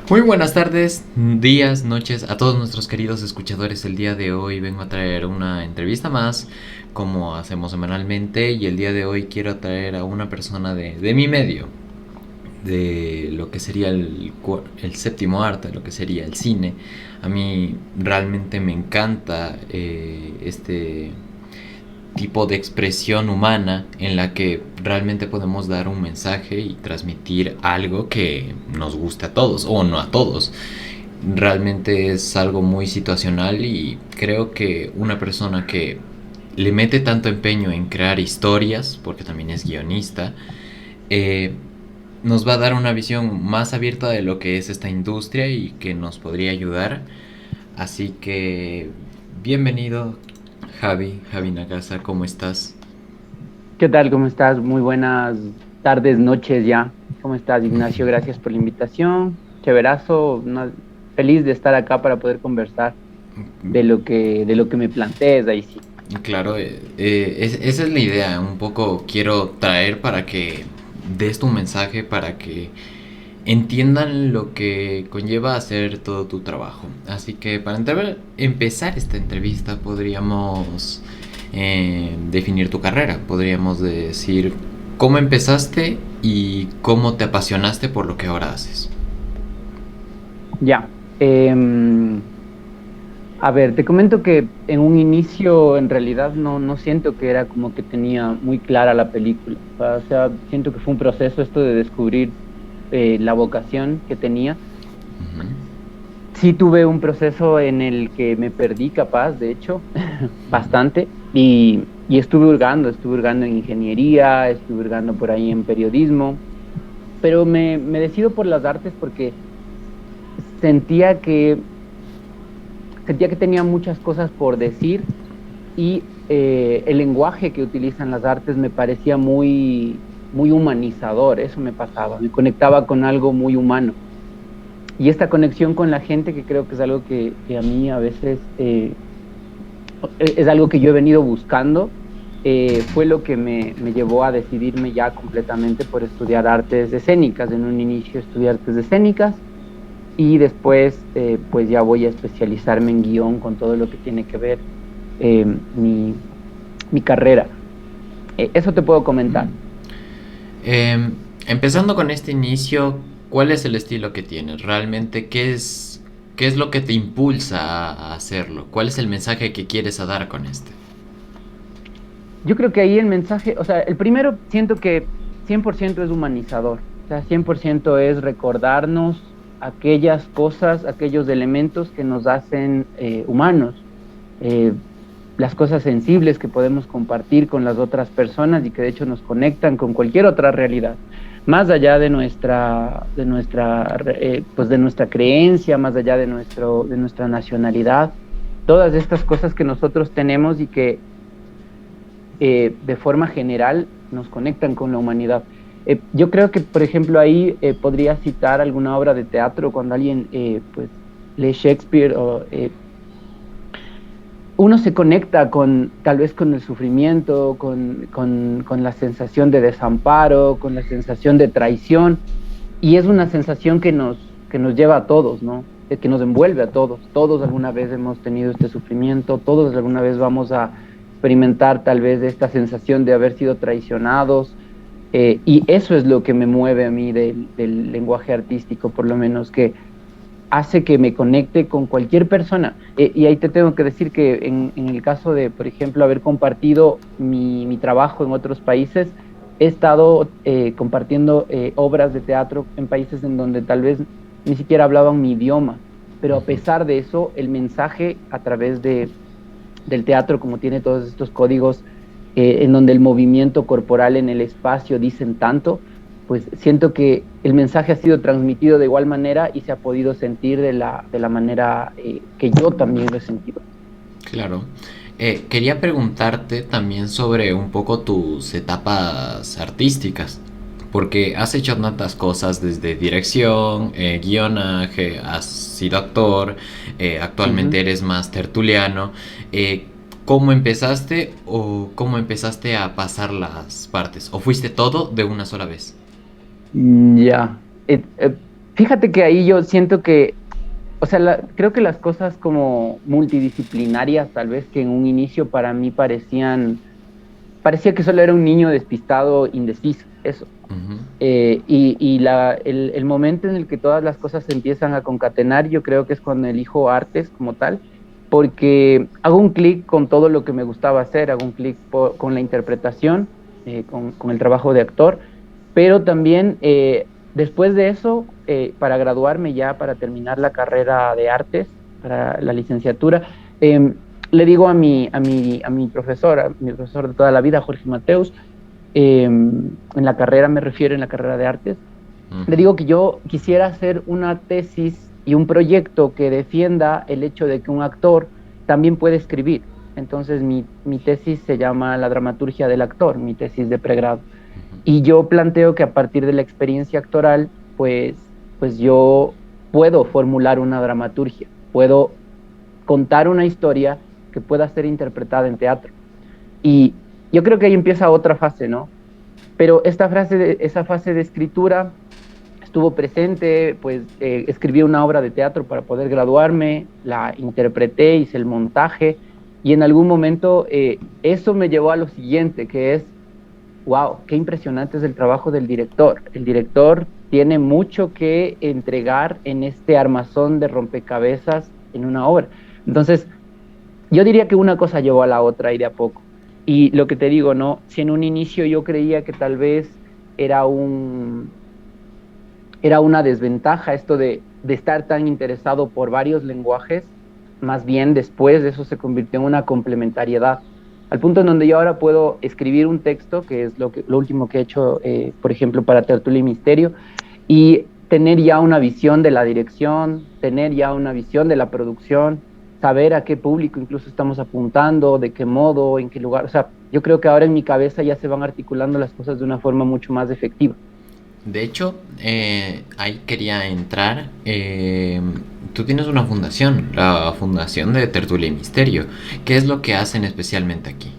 Muy buenas tardes, días, noches a todos nuestros queridos escuchadores. El día de hoy vengo a traer una entrevista más, como hacemos semanalmente, y el día de hoy quiero traer a una persona de mi medio, de lo que sería el séptimo arte, lo que sería el cine. A mí realmente me encanta este tipo de expresión humana en la que realmente podemos dar un mensaje y transmitir algo que nos guste a todos o no a todos. Realmente es algo muy situacional y creo que una persona que le mete tanto empeño en crear historias, porque también es guionista, eh, nos va a dar una visión más abierta de lo que es esta industria y que nos podría ayudar. Así que bienvenido, Javi Nagasa, ¿cómo estás? ¿Qué tal? ¿Cómo estás? Muy buenas tardes, noches ya. ¿Cómo estás, Ignacio? Gracias por la invitación. Chéverazo, feliz de estar acá para poder conversar de lo que me plantees, ahí sí. Claro, esa es la idea. Un poco quiero traer para que des tu mensaje, para que entiendan lo que conlleva hacer todo tu trabajo. Así que para empezar esta entrevista podríamos definir tu carrera. Podríamos decir cómo empezaste y cómo te apasionaste por lo que ahora haces. Ya. A ver, te comento que en un inicio en realidad no siento que era como que tenía muy clara la película. O sea, siento que fue un proceso esto de descubrir la vocación que tenía. Ujú. Sí tuve un proceso en el que me perdí capaz, de hecho, bastante, y estuve hurgando en ingeniería, estuve hurgando por ahí en periodismo, pero me decido por las artes porque sentía que, sentía que tenía muchas cosas por decir y el lenguaje que utilizan las artes me parecía muy humanizador, eso me pasaba, me conectaba con algo muy humano. Y esta conexión con la gente, que creo que es algo que a mí a veces es algo que yo he venido buscando, fue lo que me llevó a decidirme ya completamente por estudiar artes escénicas. En un inicio estudié artes escénicas y después pues ya voy a especializarme en guión con todo lo que tiene que ver eh, mi, mi carrera. Eso te puedo comentar. Em, Empezando con este inicio, ¿cuál es el estilo que tienes? Realmente, qué es lo que te impulsa a hacerlo? ¿Cuál es el mensaje que quieres dar con este? Yo creo que ahí el mensaje, o sea, el primero siento que 100% es humanizador, o sea, 100% es recordarnos aquellas cosas, aquellos elementos que nos hacen humanos, eh, las cosas sensibles que podemos compartir con las otras personas y que de hecho nos conectan con cualquier otra realidad, más allá pues de nuestra creencia, más allá de nuestra nacionalidad, todas estas cosas que nosotros tenemos y que de forma general nos conectan con la humanidad. Yo creo que, por ejemplo, ahí podría citar alguna obra de teatro cuando alguien pues lee Shakespeare o uno se conecta con tal vez con el sufrimiento, con la sensación de desamparo, con la sensación de traición, y es una sensación que nos lleva a todos, ¿no? Que nos envuelve a todos. Todos alguna vez hemos tenido este sufrimiento, todos alguna vez vamos a experimentar tal vez esta sensación de haber sido traicionados, y eso es lo que me mueve a mí del lenguaje artístico, por lo menos, que hace que me conecte con cualquier persona. Y ahí te tengo que decir que en el caso de, por ejemplo, haber compartido mi trabajo en otros países, he estado compartiendo obras de teatro en países en donde tal vez ni siquiera hablaban mi idioma, pero a pesar de eso, el mensaje a través del teatro, como tiene todos estos códigos en donde el movimiento corporal en el espacio dicen tanto, pues siento que el mensaje ha sido transmitido de igual manera y se ha podido sentir de la manera que yo también lo he sentido. Claro. Quería preguntarte también sobre un poco tus etapas artísticas, porque has hecho tantas cosas desde dirección, guionaje, has sido actor, Uh actualmente -huh. eres más tertuliano. Eh, ¿Cómo empezaste o cómo empezaste a pasar las partes? ¿O fuiste todo de una sola vez? Ya. Fíjate que ahí yo siento que, o sea, creo que las cosas como multidisciplinarias, tal vez que en un inicio para mí parecía que solo era un niño despistado, indeciso, eso. Ujú. El momento en el que todas las cosas se empiezan a concatenar, yo creo que es cuando elijo artes como tal, porque hago un clic con todo lo que me gustaba hacer, hago un clic con la interpretación, con el trabajo de actor, pero también después de eso, para graduarme ya, para terminar la carrera de artes, para la licenciatura, eh, le digo a mi profesor de toda la vida, Jorge Mateus, en la carrera, me refiero en la carrera de artes, le Ujú. digo que yo quisiera hacer una tesis y un proyecto que defienda el hecho de que un actor también puede escribir. Entonces mi tesis se llama La dramaturgia del actor, mi tesis de pregrado. Y yo planteo que a partir de la experiencia actoral, pues yo puedo formular una dramaturgia, puedo contar una historia que pueda ser interpretada en teatro. Y yo creo que ahí empieza otra fase, ¿no? Pero esa fase de escritura estuvo presente, pues escribí una obra de teatro para poder graduarme, la interpreté, hice el montaje y en algún momento eso me llevó a lo siguiente, que es, wow, qué impresionante es el trabajo del director. El director tiene mucho que entregar en este armazón de rompecabezas en una obra. Entonces, yo diría que una cosa llevó a la otra y de a poco. Y lo que te digo, ¿no? Si en un inicio yo creía que tal vez era era una desventaja esto de estar tan interesado por varios lenguajes, más bien después de eso se convirtió en una complementariedad. Al punto en donde yo ahora puedo escribir un texto, que es lo último que he hecho, por ejemplo, para Tertulia y Misterio, y tener ya una visión de la dirección, tener ya una visión de la producción, saber a qué público incluso estamos apuntando, de qué modo, en qué lugar. O sea, yo creo que ahora en mi cabeza ya se van articulando las cosas de una forma mucho más efectiva. De hecho, ahí quería entrar. Tú tienes una fundación, la Fundación de Tertulia y Misterio. ¿Qué es lo que hacen especialmente aquí?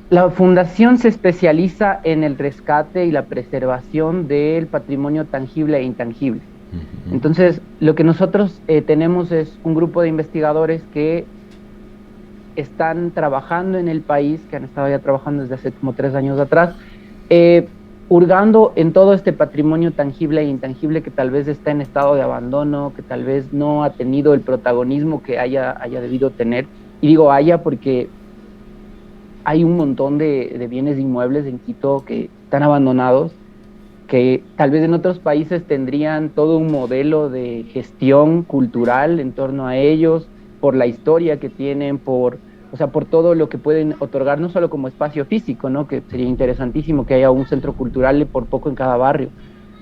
La fundación se especializa en el rescate y la preservación del patrimonio tangible e intangible. Ujú. Entonces, lo que nosotros tenemos es un grupo de investigadores que están trabajando en el país, que han estado ya trabajando desde hace como 3 años atrás, eh, hurgando en todo este patrimonio tangible e intangible que tal vez está en estado de abandono, que tal vez no ha tenido el protagonismo que haya debido tener. Y digo haya porque hay un montón de bienes inmuebles en Quito que están abandonados, que tal vez en otros países tendrían todo un modelo de gestión cultural en torno a ellos, por la historia que tienen, o sea, por todo lo que pueden otorgar, no solo como espacio físico, ¿no? Que sería interesantísimo que haya un centro cultural por poco en cada barrio,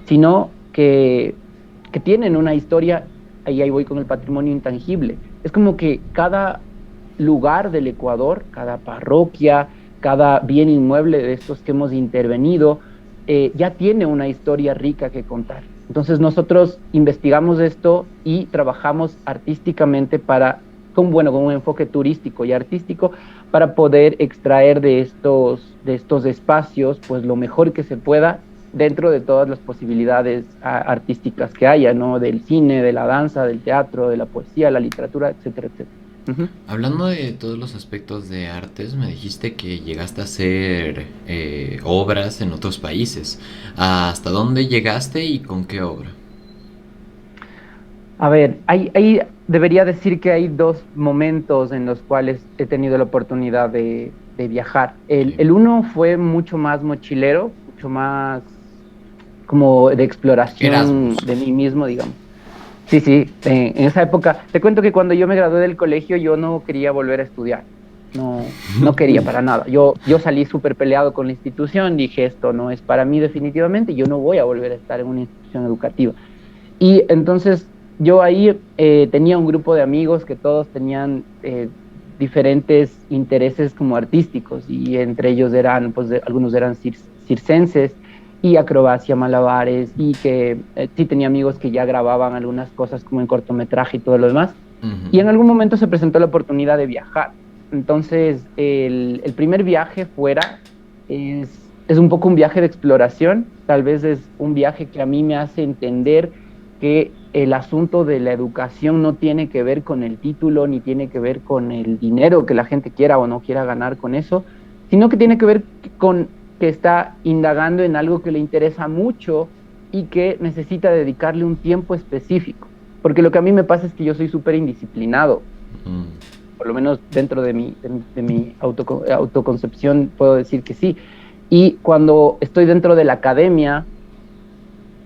sino que tienen una historia, ahí voy con el patrimonio intangible. Es como que cada lugar del Ecuador, cada parroquia, cada bien inmueble de estos que hemos intervenido, ya tiene una historia rica que contar. Entonces nosotros investigamos esto y trabajamos artísticamente bueno, con un enfoque turístico y artístico para poder extraer de estos espacios pues lo mejor que se pueda dentro de todas las posibilidades artísticas que haya, ¿no? Del cine, de la danza, del teatro, de la poesía, la literatura, etcétera, etcétera. Ujú. Hablando de todos los aspectos de artes, me dijiste que llegaste a hacer obras en otros países. ¿Hasta dónde llegaste y con qué obra? A ver, debería decir que hay dos momentos en los cuales he tenido la oportunidad de viajar. Sí. El uno fue mucho más mochilero, mucho más como de exploración Erasmus. de mí mismo, digamos. Sí, sí, en esa época, te cuento que cuando yo me gradué del colegio yo no quería volver a estudiar, no quería para nada. Yo salí súper peleado con la institución, dije esto no es para mí definitivamente, yo no voy a volver a estar en una institución educativa. Y entonces yo ahí tenía un grupo de amigos que todos tenían diferentes intereses como artísticos y entre ellos eran, pues algunos eran circenses y acrobacia, malabares y que sí tenía amigos que ya grababan algunas cosas como en cortometraje y todo lo demás. Ujú. Y en algún momento se presentó la oportunidad de viajar. Entonces el primer viaje fuera es es un poco un viaje de exploración, tal vez es un viaje que a mí me hace entender que el asunto de la educación no tiene que ver con el título, ni tiene que ver con el dinero que la gente quiera o no quiera ganar con eso, sino que tiene que ver con que está indagando en algo que le interesa mucho y que necesita dedicarle un tiempo específico. Porque lo que a mí me pasa es que yo soy súper indisciplinado, por lo menos dentro de mi autoconcepción puedo decir que sí. Y cuando estoy dentro de la academia,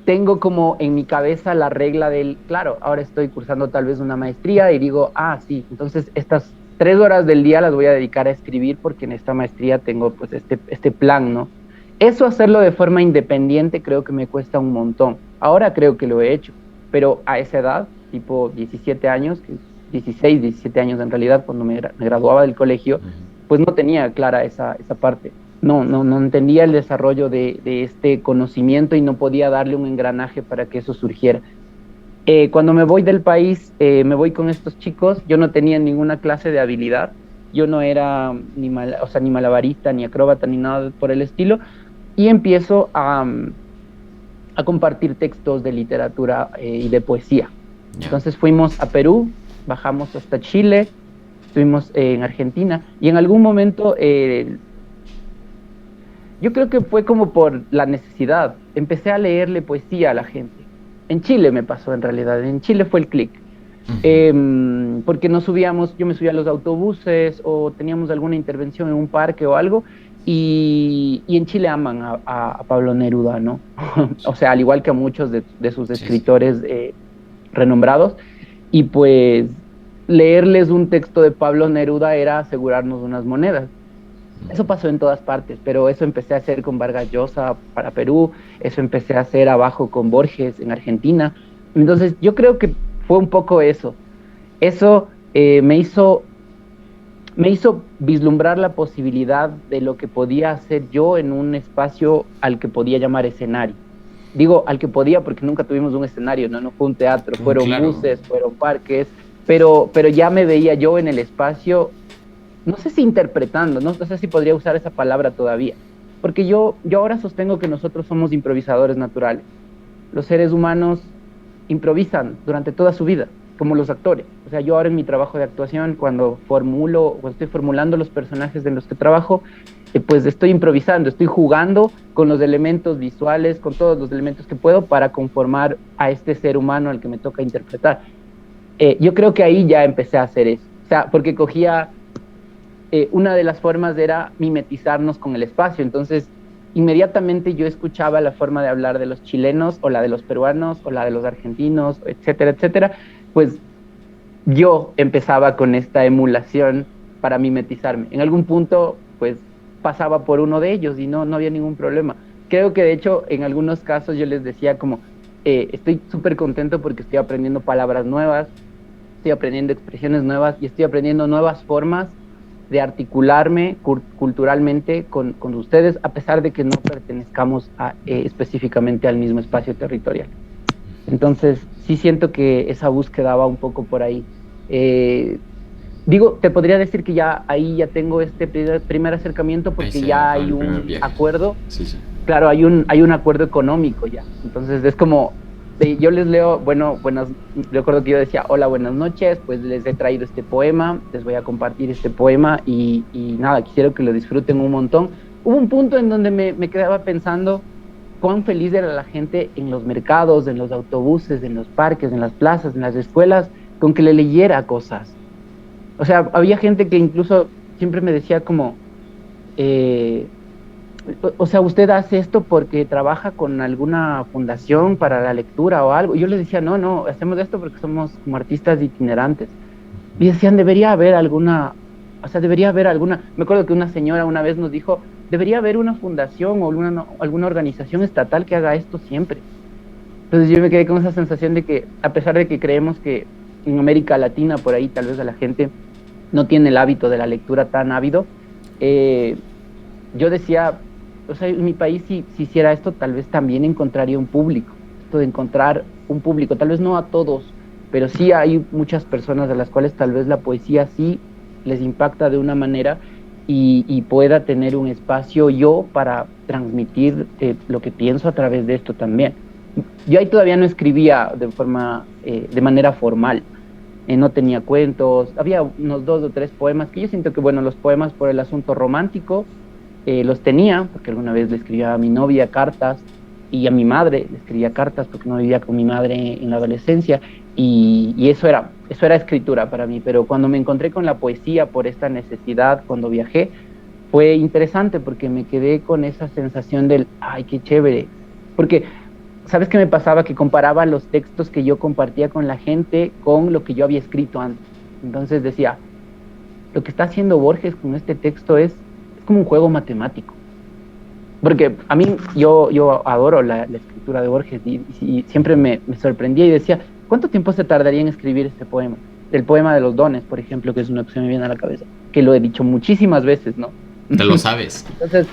tengo como en mi cabeza la regla del, claro, ahora estoy cursando tal vez una maestría y digo, ah, sí, entonces estas 3 horas del día las voy a dedicar a escribir porque en esta maestría tengo pues este plan, ¿no? Eso hacerlo de forma independiente creo que me cuesta un montón. Ahora creo que lo he hecho, pero a esa edad, tipo 17 años, 16, 17 años en realidad, cuando me graduaba del colegio, pues no tenía clara esa parte. No entendía el desarrollo de este conocimiento y no podía darle un engranaje para que eso surgiera. Cuando me voy del país, me voy con estos chicos, yo no tenía ninguna clase de habilidad, yo no era o sea, ni malabarista, ni acróbata, ni nada por el estilo, y empiezo a compartir textos de literatura y de poesía. Ya. Entonces fuimos a Perú, bajamos hasta Chile, estuvimos en Argentina, y en algún momento yo creo que fue como por la necesidad. Empecé a leerle poesía a la gente. En Chile me pasó en realidad, en Chile fue el clic. Porque nos subíamos, yo me subía a los autobuses o teníamos alguna intervención en un parque o algo, y en Chile aman a Pablo Neruda, ¿no? O sea, al igual que a muchos de sus escritores renombrados, y pues leerles un texto de Pablo Neruda era asegurarnos unas monedas. Eso pasó en todas partes, pero eso empecé a hacer con Vargas Llosa para Perú, eso empecé a hacer abajo con Borges en Argentina. Entonces, yo creo que fue un poco eso. Eso me hizo vislumbrar la posibilidad de lo que podía hacer yo en un espacio al que podía llamar escenario. Digo al que podía porque nunca tuvimos un escenario, no fue un teatro, fueron buses, fueron parques, pero ya me veía yo en el espacio, no sé si interpretando, no sé si podría usar esa palabra todavía, porque yo ahora sostengo que nosotros somos improvisadores naturales. Los seres humanos improvisan durante toda su vida, como los actores. O sea, yo ahora en mi trabajo de actuación, cuando estoy formulando los personajes de los que trabajo, pues estoy improvisando, estoy jugando con los elementos visuales, con todos los elementos que puedo para conformar a este ser humano al que me toca interpretar. Yo creo que ahí ya empecé a hacer eso. O sea, porque cogía una de las formas era mimetizarnos con el espacio. Entonces, inmediatamente yo escuchaba la forma de hablar de los chilenos, o la de los peruanos, o la de los argentinos, etcétera, etcétera. Pues yo empezaba con esta emulación para mimetizarme. En algún punto, pues pasaba por uno de ellos y no había ningún problema. Creo que de hecho, en algunos casos yo les decía como, estoy súper contento porque estoy aprendiendo palabras nuevas, estoy aprendiendo expresiones nuevas y estoy aprendiendo nuevas formas de articularme culturalmente con ustedes, a pesar de que no pertenezcamos específicamente al mismo espacio territorial. Entonces, sí siento que esa búsqueda va un poco por ahí. Digo, te podría decir que ya ahí ya tengo este primer acercamiento porque ya hay un acuerdo. Sí. Claro, hay un acuerdo económico ya. Entonces, es como, yo les leo, bueno, recuerdo que yo decía, hola, buenas noches, pues les he traído este poema, les voy a compartir este poema y nada, quisiera que lo disfruten un montón. Hubo un punto en donde me quedaba pensando cuán feliz era la gente en los mercados, en los autobuses, en los parques, en las plazas, en las escuelas, con que le leyera cosas. O sea, había gente que incluso siempre me decía como, o sea, usted hace esto porque trabaja con alguna fundación para la lectura o algo. Y yo les decía, no, hacemos esto porque somos como artistas itinerantes. Y decían, debería haber alguna. Me acuerdo que una señora una vez nos dijo, debería haber una fundación o alguna organización estatal que haga esto siempre. Entonces yo me quedé con esa sensación de que, a pesar de que creemos que en América Latina, por ahí, tal vez a la gente no tiene el hábito de la lectura tan ávido, yo decía, o sea, en mi país si hiciera esto, tal vez también encontraría un público. Esto de encontrar un público, tal vez no a todos, pero sí hay muchas personas a las cuales tal vez la poesía sí les impacta de una manera y pueda tener un espacio yo para transmitir lo que pienso a través de esto también. Yo ahí todavía no escribía de manera formal, no tenía cuentos, había unos dos o tres poemas que yo siento que, bueno, los poemas por el asunto romántico los tenía, porque alguna vez le escribía a mi novia cartas y a mi madre le escribía cartas porque no vivía con mi madre en la adolescencia y eso era escritura para mí, pero cuando me encontré con la poesía por esta necesidad, cuando viajé, fue interesante porque me quedé con esa sensación del, ay, qué chévere, porque ¿sabes qué me pasaba? Que comparaba los textos que yo compartía con la gente con lo que yo había escrito antes. Entonces decía, lo que está haciendo Borges con este texto es como un juego matemático. Porque a mí, yo adoro la escritura de Borges y siempre me sorprendía y decía, ¿cuánto tiempo se tardaría en escribir este poema? El poema de los dones, por ejemplo, que es uno que se me viene a la cabeza, que lo he dicho muchísimas veces, ¿no? Te lo sabes. Entonces,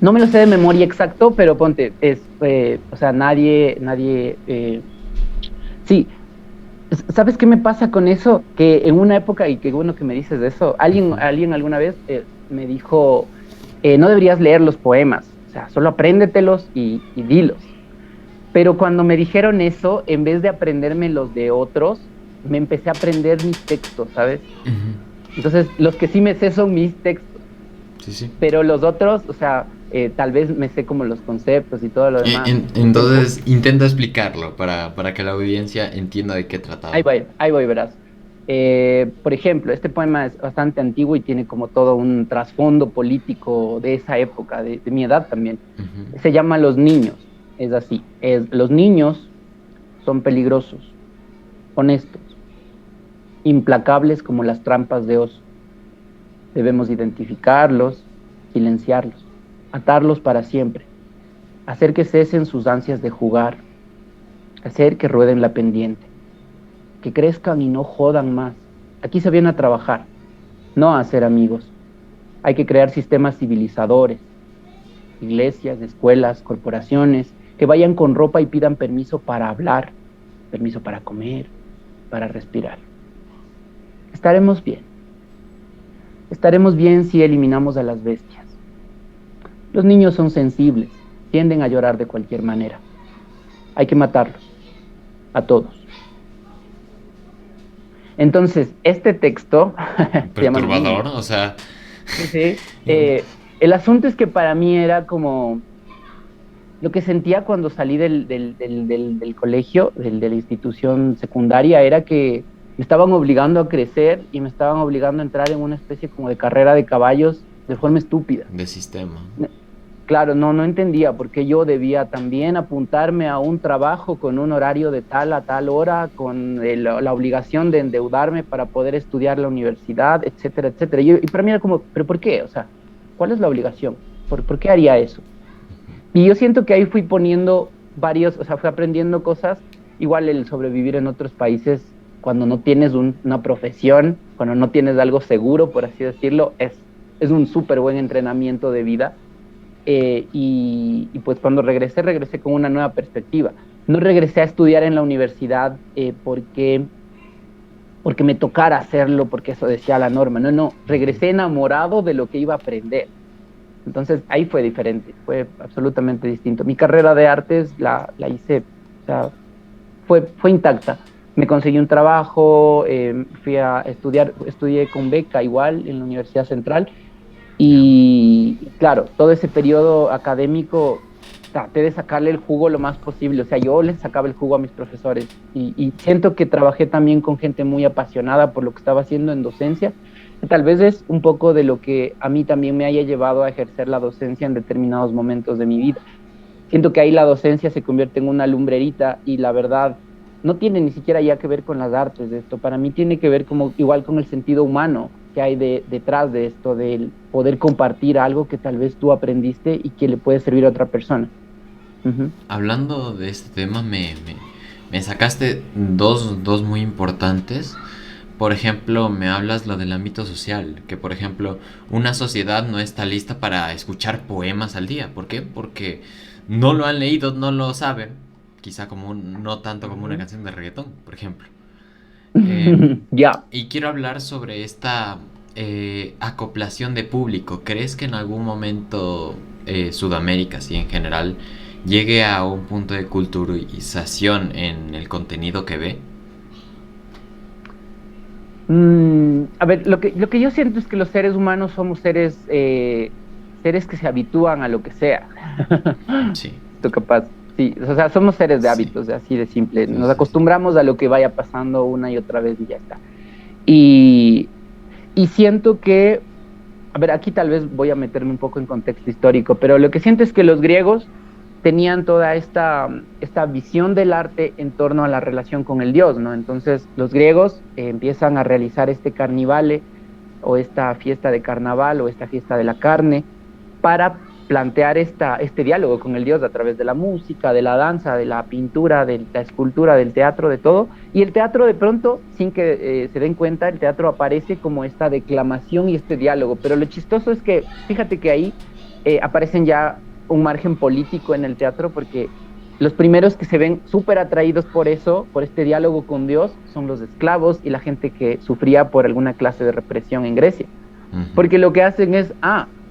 no me lo sé de memoria exacto, pero ponte, o sea, sí, ¿sabes qué me pasa con eso? Que en una época, y qué bueno que me dices de eso, alguien alguna vez me dijo, no deberías leer los poemas, o sea, solo apréndetelos y dilos. Pero cuando me dijeron eso, en vez de aprenderme los de otros, me empecé a aprender mis textos, ¿sabes? Entonces, los que sí me sé son mis textos, Sí, sí. pero los otros, o sea, tal vez me sé como los conceptos y todo lo demás. Entonces, intenta explicarlo para que la audiencia entienda de qué trataba. Ahí voy, verás. Por ejemplo, este poema es bastante antiguo y tiene como todo un trasfondo político de esa época, de mi edad también. Se llama Los niños, es así. Los niños son peligrosos, honestos, implacables como las trampas de oso. Debemos identificarlos, silenciarlos, atarlos para siempre, hacer que cesen sus ansias de jugar, hacer que rueden la pendiente, que crezcan y no jodan más. Aquí se viene a trabajar, no a hacer amigos. Hay que crear sistemas civilizadores, iglesias, escuelas, corporaciones, que vayan con ropa y pidan permiso para hablar, permiso para comer, para respirar. Estaremos bien. Estaremos bien si eliminamos a las bestias. Los niños son sensibles, tienden a llorar de cualquier manera. Hay que matarlos, a todos. Entonces, este texto se llama Perturbador, o sea. Sí, sí. El asunto es que para mí era como lo que sentía cuando salí del colegio, de la institución secundaria, era que me estaban obligando a crecer y me estaban obligando a entrar en una especie como de carrera de caballos de forma estúpida. De sistema. Claro, no entendía por qué yo debía también apuntarme a un trabajo con un horario de tal a tal hora, con la obligación de endeudarme para poder estudiar la universidad, etcétera, etcétera. Y para mí era como, ¿pero por qué? O sea, ¿cuál es la obligación? ¿Por qué haría eso? Y yo siento que ahí fui poniendo o sea, fui aprendiendo cosas, igual el sobrevivir en otros países cuando no tienes una profesión, cuando no tienes algo seguro, por así decirlo, es un súper buen entrenamiento de vida. Y pues cuando regresé con una nueva perspectiva. No regresé a estudiar en la universidad porque me tocara hacerlo, porque eso decía la norma. No, regresé enamorado de lo que iba a aprender. Entonces ahí fue diferente, fue absolutamente distinto. Mi carrera de artes la hice, o sea, fue intacta. Me conseguí un trabajo, fui a estudié con beca igual en la Universidad Central. Y claro, todo ese periodo académico traté de sacarle el jugo lo más posible. O sea, yo les sacaba el jugo a mis profesores y siento que trabajé también con gente muy apasionada por lo que estaba haciendo en docencia. Tal vez es un poco de lo que a mí también me haya llevado a ejercer la docencia en determinados momentos de mi vida. Siento que ahí la docencia se convierte en una lumbrerita y la verdad no tiene ni siquiera ya que ver con las artes de esto. Para mí tiene que ver como igual con el sentido humano que hay detrás de esto, del poder compartir algo que tal vez tú aprendiste y que le puede servir a otra persona. Hablando de este tema, me sacaste dos muy importantes. Por ejemplo, me hablas lo del ámbito social, que por ejemplo, una sociedad no está lista para escuchar poemas al día. ¿Por qué? Porque no lo han leído, no lo saben. Quizá como no tanto como una canción de reggaetón, por ejemplo. Ya. Y quiero hablar sobre acoplación de público. ¿Crees que en algún momento Sudamérica, sí, en general, llegue a un punto de culturización en el contenido que ve? A ver, lo que yo siento es que los seres humanos somos seres que se habitúan a lo que sea. Sí, Esto capaz, sí, o sea, somos seres de sí, hábitos, así de simple. sí, Nos sí, sí. acostumbramos a lo que vaya pasando una y otra vez y ya está. Y, y siento que, a ver, aquí tal vez voy a meterme un poco en contexto histórico, pero lo que siento es que los griegos tenían toda esta visión del arte en torno a la relación con el dios, ¿no? Entonces, los griegos empiezan a realizar este carnivale o esta fiesta de carnaval o esta fiesta de la carne para plantear este diálogo con el dios a través de la música, de la danza, de la pintura, de la escultura, del teatro, de todo. Y el teatro de pronto, sin que se den cuenta, el teatro aparece como esta declamación y este diálogo. Pero lo chistoso es que, fíjate que ahí aparecen ya un margen político en el teatro porque los primeros que se ven súper atraídos por eso, por este diálogo con Dios, son los esclavos y la gente que sufría por alguna clase de represión en Grecia. Ujú. Porque lo que hacen es,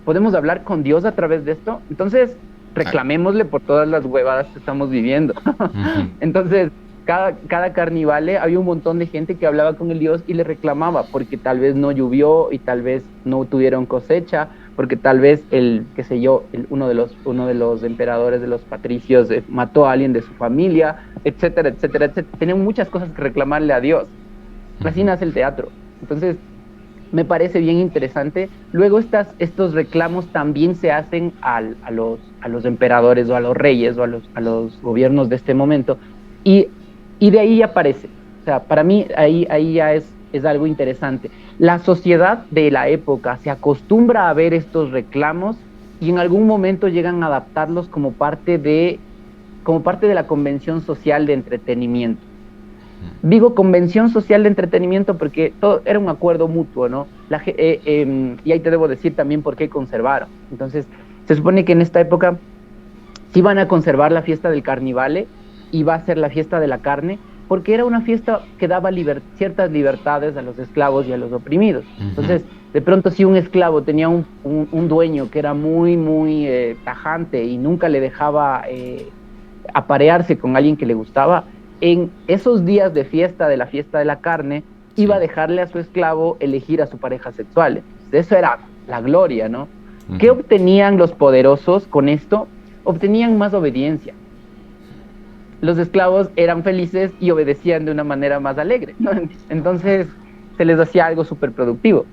podemos hablar con Dios a través de esto, entonces Exacto. reclamémosle por todas las huevadas que estamos viviendo. Ujú. Entonces, cada carnivale había un montón de gente que hablaba con el Dios y le reclamaba porque tal vez no llovió y tal vez no tuvieron cosecha, porque tal vez qué sé yo, uno de los emperadores de los patricios mató a alguien de su familia, etcétera, etcétera, etcétera. Tenían muchas cosas que reclamarle a Dios. Así Ujú. nace el teatro. Entonces, me parece bien interesante. Luego estos reclamos también se hacen a los emperadores o a los reyes o a los gobiernos de este momento y, y de ahí aparece. O sea, para mí ahí ya es algo interesante. La sociedad de la época se acostumbra a ver estos reclamos y en algún momento llegan a adaptarlos como parte de la convención social de entretenimiento. Digo convención social de entretenimiento porque todo era un acuerdo mutuo, ¿no? Y ahí te debo decir también por qué conservaron. Entonces, se supone que en esta época sí van a conservar la fiesta del carnivale y va a ser la fiesta de la carne, porque era una fiesta que daba ciertas libertades a los esclavos y a los oprimidos. Ujú. Entonces, de pronto, si un esclavo tenía un dueño que era muy, muy tajante y nunca le dejaba aparearse con alguien que le gustaba, en esos días de fiesta, de la fiesta de la carne, iba a Sí. dejarle a su esclavo elegir a su pareja sexual. Entonces, eso era la gloria, ¿no? ¿Qué Ujú. obtenían los poderosos con esto? Obtenían más obediencia. Los esclavos eran felices y obedecían de una manera más alegre, ¿no? Entonces se les hacía algo súper productivo.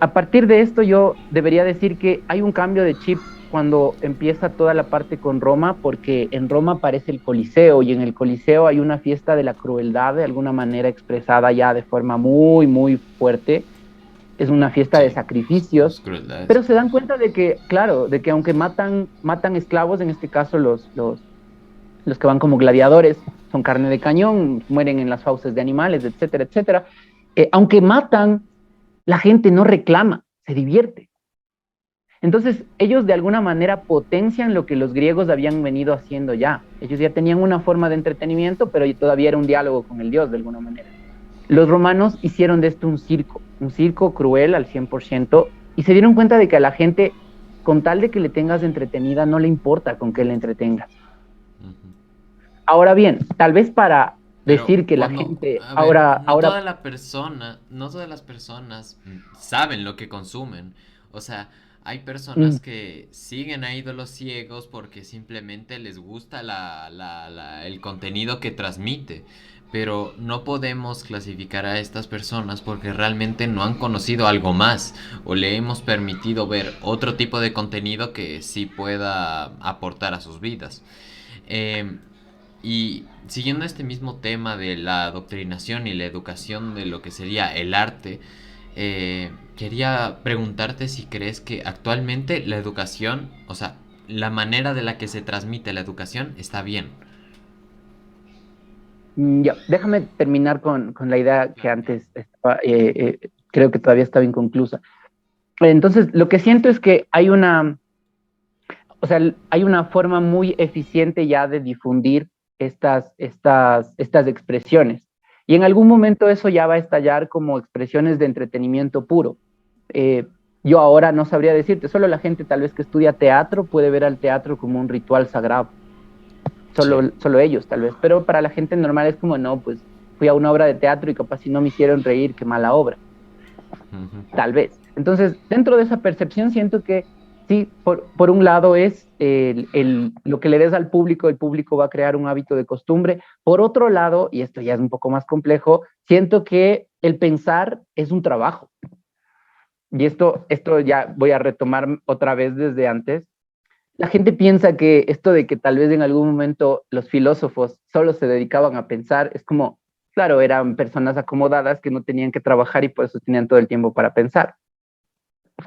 A partir de esto yo debería decir que hay un cambio de chip cuando empieza toda la parte con Roma, porque en Roma aparece el Coliseo y en el Coliseo hay una fiesta de la crueldad de alguna manera expresada ya de forma muy, muy fuerte. Es una fiesta de Sí. sacrificios, Las crueldades. pero se dan cuenta de que, claro, de que aunque matan esclavos, en este caso los que van como gladiadores, son carne de cañón, mueren en las fauces de animales, etcétera, etcétera. Aunque matan, la gente no reclama, se divierte. Entonces, ellos de alguna manera potencian lo que los griegos habían venido haciendo ya. Ellos ya tenían una forma de entretenimiento, pero todavía era un diálogo con el dios de alguna manera. Los romanos hicieron de esto un circo cruel al 100%, y se dieron cuenta de que a la gente, con tal de que le tengas entretenida, no le importa con qué le entretengas. Ujú. Ahora bien, tal vez para Pero decir que la cuando, gente a ver, ahora, no todas las personas saben lo que consumen. O sea, hay mm, personas que siguen a ídolos ciegos porque simplemente les gusta el contenido que transmite. Pero no podemos clasificar a estas personas porque realmente no han conocido algo más o le hemos permitido ver otro tipo de contenido que sí pueda aportar a sus vidas. Eh, y siguiendo este mismo tema de la adoctrinación y la educación de lo que sería el arte, quería preguntarte si crees que actualmente la educación, o sea, la manera de la que se transmite la educación está bien. ya, déjame terminar con la idea que Claro, claro. antes creo que todavía estaba inconclusa. Entonces, lo que siento es que hay una forma muy eficiente ya de difundir estas expresiones. Y en algún momento eso ya va a estallar como expresiones de entretenimiento puro. Yo ahora no sabría decirte, solo la gente tal vez que estudia teatro puede ver al teatro como un ritual sagrado, Sí. solo ellos tal vez, pero para la gente normal es como, no, pues fui a una obra de teatro y capaz si no me hicieron reír, qué mala obra, Ujú. tal vez. Entonces, dentro de esa percepción siento que sí, por un lado es lo que le des al público, el público va a crear un hábito de costumbre. Por otro lado, y esto ya es un poco más complejo, siento que el pensar es un trabajo. Y esto ya voy a retomar otra vez desde antes. La gente piensa que esto de que tal vez en algún momento los filósofos solo se dedicaban a pensar es como, claro, eran personas acomodadas que no tenían que trabajar y por eso tenían todo el tiempo para pensar.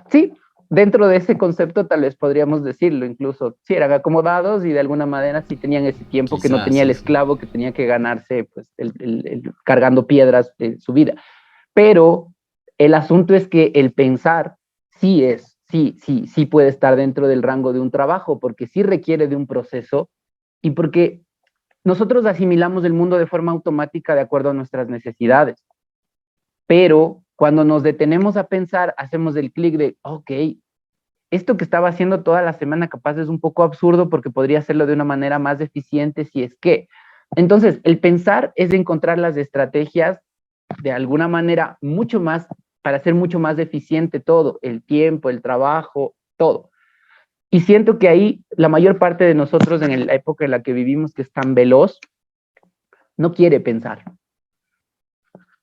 Sí, dentro de ese concepto tal vez podríamos decirlo, incluso sí eran acomodados y de alguna manera sí tenían ese tiempo que no Quizás, tenía el sí, sí. esclavo que tenía que ganarse pues cargando piedras de su vida. Pero el asunto es que el pensar sí puede estar dentro del rango de un trabajo, porque sí requiere de un proceso y porque nosotros asimilamos el mundo de forma automática de acuerdo a nuestras necesidades. Pero cuando nos detenemos a pensar, hacemos el clic de, ok, esto que estaba haciendo toda la semana capaz es un poco absurdo porque podría hacerlo de una manera más eficiente si es que. Entonces, el pensar es encontrar las estrategias de alguna manera mucho más, para hacer mucho más eficiente todo, el tiempo, el trabajo, todo. Y siento que ahí la mayor parte de nosotros en la época en la que vivimos, que es tan veloz, no quiere pensar.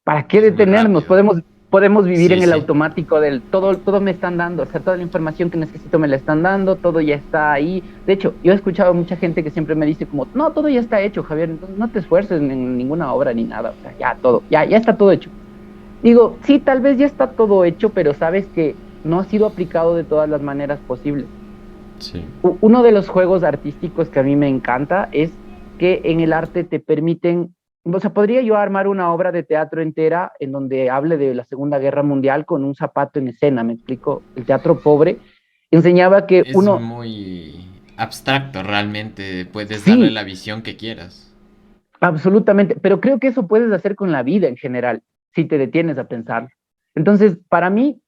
¿Para qué Es muy detenernos? rápido. Podemos vivir Sí, en el sí. automático del todo me están dando, o sea, toda la información que necesito me la están dando, todo ya está ahí. De hecho, yo he escuchado a mucha gente que siempre me dice como, no, todo ya está hecho, Javier, entonces no te esfuerces en ninguna obra ni nada, o sea, ya todo, ya está todo hecho. Digo, sí, tal vez ya está todo hecho, pero sabes que no ha sido aplicado de todas las maneras posibles. Sí. Uno de los juegos artísticos que a mí me encanta es que en el arte te permiten, o sea, podría yo armar una obra de teatro entera en donde hable de la Segunda Guerra Mundial con un zapato en escena, me explico. El teatro pobre enseñaba que Es uno, muy abstracto realmente. Puedes darle sí, la visión que quieras. absolutamente, pero creo que eso puedes hacer con la vida en general, si te detienes a pensar. Entonces, para mí,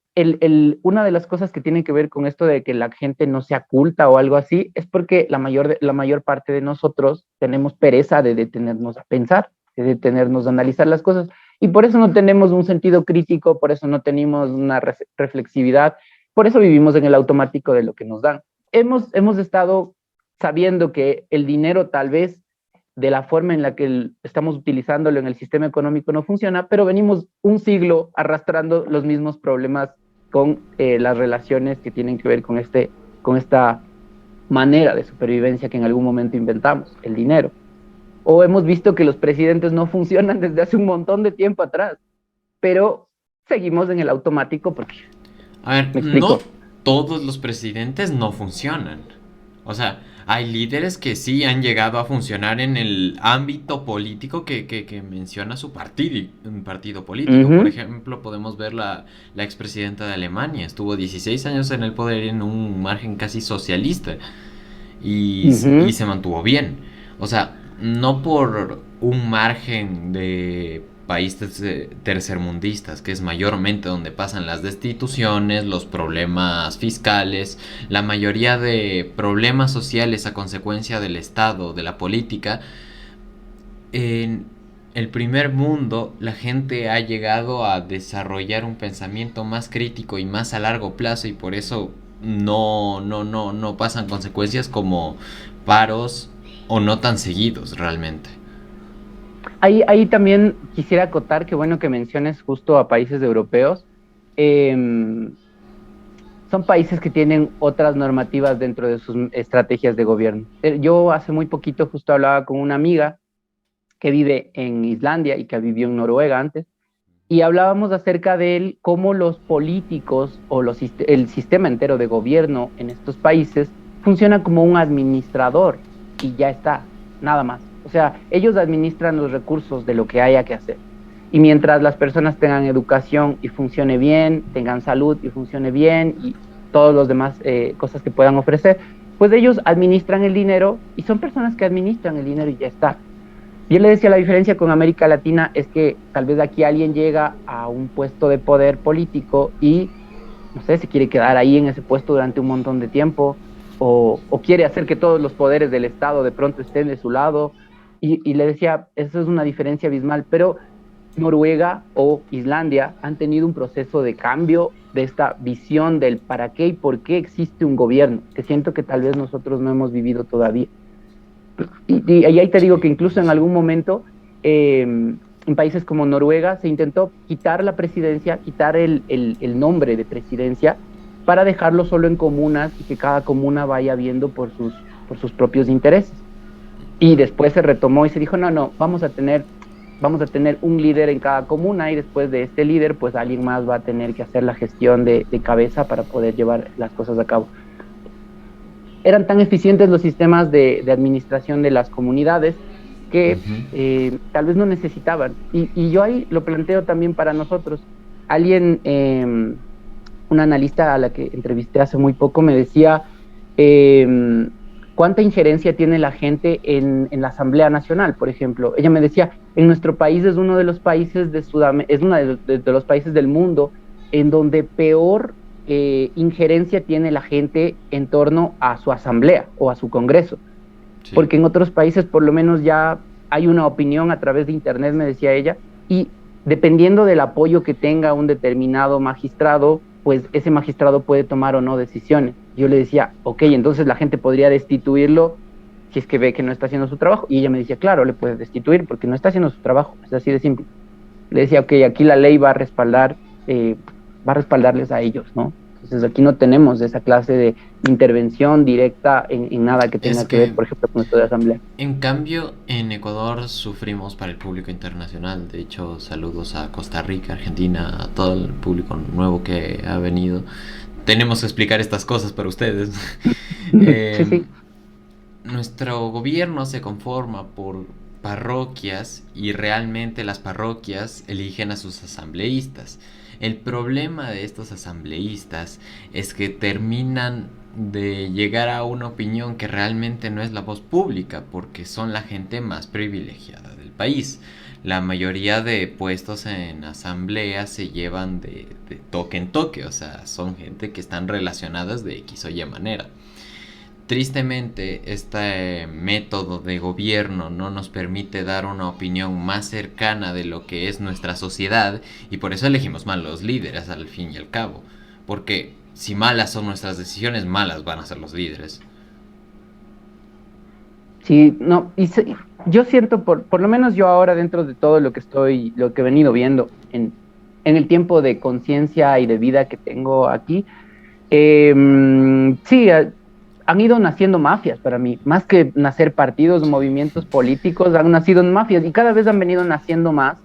una de las cosas que tienen que ver con esto de que la gente no sea culta o algo así, es porque la mayor parte de nosotros tenemos pereza de detenernos a pensar, de detenernos a analizar las cosas, y por eso no tenemos un sentido crítico, por eso no tenemos una reflexividad, por eso vivimos en el automático de lo que nos dan. Hemos estado sabiendo que el dinero tal vez de la forma en la que estamos utilizándolo en el sistema económico no funciona, pero venimos un siglo arrastrando los mismos problemas con las relaciones que tienen que ver con esta manera de supervivencia que en algún momento inventamos, el dinero. O hemos visto que los presidentes no funcionan desde hace un montón de tiempo atrás, pero seguimos en el automático porque, A ver, me no explico. todos los presidentes no funcionan. O sea, hay líderes que sí han llegado a funcionar en el ámbito político que menciona su partido, un partido Uh político. Por -huh, ejemplo, podemos ver la expresidenta de Alemania. Estuvo 16 años en el poder en un margen casi socialista uh y -huh. se mantuvo bien. O sea, no por un margen de países tercermundistas, que es mayormente donde pasan las destituciones, los problemas fiscales, la mayoría de problemas sociales a consecuencia del Estado, de la política. En el primer mundo la gente ha llegado a desarrollar un pensamiento más crítico y más a largo plazo y por eso no pasan consecuencias como paros o no tan seguidos realmente. Ahí también quisiera acotar que bueno que menciones justo a países europeos. Eh, Son países que tienen otras normativas dentro de sus estrategias de gobierno. Yo hace muy poquito justo hablaba con una amiga que vive en Islandia y que vivió en Noruega antes, y hablábamos acerca de él, cómo los políticos o el sistema entero de gobierno en estos países funciona como un administrador y ya está, nada más. O sea, ellos administran los recursos de lo que haya que hacer. Y mientras las personas tengan educación y funcione bien, tengan salud y funcione bien y todos los demás cosas que puedan ofrecer, pues ellos administran el dinero y son personas que administran el dinero y ya está. Yo le decía la diferencia con América Latina es que tal vez aquí alguien llega a un puesto de poder político y no sé, se quiere quedar ahí en ese puesto durante un montón de tiempo, o quiere hacer que todos los poderes del Estado de pronto estén de su lado. Y le decía, eso es una diferencia abismal, pero Noruega o Islandia han tenido un proceso de cambio de esta visión del para qué y por qué existe un gobierno, que siento que tal vez nosotros no hemos vivido todavía. Y ahí te digo que Sí, incluso en sí. algún momento, en países como Noruega, se intentó quitar la presidencia, quitar el nombre de presidencia, para dejarlo solo en comunas y que cada comuna vaya viendo por sus propios intereses. Y después se retomó y se dijo, no, no, vamos a tener un líder en cada comuna y después de este líder, pues alguien más va a tener que hacer la gestión de cabeza para poder llevar las cosas a cabo. Eran tan eficientes los sistemas de administración de las comunidades que Ujú. tal vez no necesitaban. Y yo ahí lo planteo también para nosotros. Alguien, una analista a la que entrevisté hace muy poco, me decía cuánta injerencia tiene la gente en la Asamblea Nacional, por ejemplo. Ella me decía, en nuestro país es uno de los países de Sudamérica, es uno de los países del mundo en donde peor injerencia tiene la gente en torno a su asamblea o a su congreso, Sí. porque en otros países por lo menos ya hay una opinión a través de internet, me decía ella, y dependiendo del apoyo que tenga un determinado magistrado, pues ese magistrado puede tomar o no decisiones. Yo le decía, ok, entonces la gente podría destituirlo si es que ve que no está haciendo su trabajo. Y ella me decía, claro, le puedes destituir porque no está haciendo su trabajo, es así de simple. Le decía, ok, aquí la ley va a respaldarles a ellos, ¿no? Entonces aquí no tenemos esa clase de intervención directa en nada que Es tenga que ver, que por ejemplo, con esto de asamblea. en cambio, en Ecuador sufrimos para el público internacional. De hecho, saludos a Costa Rica, Argentina, a todo el público nuevo que ha venido. Tenemos que explicar estas cosas para ustedes. Sí, Eh, sí. Nuestro gobierno se conforma por parroquias y realmente las parroquias eligen a sus asambleístas. El problema de estos asambleístas es que terminan de llegar a una opinión que realmente no es la voz pública porque son la gente más privilegiada del país. La mayoría de puestos en asamblea se llevan de toque en toque, o sea, son gente que están relacionadas de X o Y manera. Tristemente, este método de gobierno no nos permite dar una opinión más cercana de lo que es nuestra sociedad y por eso elegimos mal los líderes al fin y al cabo. Porque si malas son nuestras decisiones, malas van a ser los líderes. Sí, no, yo siento, por lo menos yo ahora dentro de todo lo que he venido viendo en el tiempo de conciencia y de vida que tengo aquí, sí, han ido naciendo mafias para mí, más que nacer partidos o movimientos políticos, han nacido mafias y cada vez han venido naciendo más,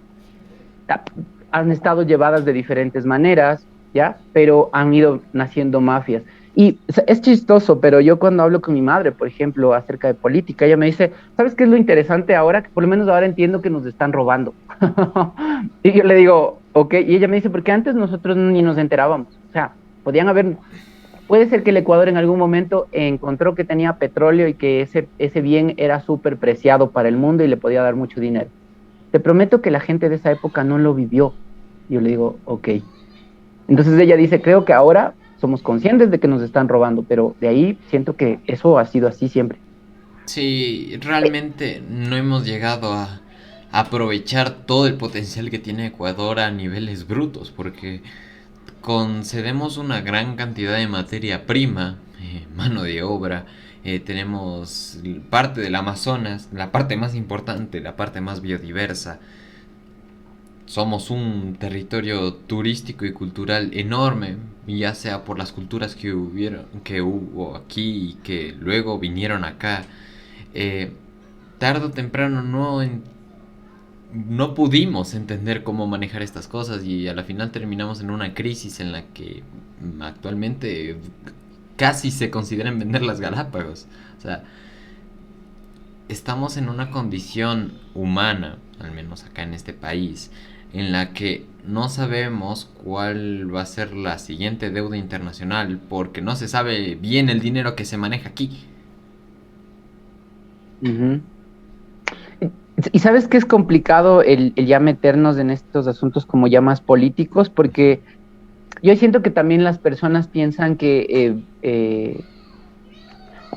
ha- han estado llevadas de diferentes maneras, ¿ya? Pero han ido naciendo mafias. Y es chistoso, pero yo cuando hablo con mi madre, por ejemplo, acerca de política, ella me dice, ¿sabes qué es lo interesante ahora? Que por lo menos ahora entiendo que nos están robando. Y yo le digo, ok, y ella me dice, porque antes nosotros ni nos enterábamos. O sea, puede ser que el Ecuador en algún momento encontró que tenía petróleo y que ese bien era súper preciado para el mundo y le podía dar mucho dinero. Te prometo que la gente de esa época no lo vivió. Yo le digo, ok. Entonces ella dice, creo que ahora somos conscientes de que nos están robando, pero de ahí siento que eso ha sido así siempre. Sí, Eh, realmente no hemos llegado a aprovechar todo el potencial que tiene Ecuador a niveles brutos, porque concedemos una gran cantidad de materia prima, mano de obra, tenemos parte del Amazonas, la parte más importante, la parte más biodiversa. Somos un territorio turístico y cultural enorme, ya sea por las culturas que hubo aquí y que luego vinieron acá. Eh, Tarde o temprano no pudimos entender cómo manejar estas cosas y a la final terminamos en una crisis en la que actualmente casi se consideran vender las Galápagos. O sea, estamos en una condición humana, al menos acá en este país, en la que no sabemos cuál va a ser la siguiente deuda internacional porque no se sabe bien el dinero que se maneja aquí. Ujú. Y sabes que es complicado el ya meternos en estos asuntos como ya más políticos, porque yo siento que también las personas piensan que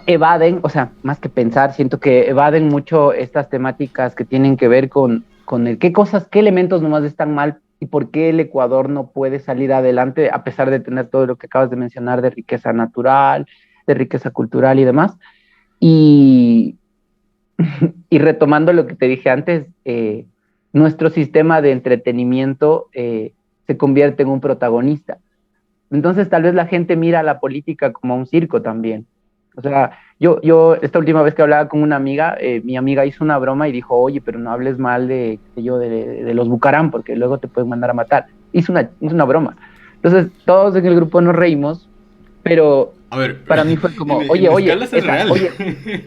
evaden, o sea, más que pensar, siento que evaden mucho estas temáticas que tienen que ver con el qué cosas, qué elementos nomás están mal y por qué el Ecuador no puede salir adelante a pesar de tener todo lo que acabas de mencionar de riqueza natural, de riqueza cultural y demás. Y, y retomando lo que te dije antes, nuestro sistema de entretenimiento se convierte en un protagonista. Entonces tal vez la gente mira a la política como a un circo también. O sea, esta última vez que hablaba con una amiga, mi amiga hizo una broma y dijo, oye, pero no hables mal de, qué sé yo, de los Bucaram, porque luego te pueden mandar a matar. Hizo una broma. Entonces todos en el grupo nos reímos, pero A ver, para mí fue como, en escalas es real.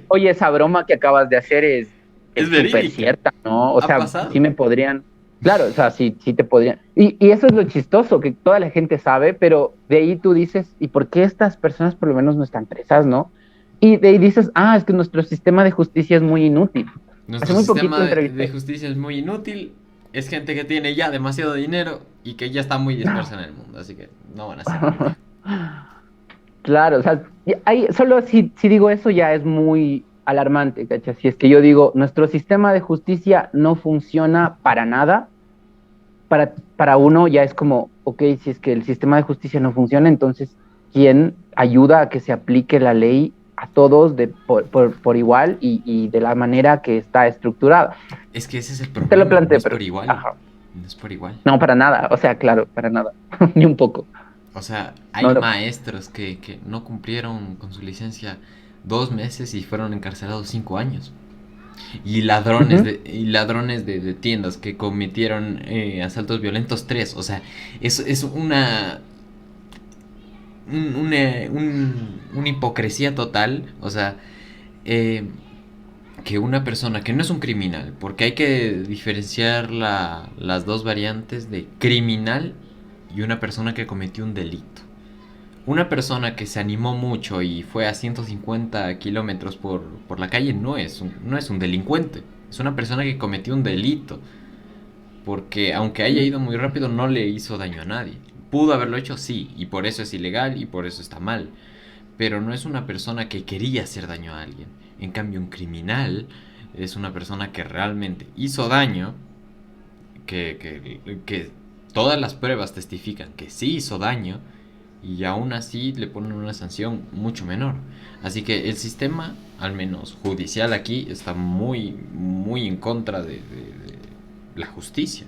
oye, esa broma que acabas de hacer Es es súper verídica. cierta, ¿no? O Ha sea, sí pasado. me podrían, claro, o sea, sí, sí te podrían. Y eso es lo chistoso, que toda la gente sabe, pero de ahí tú dices, ¿y por qué estas personas por lo menos no están presas, no? Y de ahí dices, ah, es que nuestro sistema de justicia es muy inútil. Hace Nuestro muy poquito sistema de entrevisté. justicia es muy inútil. Es gente que tiene ya demasiado dinero y que ya está muy dispersa en el mundo. Así que no van a servir. Claro, o sea, solo si digo eso ya es muy alarmante, ¿cachai? Si es que yo digo, nuestro sistema de justicia no funciona para nada, para uno ya es como, ok, si es que el sistema de justicia no funciona, entonces, ¿quién ayuda a que se aplique la ley a todos por igual y de la manera que está estructurada? Es que ese es el Te lo problema. No planteé, es pero, por igual. ajá, No es por igual. no, para nada, o sea, claro, para nada, ni un poco. O sea, hay No, no. maestros que no cumplieron con su licencia 2 meses y fueron encarcelados 5 años. Ujú. Y ladrones de tiendas que cometieron asaltos violentos 3. O sea, es una hipocresía total. O sea, eh, que una persona que no es un criminal, porque hay que diferenciar las dos variantes de criminal y una persona que cometió un delito. Una persona que se animó mucho y fue a 150 kilómetros por la calle no es un delincuente. Es una persona que cometió un delito. Porque aunque haya ido muy rápido, no le hizo daño a nadie. Pudo haberlo hecho, sí, y por eso es ilegal y por eso está mal. Pero no es una persona que quería hacer daño a alguien. En cambio, un criminal es una persona que realmente hizo daño, que todas las pruebas testifican que sí hizo daño y aún así le ponen una sanción mucho menor. Así que el sistema, al menos judicial aquí, está muy, muy en contra de la justicia.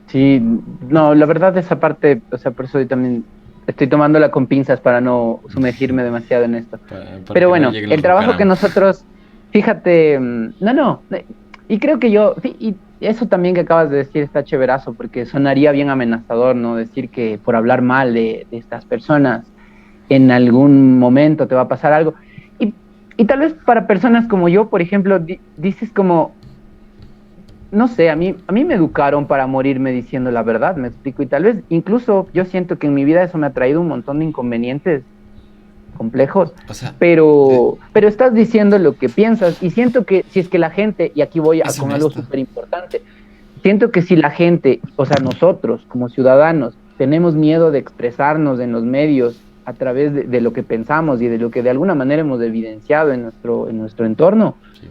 Sí, no, la verdad esa parte, o sea, por eso yo también estoy tomándola con pinzas para no sumergirme demasiado en esto. Para Pero que no bueno, lleguen el los trabajo que Bucaram. nosotros, fíjate, no, no, y creo que yo, sí, y eso también que acabas de decir está chéverazo, porque sonaría bien amenazador, ¿no? Decir que por hablar mal de estas personas en algún momento te va a pasar algo. Y, y tal vez para personas como yo, por ejemplo, dices como no sé, a mí me educaron para morirme diciendo la verdad, me explico, y tal vez incluso yo siento que en mi vida eso me ha traído un montón de inconvenientes complejos, O sea, pero estás diciendo lo que piensas y siento que si es que la gente, y aquí es con algo honesto. súper importante, siento que si la gente, o sea, nosotros como ciudadanos, tenemos miedo de expresarnos en los medios a través de lo que pensamos y de lo que de alguna manera hemos evidenciado en nuestro entorno, Sí.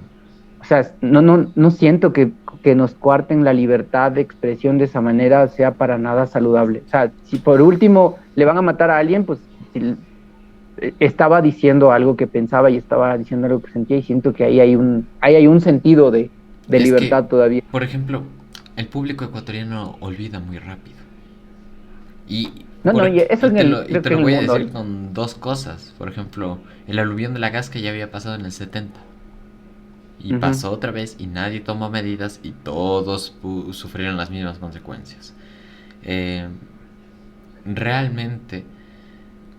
o sea, no siento que nos cuarten la libertad de expresión de esa manera sea para nada saludable. O sea, si por último le van a matar a alguien, pues si estaba diciendo algo que pensaba y estaba diciendo algo que sentía y siento que ahí hay un sentido de Es que, libertad todavía. por ejemplo, el público ecuatoriano olvida muy rápido. Y, No, no, y eso en y creo te que lo en el voy a mundo decir ahorita. con dos cosas. Por ejemplo, el aluvión de la Gasca ya había pasado en el 70. Y Ujú. pasó otra vez y nadie tomó medidas y todos sufrieron las mismas consecuencias. Eh, realmente,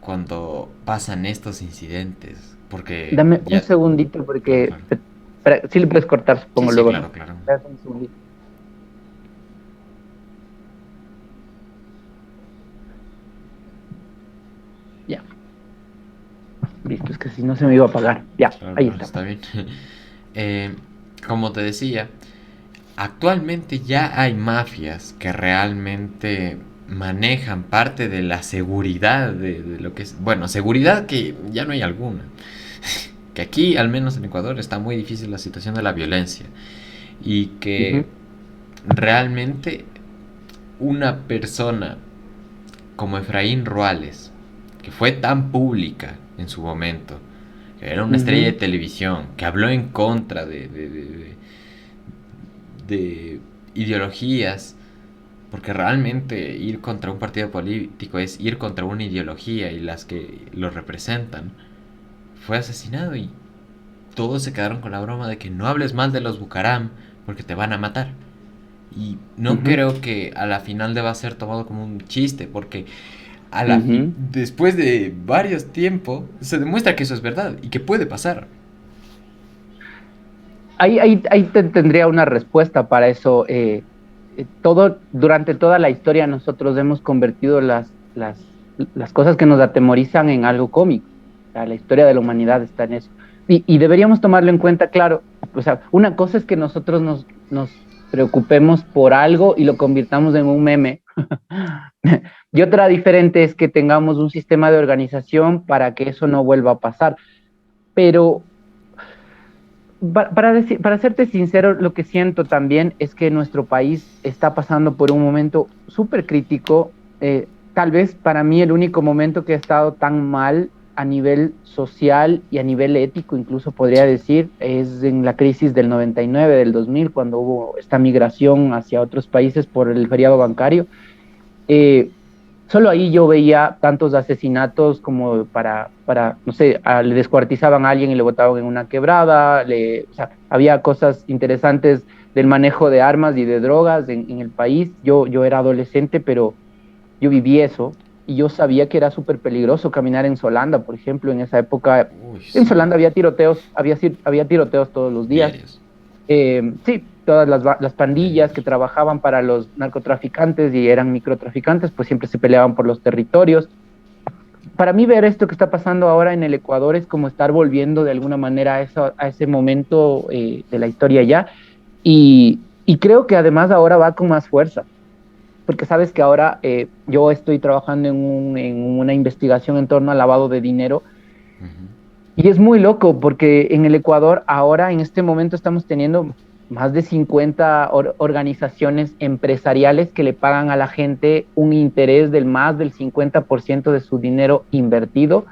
cuando pasan estos incidentes, porque Dame un ya... segundito Claro, porque claro. sí le puedes cortar, Sí, supongo sí, luego, claro, ¿no? claro. Dame un segundito. Ya, listo, es que si no se me iba a apagar. Ya, Claro, ahí claro, está. está bien. Eh, como te decía, actualmente ya hay mafias que realmente manejan parte de la seguridad de lo que es, bueno, seguridad que ya no hay alguna. Que aquí, al menos en Ecuador, está muy difícil la situación de la violencia y que Ujú, realmente una persona como Efraín Ruales, que fue tan pública en su momento, que era una estrella de ujú. televisión, que habló en contra de ideologías, porque realmente ir contra un partido político es ir contra una ideología y las que lo representan, fue asesinado y todos se quedaron con la broma de que no hables mal de los Bucaram porque te van a matar. Y no Ujú, creo que a la final deba ser tomado como un chiste, porque ujú. después de varios tiempos se demuestra que eso es verdad y que puede pasar. Ahí tendría una respuesta para eso. Durante toda la historia nosotros hemos convertido las cosas que nos atemorizan en algo cómico. O sea, la historia de la humanidad está en eso. Y deberíamos tomarlo en cuenta, claro. O sea, una cosa es que nosotros nos preocupemos por algo y lo convirtamos en un meme. Y otra diferente es que tengamos un sistema de organización para que eso no vuelva a pasar. Pero para serte sincero, lo que siento también es que nuestro país está pasando por un momento súper crítico. Tal vez para mí el único momento que ha estado tan mal a nivel social y a nivel ético, incluso podría decir, es en la crisis del 99, del 2000, cuando hubo esta migración hacia otros países por el feriado bancario. Eh, Solo ahí yo veía tantos asesinatos como no sé, le descuartizaban a alguien y le botaban en una quebrada, o sea, había cosas interesantes del manejo de armas y de drogas en el país. Yo era adolescente, pero yo viví eso y yo sabía que era súper peligroso caminar en Solanda, por ejemplo, en esa época. Uy, En sí, Solanda había tiroteos, había tiroteos todos los días. diarios. Sí, todas las pandillas que trabajaban para los narcotraficantes y eran microtraficantes, pues siempre se peleaban por los territorios. Para mí ver esto que está pasando ahora en el Ecuador es como estar volviendo de alguna manera a ese momento de la historia ya. Y creo que además ahora va con más fuerza, porque sabes que ahora yo estoy trabajando en una investigación en torno al lavado de dinero. Ujú. Y es muy loco porque en el Ecuador ahora, en este momento, estamos teniendo más de 50 organizaciones empresariales que le pagan a la gente un interés del más del 50% de su dinero invertido.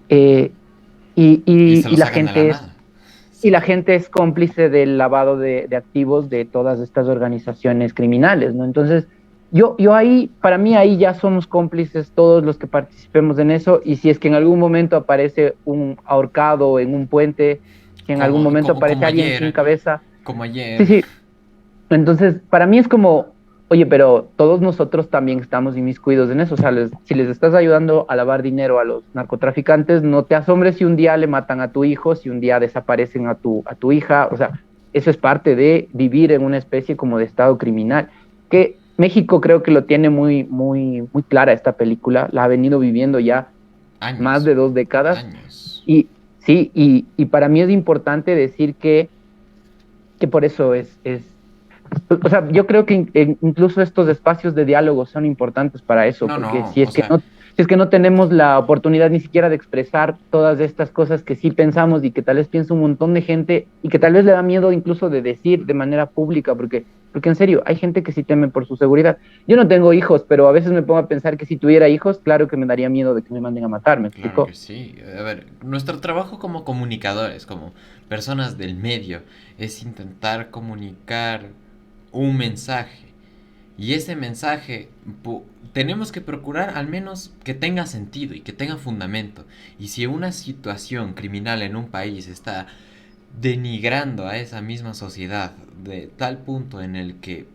eh, y, Y y- se y lo la sacan de la gente es, nada. y Sí. la gente es cómplice del lavado de activos de todas estas organizaciones criminales, ¿no? Entonces, yo ahí, para mí ahí ya somos cómplices todos los que participemos en eso, y si es que en algún momento aparece un ahorcado en un puente, si en algún momento aparece alguien sin cabeza, Como sí, ayer. sí, entonces, para mí es como, oye, pero todos nosotros también estamos inmiscuidos en eso. O sea, si les estás ayudando a lavar dinero a los narcotraficantes, no te asombres si un día le matan a tu hijo, si un día desaparecen a tu hija. O sea, eso es parte de vivir en una especie como de estado criminal. Que México creo que lo tiene muy, muy, muy clara esta película. La ha venido viviendo ya más Años. de 2 décadas. Años. Y sí, y para mí es importante decir que por eso o sea, yo creo que incluso estos espacios de diálogo son importantes para eso, No, porque no. si O es que sea, no, si es que no tenemos la oportunidad ni siquiera de expresar todas estas cosas que sí pensamos y que tal vez piensa un montón de gente y que tal vez le da miedo incluso de decir de manera pública, porque en serio, hay gente que sí teme por su seguridad. Yo no tengo hijos, pero a veces me pongo a pensar que si tuviera hijos, claro que me daría miedo de que me manden a matar, ¿me claro que explico? sí. A ver, nuestro trabajo como comunicadores, como personas del medio, es intentar comunicar un mensaje. Y ese mensaje tenemos que procurar al menos que tenga sentido y que tenga fundamento. Y si una situación criminal en un país está denigrando a esa misma sociedad de tal punto en el que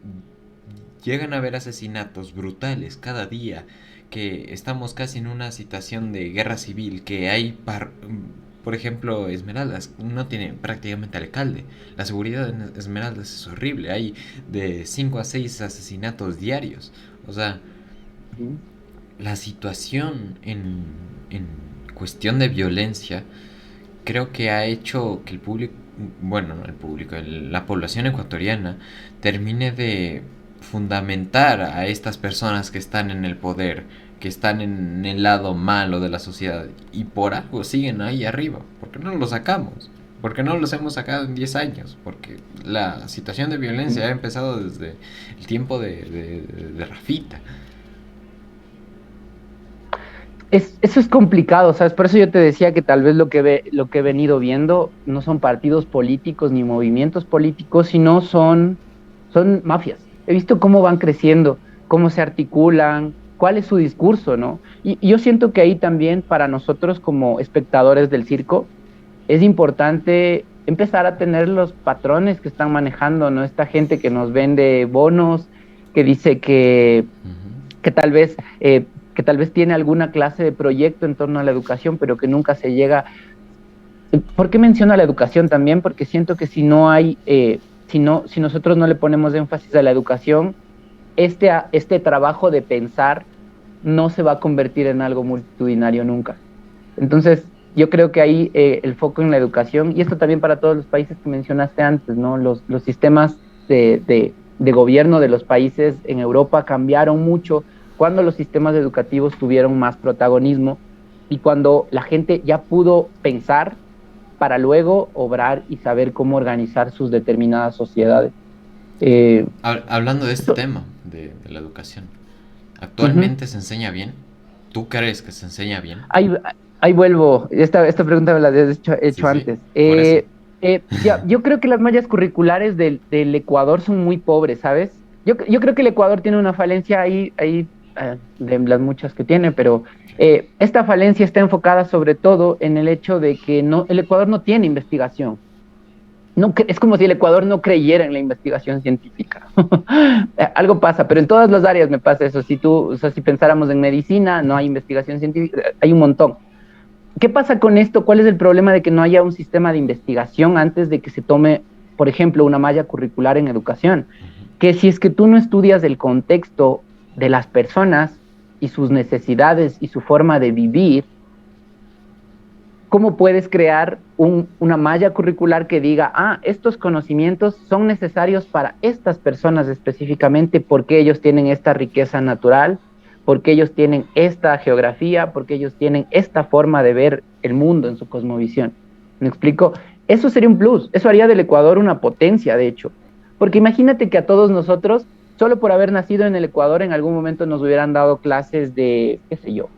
llegan a haber asesinatos brutales cada día, que estamos casi en una situación de guerra civil, que hay, por ejemplo, Esmeraldas no tiene prácticamente alcalde. La seguridad en Esmeraldas es horrible, hay de 5 a 6 asesinatos diarios. O sea, Ujú. la situación en cuestión de violencia creo que ha hecho que el público bueno, no el público, la población ecuatoriana termine de fundamentar a estas personas que están en el poder, que están en el lado malo de la sociedad y por algo siguen ahí arriba. ¿Por qué no los sacamos? ¿Por qué no los hemos sacado en 10 años? Porque la situación de violencia ha empezado desde el tiempo de Rafita. Eso es complicado, ¿sabes? Por eso yo te decía que tal vez lo que he venido viendo no son partidos políticos ni movimientos políticos, sino son mafias. He visto cómo van creciendo, cómo se articulan, cuál es su discurso, ¿no? Y yo siento que ahí también para nosotros como espectadores del circo es importante empezar a tener los patrones que están manejando, ¿no? Esta gente que nos vende bonos, que dice que tal vez que tal vez tiene alguna clase de proyecto en torno a la educación, pero que nunca se llega. ¿Por qué menciono la educación también? Porque siento que si no hay, si nosotros no le ponemos énfasis a la educación, este trabajo de pensar no se va a convertir en algo multitudinario nunca. Entonces, yo creo que ahí el foco en la educación, y esto también para todos los países que mencionaste antes, ¿no? Los sistemas de gobierno de los países en Europa cambiaron mucho cuando los sistemas educativos tuvieron más protagonismo y cuando la gente ya pudo pensar para luego obrar y saber cómo organizar sus determinadas sociedades. Eh, Hablando de este esto, tema, de la educación, uh-huh. ¿actualmente se enseña bien? ¿Tú crees que se enseña bien? Ahí vuelvo, esta pregunta me la habías Sí, hecho sí, antes. por eso. Yo creo que las mallas curriculares del Ecuador son muy pobres, ¿sabes? Yo creo que el Ecuador tiene una falencia ahí de las muchas que tiene, pero esta falencia está enfocada sobre todo en el hecho de que no, el Ecuador no tiene investigación. No, es como si el Ecuador no creyera en la investigación científica. Algo pasa, pero en todas las áreas me pasa eso. O sea, si pensáramos en medicina, no hay investigación científica, hay un montón. ¿Qué pasa con esto? ¿Cuál es el problema de que no haya un sistema de investigación antes de que se tome, por ejemplo, una malla curricular en educación? Que si es que tú no estudias el contexto de las personas y sus necesidades y su forma de vivir, ¿cómo puedes crear una malla curricular que diga, estos conocimientos son necesarios para estas personas específicamente porque ellos tienen esta riqueza natural, porque ellos tienen esta geografía, porque ellos tienen esta forma de ver el mundo en su cosmovisión? ¿Me explico? Eso sería un plus, eso haría del Ecuador una potencia, de hecho. Porque imagínate que a todos nosotros, solo por haber nacido en el Ecuador, en algún momento nos hubieran dado clases de, qué sé yo,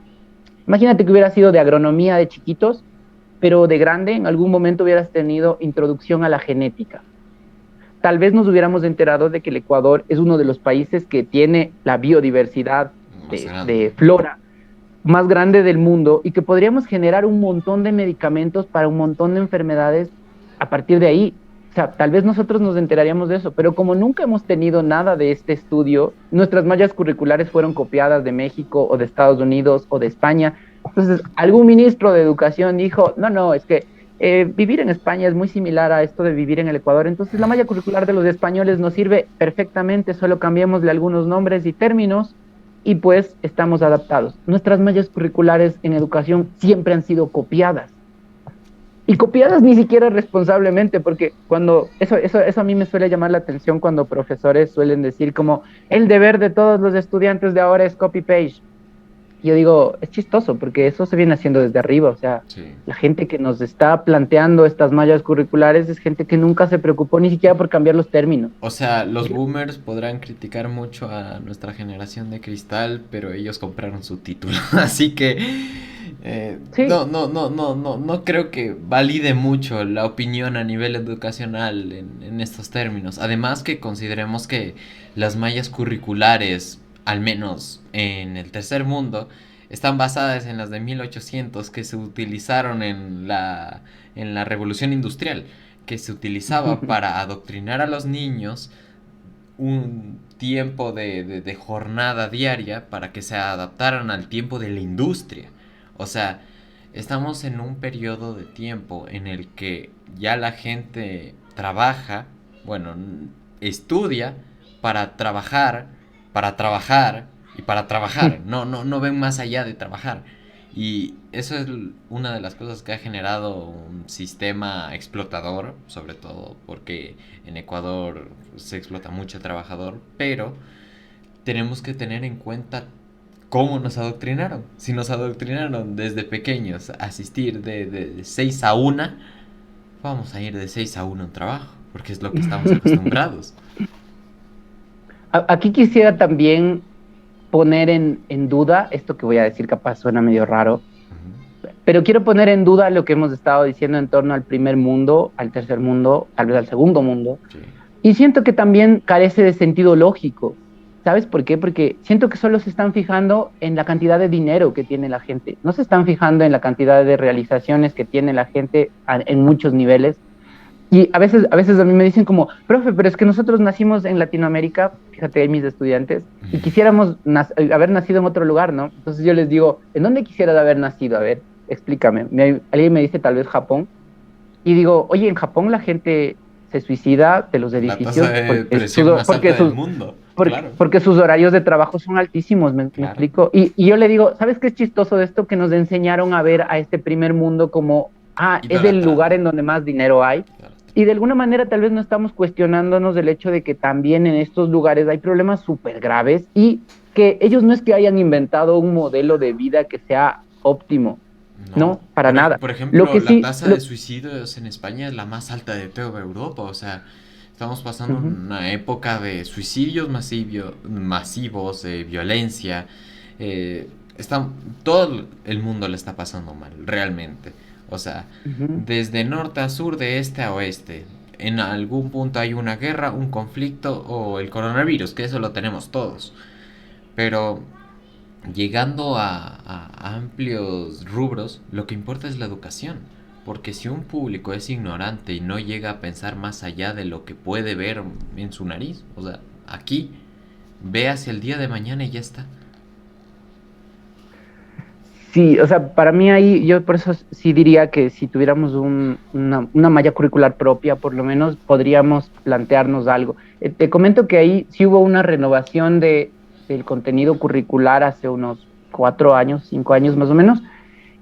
imagínate que hubiera sido de agronomía de chiquitos, pero de grande en algún momento hubieras tenido introducción a la genética. Tal vez nos hubiéramos enterado de que el Ecuador es uno de los países que tiene la biodiversidad Más grande. de flora más grande del mundo y que podríamos generar un montón de medicamentos para un montón de enfermedades a partir de ahí. O sea, tal vez nosotros nos enteraríamos de eso, pero como nunca hemos tenido nada de este estudio, nuestras mallas curriculares fueron copiadas de México o de Estados Unidos o de España. Entonces, algún ministro de educación dijo, no, es que vivir en España es muy similar a esto de vivir en el Ecuador. Entonces, la malla curricular de los españoles nos sirve perfectamente, solo cambiémosle algunos nombres y términos y pues estamos adaptados. Nuestras mallas curriculares en educación siempre han sido copiadas. Y copiadas ni siquiera responsablemente, porque cuando eso a mí me suele llamar la atención cuando profesores suelen decir como el deber de todos los estudiantes de ahora es copy-paste. Yo digo, es chistoso, porque eso se viene haciendo desde arriba, o sea, Sí. la gente que nos está planteando estas mallas curriculares es gente que nunca se preocupó ni siquiera por cambiar los términos. O sea, los boomers podrán criticar mucho a nuestra generación de cristal, pero ellos compraron su título. Así que Sí, no creo que valide mucho la opinión a nivel educacional en estos términos. Además que consideremos que las mallas curriculares, al menos en el tercer mundo, están basadas en las de 1800 que se utilizaron en la revolución industrial, que se utilizaba para adoctrinar a los niños un tiempo de jornada diaria para que se adaptaran al tiempo de la industria. O sea, estamos en un periodo de tiempo en el que ya la gente trabaja, bueno, estudia para trabajar y para trabajar. No ven más allá de trabajar. Y eso es una de las cosas que ha generado un sistema explotador, sobre todo porque en Ecuador se explota mucho trabajador, pero tenemos que tener en cuenta cómo nos adoctrinaron. Si nos adoctrinaron desde pequeños a asistir de 6 a una, vamos a ir de 6 a una a un trabajo, porque es lo que estamos acostumbrados. Aquí quisiera también poner en duda esto que voy a decir, capaz suena medio raro, Ujú. pero quiero poner en duda lo que hemos estado diciendo en torno al primer mundo, al tercer mundo, tal vez al segundo mundo, Sí. y siento que también carece de sentido lógico. ¿Sabes por qué? Porque siento que solo se están fijando en la cantidad de dinero que tiene la gente, no se están fijando en la cantidad de realizaciones que tiene la gente en muchos niveles. Y a veces a mí me dicen como, profe, pero es que nosotros nacimos en Latinoamérica, fíjate, hay mis estudiantes, y quisiéramos haber nacido en otro lugar, ¿no? Entonces yo les digo, ¿en dónde quisieras haber nacido? A ver, explícame. Alguien me dice tal vez Japón, y digo, oye, en Japón la gente se suicida de los La tasa edificios de presión más alta del mundo, claro, porque sus horarios de trabajo son altísimos, ¿me claro, explico? Y yo le digo, ¿sabes qué es chistoso de esto? Que nos enseñaron a ver a este primer mundo como, es el lugar idolatrado. en donde más dinero hay. Claro. Y de alguna manera tal vez no estamos cuestionándonos del hecho de que también en estos lugares hay problemas súper graves y que ellos no es que hayan inventado un modelo de vida que sea óptimo, No, no, para nada. por Lo ejemplo, que la sí, tasa de suicidios en España es la más alta de toda Europa, o sea, estamos pasando ujú. una época de suicidios masivos, de violencia, eh, está, todo el mundo le está pasando mal, realmente. O sea, Ujú. desde norte a sur, de este a oeste, en algún punto hay una guerra, un conflicto o el coronavirus, que eso lo tenemos todos. Pero llegando a amplios rubros, lo que importa es la educación. Porque si un público es ignorante y no llega a pensar más allá de lo que puede ver en su nariz, o sea, aquí, ve hacia el día de mañana y ya está. Sí, o sea, para mí ahí, yo por eso sí diría que si tuviéramos una malla curricular propia, por lo menos podríamos plantearnos algo. Te comento que ahí sí hubo una renovación del contenido curricular hace unos 4 años, 5 años más o menos,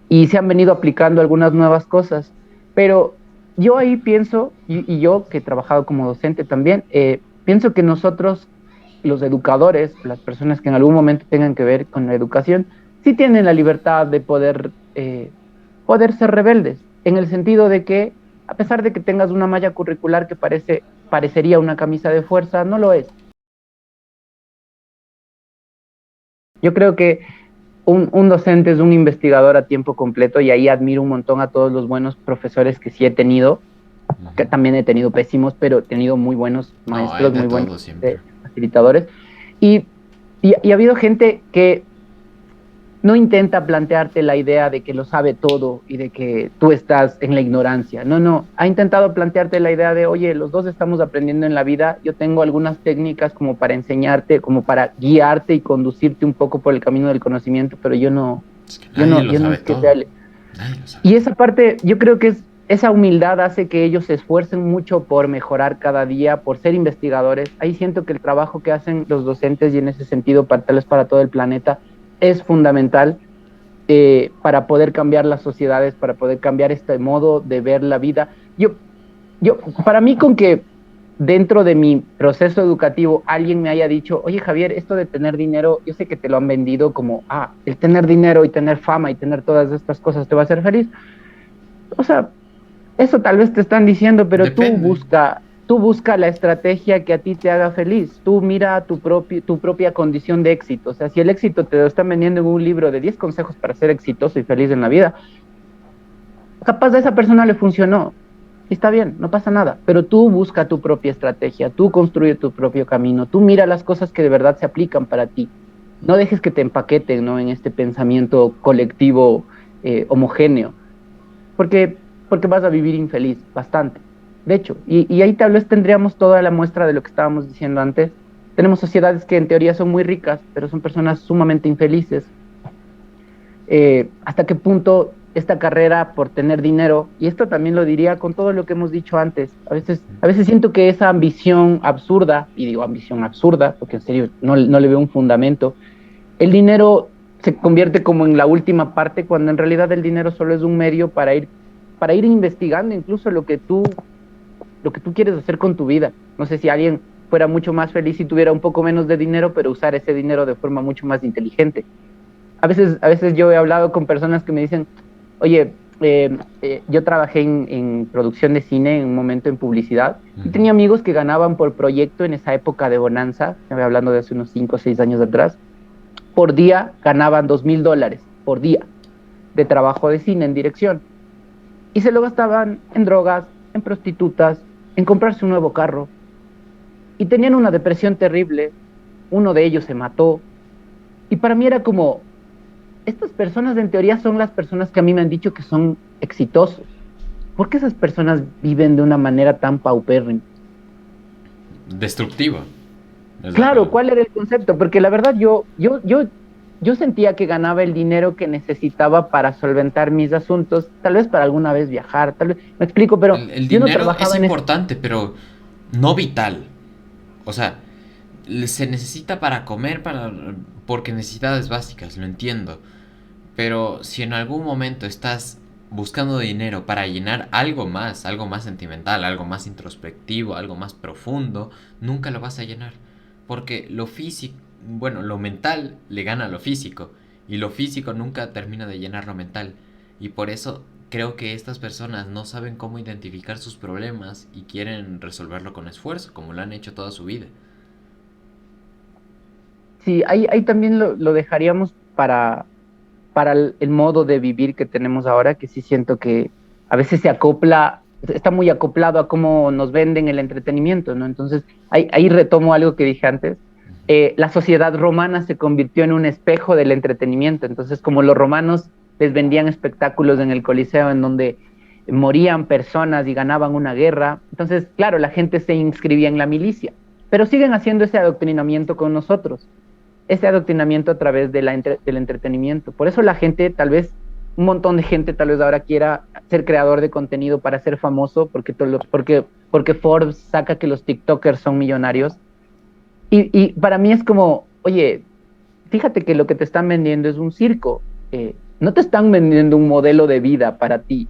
y se han venido aplicando algunas nuevas cosas. Pero yo ahí pienso, y yo que he trabajado como docente también, pienso que nosotros, los educadores, las personas que en algún momento tengan que ver con la educación, sí tienen la libertad de poder ser rebeldes, en el sentido de que, a pesar de que tengas una malla curricular que parecería una camisa de fuerza, no lo es. Yo creo que un docente es un investigador a tiempo completo y ahí admiro un montón a todos los buenos profesores que sí he tenido, que Ujú. también he tenido pésimos, pero he tenido muy buenos No, hay maestros, de muy buenos todo siempre. facilitadores. Y, y ha habido gente que no intenta plantearte la idea de que lo sabe todo y de que tú estás en la ignorancia. No, no, ha intentado plantearte la idea de, oye, los dos estamos aprendiendo en la vida, yo tengo algunas técnicas como para enseñarte, como para guiarte y conducirte un poco por el camino del conocimiento, pero yo no, Es que yo nadie no, lo yo no sabe es que todo. sea... Nadie lo sabe Y todo. esa parte, yo creo que esa humildad hace que ellos se esfuercen mucho por mejorar cada día, por ser investigadores. Ahí siento que el trabajo que hacen los docentes y en ese sentido, tal vez para todo el planeta, es fundamental para poder cambiar las sociedades, para poder cambiar este modo de ver la vida. Para mí, con que dentro de mi proceso educativo alguien me haya dicho, oye Javier, esto de tener dinero, yo sé que te lo han vendido como, el tener dinero y tener fama y tener todas estas cosas te va a hacer feliz. O sea, eso tal vez te están diciendo, pero Depende. tú busca la estrategia que a ti te haga feliz. Tú mira tu propia condición de éxito. O sea, si el éxito te lo están vendiendo en un libro de 10 consejos para ser exitoso y feliz en la vida, capaz a esa persona le funcionó. Y está bien, no pasa nada. Pero tú busca tu propia estrategia, tú construye tu propio camino, tú mira las cosas que de verdad se aplican para ti. No dejes que te empaqueten, ¿no? En este pensamiento colectivo homogéneo porque vas a vivir infeliz, bastante. De hecho, y ahí tal vez tendríamos toda la muestra de lo que estábamos diciendo antes. Tenemos sociedades que en teoría son muy ricas, pero son personas sumamente infelices. ¿Hasta qué punto esta carrera por tener dinero, y esto también lo diría con todo lo que hemos dicho antes, a veces siento que esa ambición absurda, y digo ambición absurda, porque en serio no le veo un fundamento, el dinero se convierte como en la última parte, cuando en realidad el dinero solo es un medio para ir investigando incluso lo que tú quieres hacer con tu vida. No sé si alguien fuera mucho más feliz si tuviera un poco menos de dinero, pero usar ese dinero de forma mucho más inteligente. A veces yo he hablado con personas que me dicen, oye, yo trabajé producción de cine en un momento en publicidad y tenía amigos que ganaban por proyecto en esa época de bonanza, estoy hablando de hace unos 5 o 6 años atrás, por día ganaban $2,000 por día de trabajo de cine en dirección y se lo gastaban en drogas, en prostitutas, en comprarse un nuevo carro y tenían una depresión terrible, uno de ellos se mató y para mí era como, estas personas en teoría son las personas que a mí me han dicho que son exitosos. ¿Por qué esas personas viven de una manera tan paupérrima? Destructiva, es la Claro, palabra. ¿cuál era el concepto? Porque la verdad yo sentía que ganaba el dinero que necesitaba para solventar mis asuntos, tal vez para alguna vez viajar, tal vez, me explico, pero El yo no dinero es trabajaba en eso. importante, pero no vital. O sea, se necesita para comer, porque necesidades básicas, lo entiendo. Pero si en algún momento estás buscando dinero para llenar algo más sentimental, algo más introspectivo, algo más profundo, nunca lo vas a llenar. Porque lo físico, bueno, lo mental le gana a lo físico. Y lo físico nunca termina de llenar lo mental. Y por eso creo que estas personas no saben cómo identificar sus problemas y quieren resolverlo con esfuerzo, como lo han hecho toda su vida. Sí, ahí también lo dejaríamos para el modo de vivir que tenemos ahora, que sí siento que a veces se acopla, está muy acoplado a cómo nos venden el entretenimiento, ¿no? Entonces, ahí retomo algo que dije antes. La sociedad romana se convirtió en un espejo del entretenimiento. Entonces, como los romanos les vendían espectáculos en el Coliseo en donde morían personas y ganaban una guerra, entonces, claro, la gente se inscribía en la milicia, pero siguen haciendo ese adoctrinamiento con nosotros, ese adoctrinamiento a través de del entretenimiento. Por eso la gente, tal vez, un montón de gente tal vez ahora quiera ser creador de contenido para ser famoso, porque Forbes saca que los TikTokers son millonarios. Y para mí es como, oye, fíjate que lo que te están vendiendo es un circo. No te están vendiendo un modelo de vida para ti.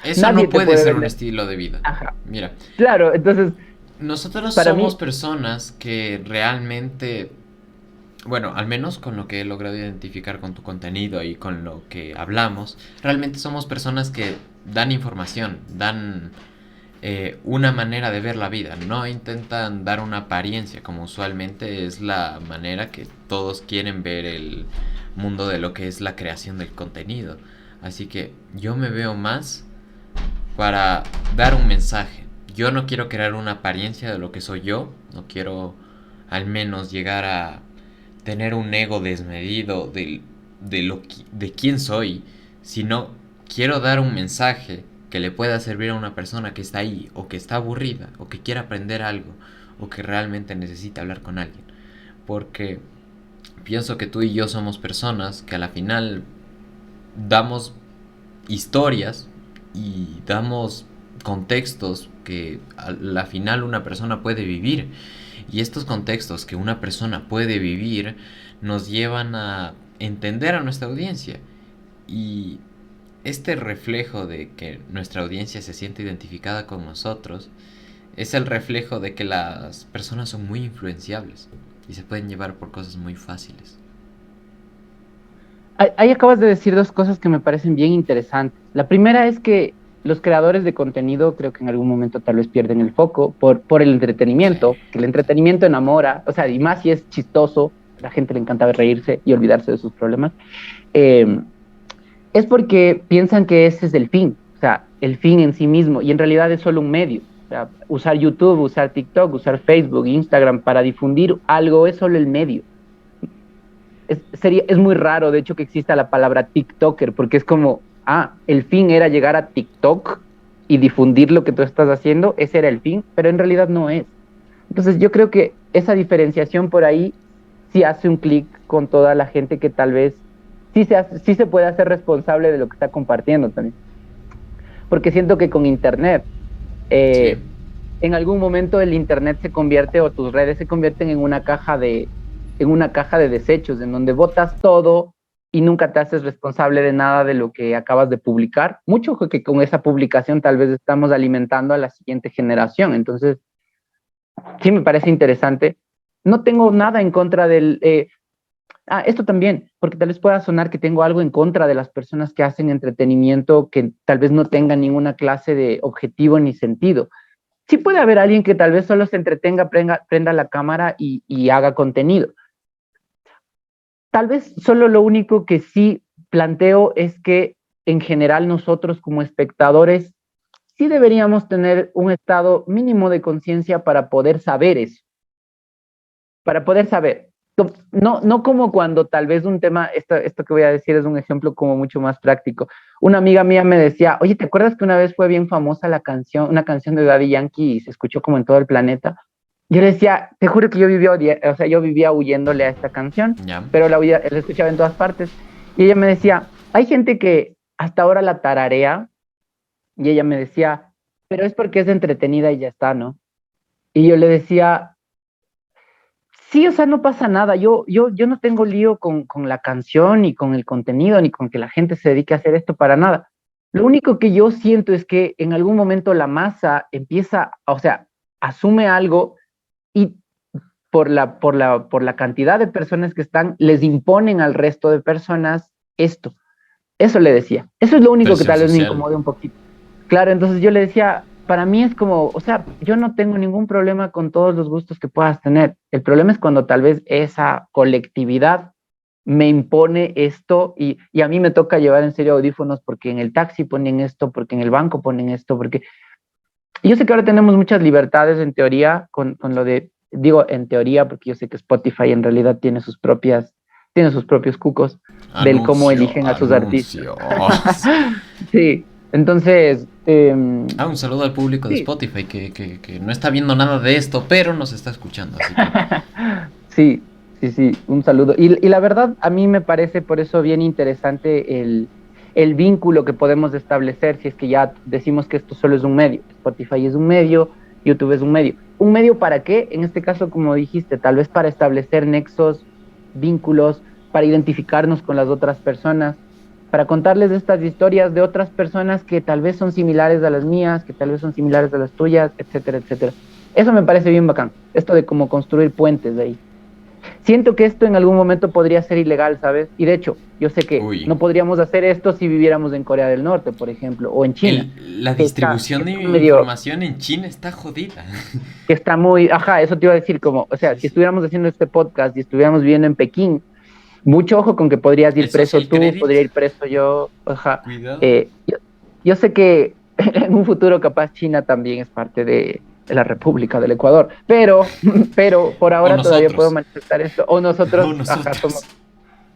Eso Nadie no te puede puede ser un vender. estilo de vida. Ajá. Mira, Claro, entonces, nosotros para somos mí, personas que realmente, bueno, al menos con lo que he logrado identificar con tu contenido y con lo que hablamos, realmente somos personas que dan información, dan una manera de ver la vida, no intentan dar una apariencia, como usualmente es la manera que todos quieren ver el mundo de lo que es la creación del contenido. Así que yo me veo más para dar un mensaje. Yo no quiero crear una apariencia de lo que soy yo, no quiero al menos llegar a tener un ego desmedido de quién soy, sino quiero dar un mensaje que le pueda servir a una persona que está ahí, o que está aburrida, o que quiera aprender algo, o que realmente necesita hablar con alguien. Porque pienso que tú y yo somos personas que a la final damos historias y damos contextos que a la final una persona puede vivir. Y estos contextos que una persona puede vivir nos llevan a entender a nuestra audiencia. Y este reflejo de que nuestra audiencia se siente identificada con nosotros es el reflejo de que las personas son muy influenciables y se pueden llevar por cosas muy fáciles. ahí acabas de decir dos cosas que me parecen bien interesantes. La primera es que los creadores de contenido creo que en algún momento tal vez pierden el foco por el Sí. entretenimiento, que el entretenimiento enamora, o sea, y más si es chistoso, a la gente le encanta reírse y olvidarse de sus problemas, eh, es porque piensan que ese es el fin, o sea, el fin en sí mismo, y en realidad es solo un medio. O sea, usar YouTube, usar TikTok, usar Facebook, Instagram para difundir algo es solo el medio. Es muy raro, de hecho, que exista la palabra TikToker, porque es como, el fin era llegar a TikTok y difundir lo que tú estás haciendo, ese era el fin, pero en realidad no es. Entonces yo creo que esa diferenciación por ahí sí hace un clic con toda la gente que tal vez sí se puede hacer responsable de lo que está compartiendo también. Porque siento que con Internet, Sí. eh, en algún momento el Internet se convierte o tus redes se convierten en una caja de desechos, en donde botas todo y nunca te haces responsable de nada de lo que acabas de publicar. Mucho que con esa publicación tal vez estamos alimentando a la siguiente generación. Entonces, sí me parece interesante. No tengo nada en contra del... esto también, porque tal vez pueda sonar que tengo algo en contra de las personas que hacen entretenimiento que tal vez no tengan ninguna clase de objetivo ni sentido. Sí puede haber alguien que tal vez solo se entretenga, prenda la cámara y haga contenido. Tal vez solo lo único que sí planteo es que en general nosotros como espectadores sí deberíamos tener un estado mínimo de conciencia para poder saber eso, para poder saber. No, no como cuando tal vez un tema, esto que voy a decir es un ejemplo como mucho más práctico. Una amiga mía me decía, oye, ¿te acuerdas que una vez fue bien famosa la canción, una canción de Daddy Yankee y se escuchó como en todo el planeta? Yo le decía, te juro que yo vivía huyéndole a esta canción, Ya. pero la escuchaba en todas partes. Y ella me decía, hay gente que hasta ahora la tararea, y ella me decía, pero es porque es entretenida y ya está, ¿no? Y yo le decía, sí, o sea, no pasa nada. Yo no tengo lío con la canción, ni con el contenido, ni con que la gente se dedique a hacer esto para nada. Lo único que yo siento es que en algún momento la masa empieza, o sea, asume algo y por la cantidad de personas que están, les imponen al resto de personas esto. Eso le decía. Eso es lo único que Presión tal vez me social. incomode un poquito. Claro, entonces yo le decía, para mí es como, o sea, yo no tengo ningún problema con todos los gustos que puedas tener. El problema es cuando tal vez esa colectividad me impone esto y a mí me toca llevar en serio audífonos porque en el taxi ponen esto, porque en el banco ponen esto, porque yo sé que ahora tenemos muchas libertades en teoría con lo de, digo en teoría porque yo sé que Spotify en realidad tiene sus propios cucos del cómo eligen a sus artistas. Anuncios. Sí, entonces, Un saludo al público de sí, Spotify que no está viendo nada de esto, pero nos está escuchando, así que... sí, sí, sí, un saludo. Y la verdad, a mí me parece por eso bien interesante el vínculo que podemos establecer si es que ya decimos que esto solo es un medio. Spotify es un medio, YouTube es un medio. ¿Un medio para qué? En este caso, como dijiste, tal vez para establecer nexos, vínculos, para identificarnos con las otras personas, para contarles estas historias de otras personas que tal vez son similares a las mías, que tal vez son similares a las tuyas, etcétera, etcétera. Eso me parece bien bacán, esto de cómo construir puentes de ahí. Siento que esto en algún momento podría ser ilegal, ¿sabes? Y de hecho, yo sé que Uy. no podríamos hacer esto si viviéramos en Corea del Norte, por ejemplo, o en China, La distribución de que está medio, información en China está jodida. que está muy, ajá, eso te iba a decir, como, o sea, Sí, si sí. estuviéramos haciendo este podcast y estuviéramos viviendo en Pekín, mucho ojo con que podrías ir El preso social tú, credit, podría ir preso yo, ajá. cuidado. Yo sé que en un futuro capaz China también es parte de la República del Ecuador, pero por O ahora todavía puedo nosotros. manifestar esto, o O nosotros, ajá, somos, nosotros.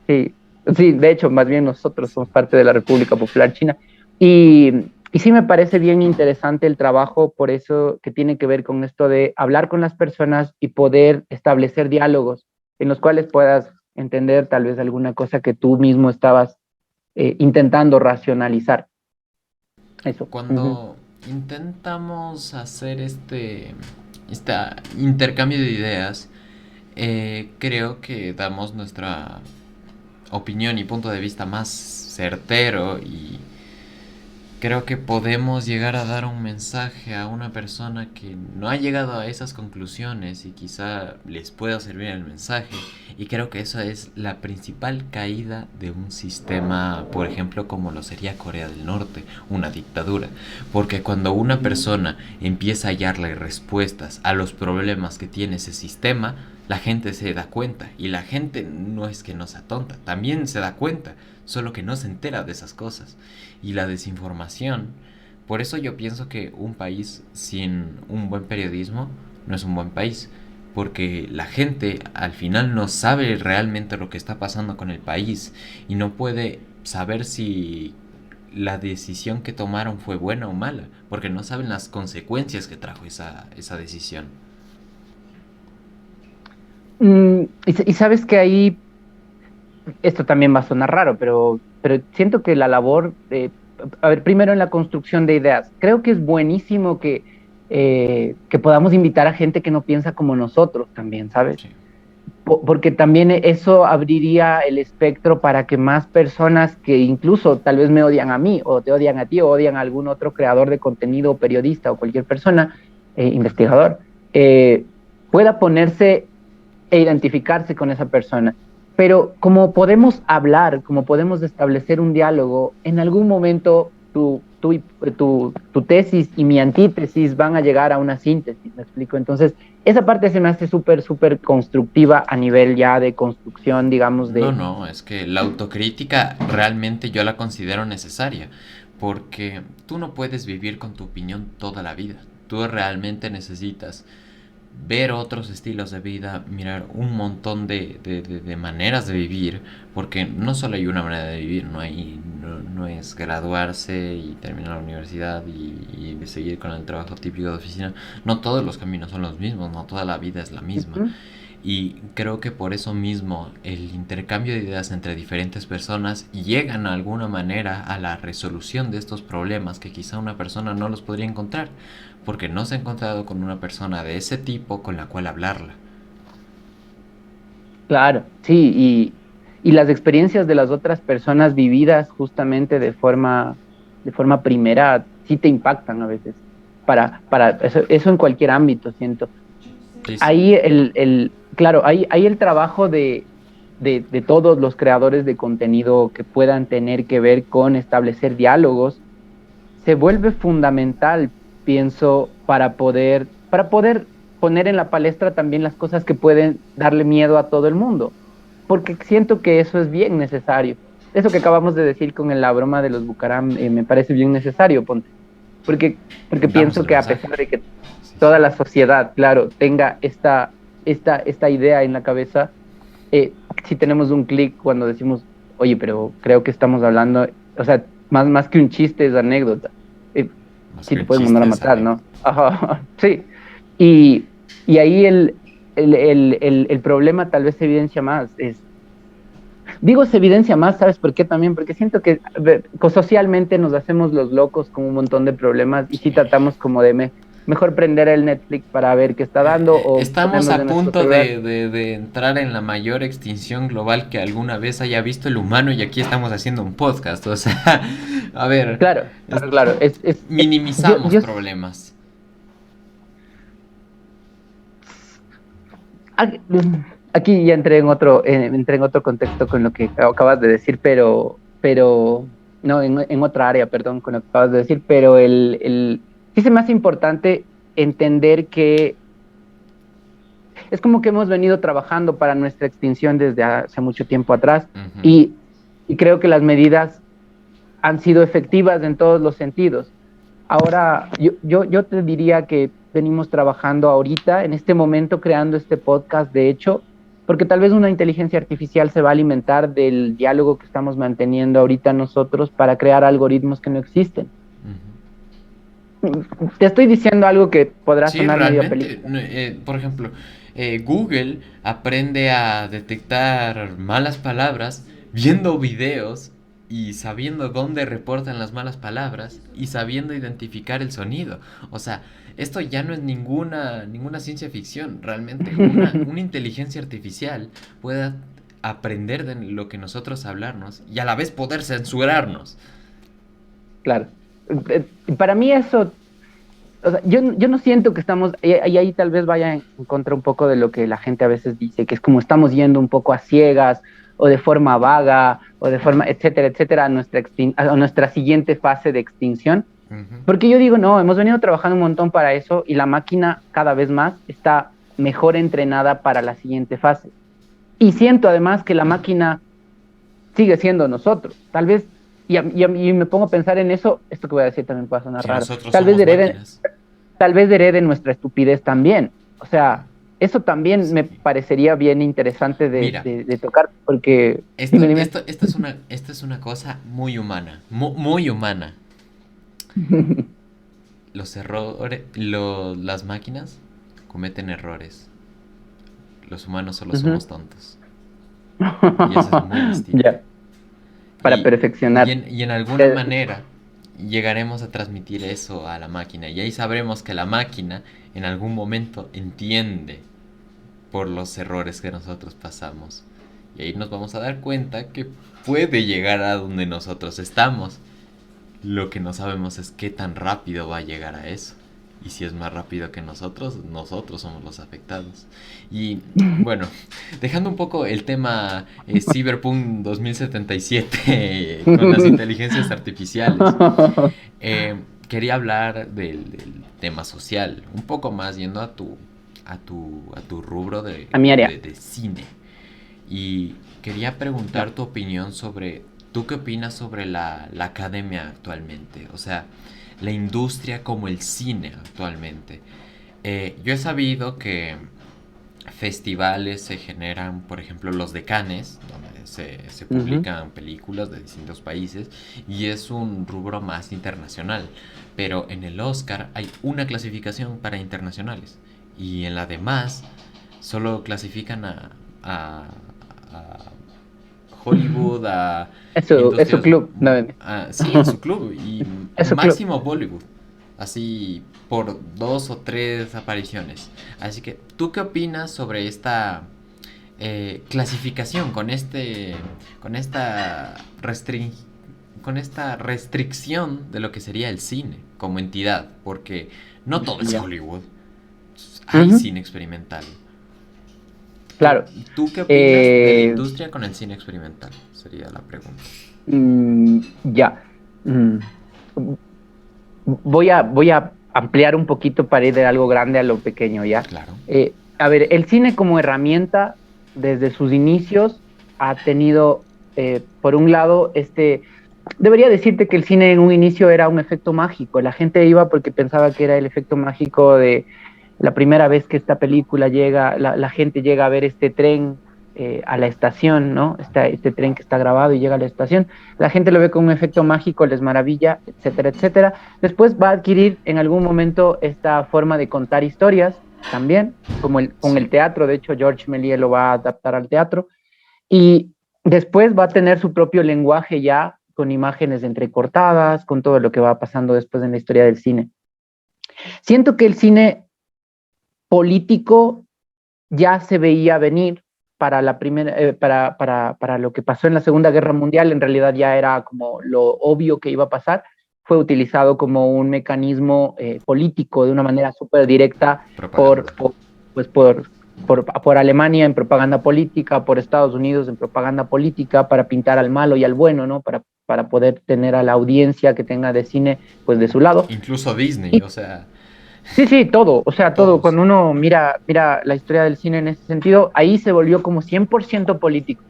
sí, sí, de hecho, más bien nosotros somos parte de la República Popular China, y sí me parece bien interesante el trabajo, por eso que tiene que ver con esto de hablar con las personas y poder establecer diálogos en los cuales puedas entender tal vez alguna cosa que tú mismo estabas intentando racionalizar. Eso. Ujú. Cuando intentamos hacer este intercambio de ideas, creo que damos nuestra opinión y punto de vista más certero y creo que podemos llegar a dar un mensaje a una persona que no ha llegado a esas conclusiones y quizá les pueda servir el mensaje. Y creo que esa es la principal caída de un sistema, por ejemplo, como lo sería Corea del Norte, una dictadura. Porque cuando una persona empieza a hallarle respuestas a los problemas que tiene ese sistema, la gente se da cuenta. Y la gente no es que no sea tonta, también se da cuenta, solo que no se entera de esas cosas. Y la desinformación. Por eso yo pienso que un país sin un buen periodismo no es un buen país. Porque la gente al final no sabe realmente lo que está pasando con el país y no puede saber si la decisión que tomaron fue buena o mala, porque no saben las consecuencias que trajo esa decisión. Y sabes que ahí, esto también va a sonar raro, pero siento que la labor, a ver, primero en la construcción de ideas, creo que es buenísimo que podamos invitar a gente que no piensa como nosotros también, ¿sabes? Sí. Porque también eso abriría el espectro para que más personas que incluso tal vez me odian a mí, o te odian a ti, o odian a algún otro creador de contenido, periodista o cualquier persona, investigador, eh, pueda ponerse e identificarse con esa persona. Pero como podemos hablar, como podemos establecer un diálogo, en algún momento tu tesis y mi antítesis van a llegar a una síntesis, ¿me explico? Entonces, esa parte se me hace súper, súper constructiva a nivel ya de construcción, digamos, No, no, es que la autocrítica realmente yo la considero necesaria, porque tú no puedes vivir con tu opinión toda la vida. Tú realmente necesitas ver otros estilos de vida, mirar un montón de maneras de vivir, porque no solo hay una manera de vivir, no es graduarse y terminar la universidad y seguir con el trabajo típico de oficina. No todos los caminos son los mismos, no toda la vida es la misma. Ujú. Y creo que por eso mismo el intercambio de ideas entre diferentes personas llegan de alguna manera a la resolución de estos problemas que quizá una persona no los podría encontrar, porque no se ha encontrado con una persona de ese tipo con la cual hablarla. Claro, sí, y las experiencias de las otras personas vividas justamente de forma primera, sí te impactan a veces. Para eso en cualquier ámbito, siento. Sí, sí. Ahí claro, ahí el trabajo de todos los creadores de contenido que puedan tener que ver con establecer diálogos se vuelve fundamental, pienso, para poder poner en la palestra también las cosas que pueden darle miedo a todo el mundo, porque siento que eso es bien necesario. Eso que acabamos de decir con la broma de los Bucaram, me parece bien necesario, ponte, porque Damos pienso el que a mensaje. pesar de que Sí, sí. toda la sociedad, claro, tenga esta idea en la cabeza, si tenemos un clic cuando decimos, oye, pero creo que estamos hablando, o sea, más que un chiste es anécdota. Eh, Más sí que te un pueden mandar chiste a de esa matar, anécdota. ¿no? Ajá, sí. Y ahí el problema tal vez se evidencia más. Digo, se evidencia más, ¿sabes por qué también? Porque siento que a ver, socialmente nos hacemos los locos con un montón de problemas y sí Sí. tratamos como de mejor prender el Netflix para ver qué está dando o Estamos ponernos a en nuestro punto celular. de entrar en la mayor extinción global que alguna vez haya visto el humano y aquí estamos haciendo un podcast. O sea, a ver, Claro, es- claro, claro. minimizamos problemas. Ah, aquí ya entré en otro contexto con lo que acabas de decir, pero no, en otra área, perdón, con lo que acabas de decir, pero sí se me hace importante entender que es como que hemos venido trabajando para nuestra extinción desde hace mucho tiempo atrás Ujú. y, y creo que las medidas han sido efectivas en todos los sentidos. Ahora, yo te diría que venimos trabajando ahorita, en este momento, creando este podcast, de hecho, porque tal vez una inteligencia artificial se va a alimentar del diálogo que estamos manteniendo ahorita nosotros para crear algoritmos que no existen. Ujú. Te estoy diciendo algo que podrá Sí, sonar medio a realmente, película. por ejemplo, Google aprende a detectar malas palabras viendo videos y sabiendo dónde reportan las malas palabras y sabiendo identificar el sonido. O sea, esto ya no es ninguna ciencia ficción. Realmente, una inteligencia artificial puede aprender de lo que nosotros hablarnos y a la vez poder censurarnos. Claro. Para mí eso, o sea, yo no siento que estamos, y ahí tal vez vaya en contra un poco de lo que la gente a veces dice, que es como estamos yendo un poco a ciegas o de forma vaga o de forma, etcétera, etcétera, a nuestra siguiente fase de extinción. Ujú. Porque yo digo, no, hemos venido trabajando un montón para eso y la máquina cada vez más está mejor entrenada para la siguiente fase. Y siento además que la máquina sigue siendo nosotros. Tal vez, y me pongo a pensar en eso, esto que voy a decir también puede sonar Si raro, nosotros tal vez somos hereden, máquinas. tal vez hereden nuestra estupidez también. O sea, eso también me Sí. parecería bien interesante Mira, de tocar, porque, dime, dime. esta es una cosa muy humana, muy humana. Los errores, las máquinas cometen errores. Los humanos solo somos tontos. Y eso es muy distinto. Ya, para perfeccionar. Y en alguna Eh, manera llegaremos a transmitir eso a la máquina. Y ahí sabremos que la máquina en algún momento entiende. por los errores que nosotros pasamos. Y ahí nos vamos a dar cuenta que puede llegar a donde nosotros estamos. Lo que no sabemos es qué tan rápido va a llegar a eso. Y si es más rápido que nosotros, nosotros somos los afectados. Y bueno, dejando un poco el tema Cyberpunk 2077 con las inteligencias artificiales, quería hablar del tema social, un poco más yendo a tu rubro A mi área. de cine. Y quería preguntar tu opinión sobre, ¿tú qué opinas sobre la academia actualmente? O sea, la industria como el cine actualmente. Yo he sabido que festivales se generan, por ejemplo, los de Cannes, donde se Ujú. publican películas de distintos países, y es un rubro más internacional. Pero en el Oscar hay una clasificación para internacionales, y en la demás solo clasifican a Hollywood, a Es su industrias, club, no, sí, a su club, y es su club. máximo Bollywood, así por 2 o 3 apariciones. Así que, ¿tú qué opinas sobre esta clasificación con esta restri- con esta restricción de lo que sería el cine como entidad? Porque no todo es Ya. Hollywood, hay Ujú. cine experimental. ¿Tú, Claro. ¿Tú qué opinas de la Eh, industria con el cine experimental? Sería la pregunta. ya. Mm, voy a ampliar un poquito para ir de algo grande a lo pequeño, ¿ya? Claro. A ver, el cine como herramienta, desde sus inicios, ha tenido, por un lado, debería decirte que el cine en un inicio era un efecto mágico. La gente iba porque pensaba que era el efecto mágico de la primera vez que esta película llega, la gente llega a ver este tren a la estación, ¿no? Este tren que está grabado y llega a la estación. La gente lo ve con un efecto mágico, les maravilla, etcétera, etcétera. Después va a adquirir en algún momento esta forma de contar historias también, como con Sí. el teatro. De hecho, George Méliès lo va a adaptar al teatro. Y después va a tener su propio lenguaje ya con imágenes entrecortadas, con todo lo que va pasando después en la historia del cine. Siento que el cine político ya se veía venir para la primera, para lo que pasó en la Segunda Guerra Mundial. En realidad ya era como lo obvio que iba a pasar. Fue utilizado como un mecanismo político de una manera súper directa Propaganda. por, pues por Alemania en propaganda política, por Estados Unidos en propaganda política, para pintar al malo y al bueno, ¿no? Para poder tener a la audiencia que tenga de cine, pues de su lado. Incluso Disney, Y o sea, sí, sí, todo, o sea, todo. todos. Cuando uno mira la historia del cine en ese sentido, ahí se volvió como 100% político.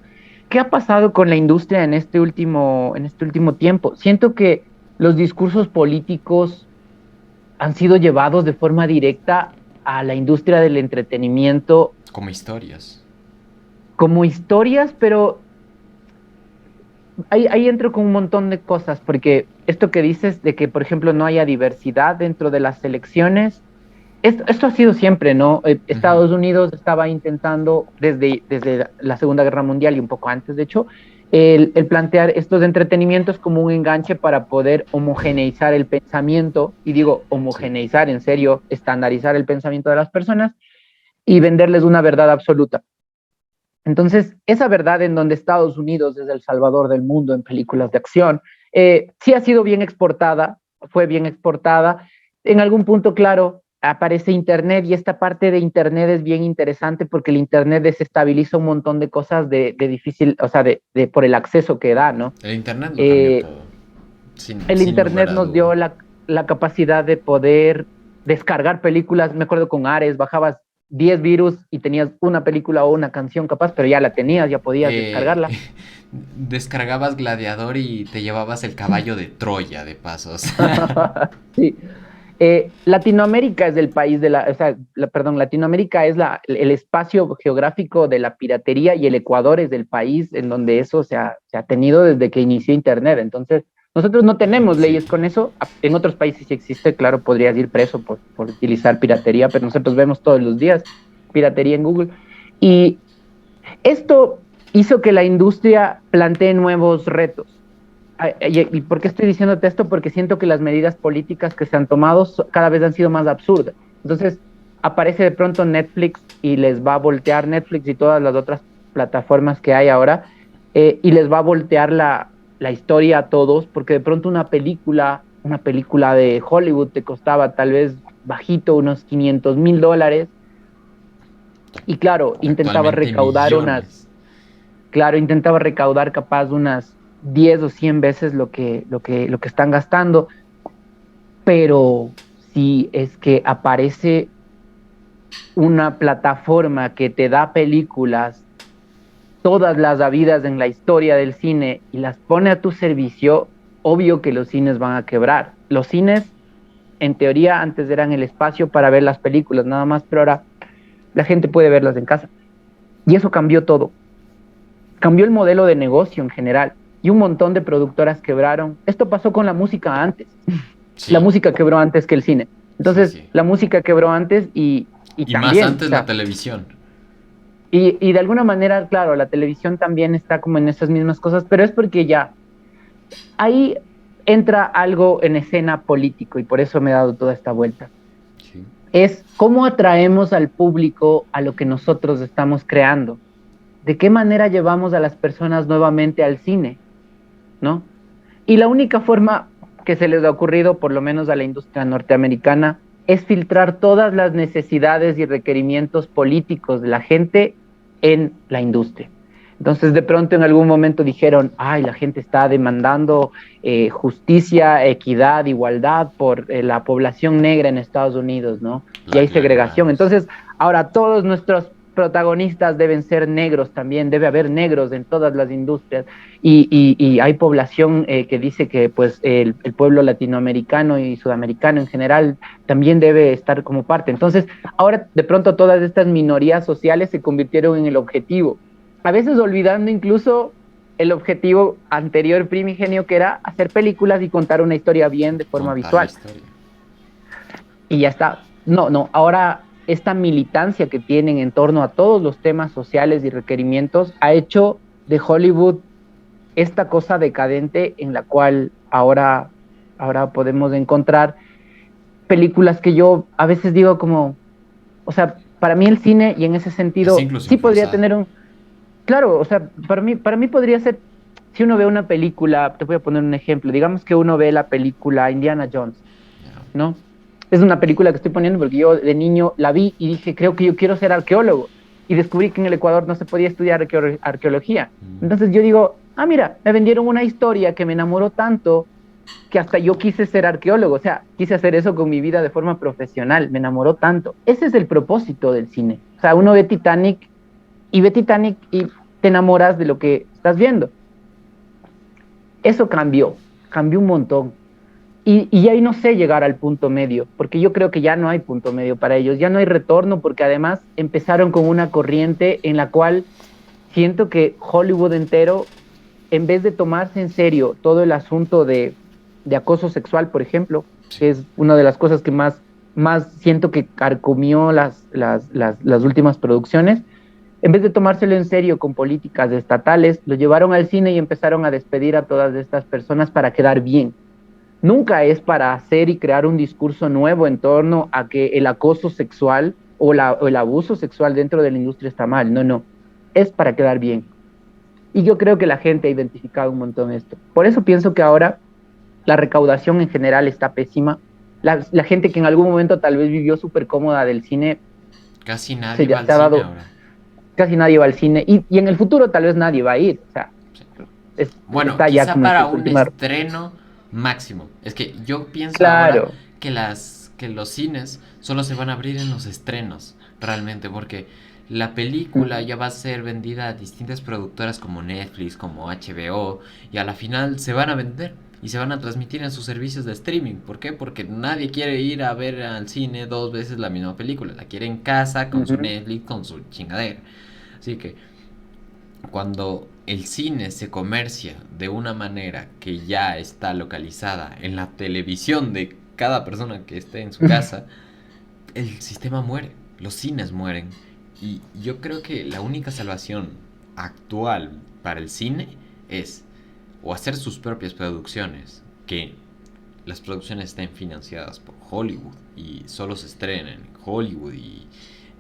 ¿Qué ha pasado con la industria en este último tiempo? Siento que los discursos políticos han sido llevados de forma directa a la industria del entretenimiento Como historias. como historias, pero ahí entro con un montón de cosas, porque esto que dices de que, por ejemplo, no haya diversidad dentro de las selecciones. Esto ha sido siempre, ¿no? Ujú. Estados Unidos estaba intentando desde la Segunda Guerra Mundial y un poco antes, de hecho, el plantear estos entretenimientos como un enganche para poder homogeneizar el pensamiento, y digo Sí. homogeneizar en serio, estandarizar el pensamiento de las personas y venderles una verdad absoluta. Entonces, esa verdad en donde Estados Unidos es el salvador del mundo en películas de acción, sí ha sido bien exportada, fue bien exportada. En algún punto, claro, aparece Internet y esta parte de Internet es bien interesante porque el Internet desestabiliza un montón de cosas de difícil, o sea, por el acceso que da, ¿no? El internet lo cambió Eh, todo. Sin, el sin lugar Internet a nos duda. dio la capacidad de poder descargar películas. Me acuerdo con Ares, bajabas 10 virus y tenías una película o una canción capaz, pero ya la tenías, ya podías Eh, descargarla. descargabas Gladiador y te llevabas el caballo de Troya de pasos. O sea, Sí. Latinoamérica es el país perdón, Latinoamérica es el espacio geográfico de la piratería y el Ecuador es el país en donde eso se ha tenido desde que inició Internet. Entonces, nosotros no tenemos sí. leyes con eso. En otros países sí existe, claro, podrías ir preso por utilizar piratería, pero nosotros vemos todos los días piratería en Google. Y esto hizo que la industria plantee nuevos retos. ¿Y por qué estoy diciéndote esto? Porque siento que las medidas políticas que se han tomado cada vez han sido más absurdas. Entonces, aparece de pronto Netflix y les va a voltear Netflix y todas las otras plataformas que hay ahora, y les va a voltear la historia a todos, porque de pronto una película de Hollywood te costaba tal vez bajito unos $500,000, y Actualmente millones. intentaba recaudar capaz unas 10 o 100 veces lo que están gastando, pero si es que aparece una plataforma que te da películas, todas las habidas en la historia del cine, y las pone a tu servicio, obvio que los cines van a quebrar. Los cines, en teoría, antes eran el espacio para ver las películas, nada más, pero ahora la gente puede verlas en casa. Y eso cambió todo. Cambió el modelo de negocio en general. Y un montón de productoras quebraron. Esto pasó con la música antes. La Sí, música quebró antes que el cine. sí, Entonces, sí. la música quebró antes y Y más también, o antes la sea, televisión. y de alguna manera, claro, la televisión también está como en esas mismas cosas, pero es porque ya ahí entra algo en escena político y por eso me he dado toda esta vuelta. Sí. Es cómo atraemos al público a lo que nosotros estamos creando. ¿De qué manera llevamos a las personas nuevamente al cine? ¿No? Y la única forma que se les ha ocurrido, por lo menos a la industria norteamericana, es filtrar todas las necesidades y requerimientos políticos de la gente en la industria. Entonces, de pronto en algún momento dijeron, ay, la gente está demandando justicia, equidad, igualdad por la población negra en Estados Unidos, ¿no? Y hay Black Lives segregación. Matter. Entonces, ahora todos nuestros protagonistas deben ser negros también, debe haber negros en todas las industrias. Y hay población que dice que pues el pueblo latinoamericano y sudamericano en general también debe estar como parte. Entonces, ahora de pronto todas estas minorías sociales se convirtieron en el objetivo, a veces olvidando incluso el objetivo anterior primigenio, que era hacer películas y contar una historia bien de forma Contar la visual. historia. Y ya está. No, no, ahora esta militancia que tienen en torno a todos los temas sociales y requerimientos ha hecho de Hollywood esta cosa decadente en la cual ahora podemos encontrar películas que yo a veces digo como, o sea, para mí el cine, y en ese Es sentido sí inclusión podría forzada. tener claro, o sea, para mí podría ser, si uno ve una película, te voy a poner un ejemplo, digamos que uno ve la película Indiana Jones, Ya. ¿no? Es una película que estoy poniendo porque yo de niño la vi y dije, creo que yo quiero ser arqueólogo. Y descubrí que en el Ecuador no se podía estudiar arqueología. Mm. Entonces yo digo, ah, mira, me vendieron una historia que me enamoró tanto que hasta yo quise ser arqueólogo. O sea, quise hacer eso con mi vida de forma profesional. Me enamoró tanto. Ese es el propósito del cine. O sea, uno ve Titanic y te enamoras de lo que estás viendo. Eso cambió un montón. Y ahí no sé llegar al punto medio, porque yo creo que ya no hay punto medio para ellos, ya no hay retorno, porque además empezaron con una corriente en la cual siento que Hollywood entero, en vez de tomarse en serio todo el asunto de acoso sexual, por ejemplo, Sí. que es una de las cosas que más siento que carcomió las últimas producciones, en vez de tomárselo en serio con políticas estatales, lo llevaron al cine y empezaron a despedir a todas estas personas para quedar bien. Nunca es para hacer y crear un discurso nuevo en torno a que el acoso sexual o el abuso sexual dentro de la industria está mal. No, no. Es para quedar bien. Y yo creo que la gente ha identificado un montón esto. Por eso pienso que ahora la recaudación en general está pésima. La gente que en algún momento tal vez vivió súper cómoda del cine, Casi nadie va se al ha cine dado, ahora. casi nadie va al cine. Y en el futuro tal vez nadie va a ir. O sea, Sí. Bueno, está ya quizá como en para sus un últimas. estreno máximo. Es que yo pienso ahora Claro. que los cines solo se van a abrir en los estrenos, realmente, porque la Mm. película ya va a ser vendida a distintas productoras como Netflix, como HBO, y a la final se van a vender y se van a transmitir en sus servicios de streaming. ¿Por qué? Porque nadie quiere ir a ver al cine dos veces la misma película. La quiere en casa, con su Ujú. Netflix, con su chingadera. Así que cuando el cine se comercia de una manera que ya está localizada en la televisión de cada persona que esté en su casa, el sistema muere, los cines mueren. Y yo creo que la única salvación actual para el cine es o hacer sus propias producciones, que las producciones estén financiadas por Hollywood y solo se estrenen en Hollywood y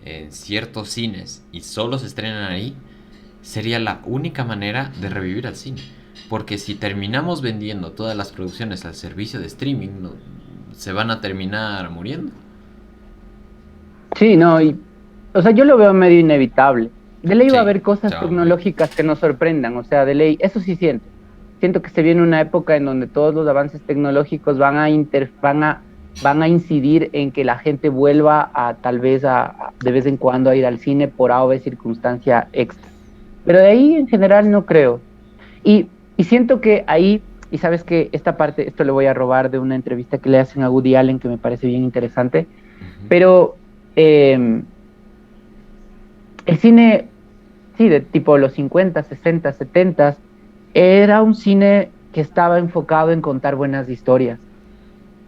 en ciertos cines y solo se estrenan ahí, sería la única manera de revivir al cine. Porque si terminamos vendiendo todas las producciones al servicio de streaming, se van a terminar muriendo. Sí, no, o sea, yo lo veo medio inevitable. De ley va a Sí, haber cosas se va a morir. tecnológicas que nos sorprendan, o sea, de ley, eso sí siento. Siento que se viene una época en donde todos los avances tecnológicos van a incidir en que la gente vuelva a tal vez de vez en cuando a ir al cine por A o B circunstancia extra. Pero de ahí en general no creo. Y siento que ahí, y sabes que esta parte, esto le voy a robar de una entrevista que le hacen a Woody Allen que me parece bien interesante, Ujú. pero eh, el cine, sí, de tipo los 50, 60, 70, era un cine que estaba enfocado en contar buenas historias.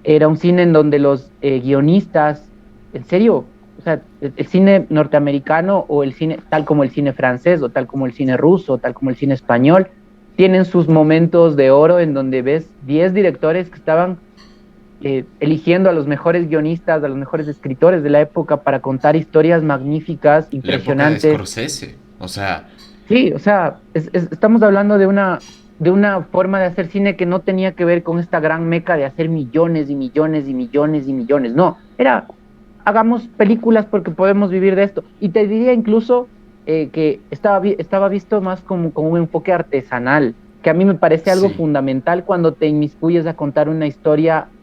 Era un cine en donde los guionistas, en serio, o sea, el cine norteamericano o el cine, tal como el cine francés o tal como el cine ruso, tal como el cine español, tienen sus momentos de oro en donde ves 10 directores que estaban eligiendo a los mejores guionistas, a los mejores escritores de la época para contar historias magníficas, La época de impresionantes. Scorsese. O sea, Sí, o sea, estamos hablando de una forma de hacer cine que no tenía que ver con esta gran meca de hacer millones y millones y millones y millones. No, era, hagamos películas porque podemos vivir de esto. Y te diría incluso que estaba visto más como un enfoque artesanal, que a mí me parece algo sí. fundamental cuando te inmiscuyes a contar una historia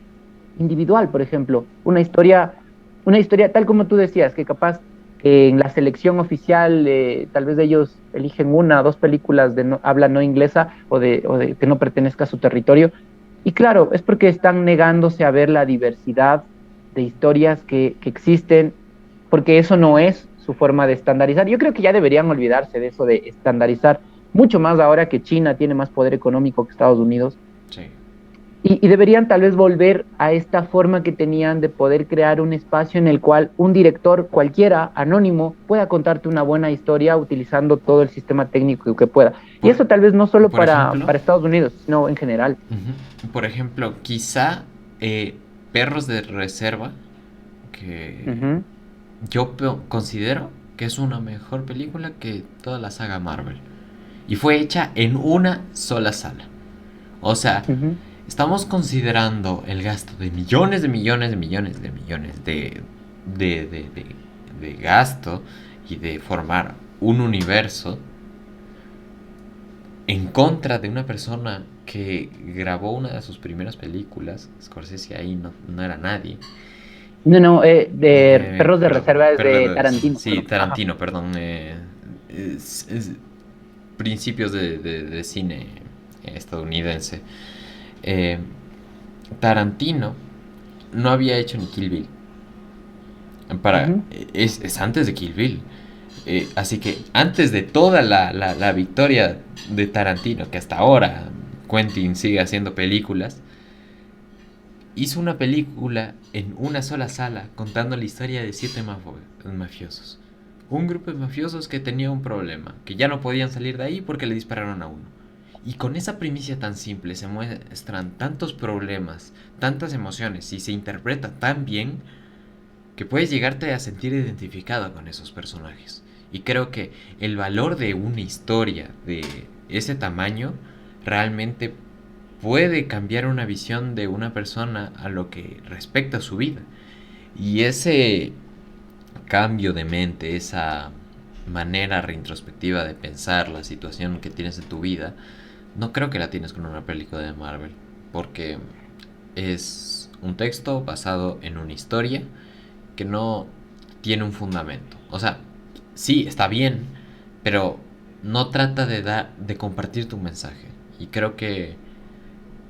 individual, por ejemplo, una historia tal como tú decías, que capaz en la selección oficial tal vez ellos eligen una o dos películas de habla no inglesa o de que no pertenezca a su territorio. Y claro, es porque están negándose a ver la diversidad de historias que existen, porque eso no es su forma de estandarizar. Yo creo que ya deberían olvidarse de eso de estandarizar, mucho más ahora que China tiene más poder económico que Estados Unidos. Sí. Y deberían tal vez volver a esta forma que tenían de poder crear un espacio en el cual un director cualquiera, anónimo, pueda contarte una buena historia utilizando todo el sistema técnico que pueda. Y Por, eso tal vez no solo por ejemplo, para Estados Unidos, sino en general. por ejemplo, quizá Perros de Reserva, que Ujú, yo considero que es una mejor película que toda la saga Marvel. Y fue hecha en una sola sala. O sea, ujú. estamos considerando el gasto de millones de millones de millones de millones de gasto y de formar un universo en contra de una persona que grabó una de sus primeras películas. Scorsese ahí no era nadie. No, no, de Perros de Perdón, Reserva es de perdón, sí, Tarantino, sí, perdón. Ajá. Tarantino, perdón. Principios de cine estadounidense. Eh, Tarantino no había hecho ni Kill Bill. Ujú. Es antes de Kill Bill. Así que antes de toda la victoria de Tarantino, que hasta ahora Quentin sigue haciendo películas, hizo una película en una sola sala contando la historia de 7 mafiosos. Un grupo de mafiosos que tenía un problema, que ya no podían salir de ahí porque le dispararon a uno. Y con esa primicia tan simple se muestran tantos problemas, tantas emociones y se interpreta tan bien que puedes llegarte a sentir identificado con esos personajes. Y creo que el valor de una historia de ese tamaño realmente puede cambiar una visión de una persona a lo que respecta a su vida. Y ese cambio de mente, esa manera reintrospectiva de pensar la situación que tienes en tu vida, no creo que la tienes con una película de Marvel, porque es un texto basado en una historia que no tiene un fundamento. O sea, sí, está bien, pero no trata de compartir tu mensaje. Y creo que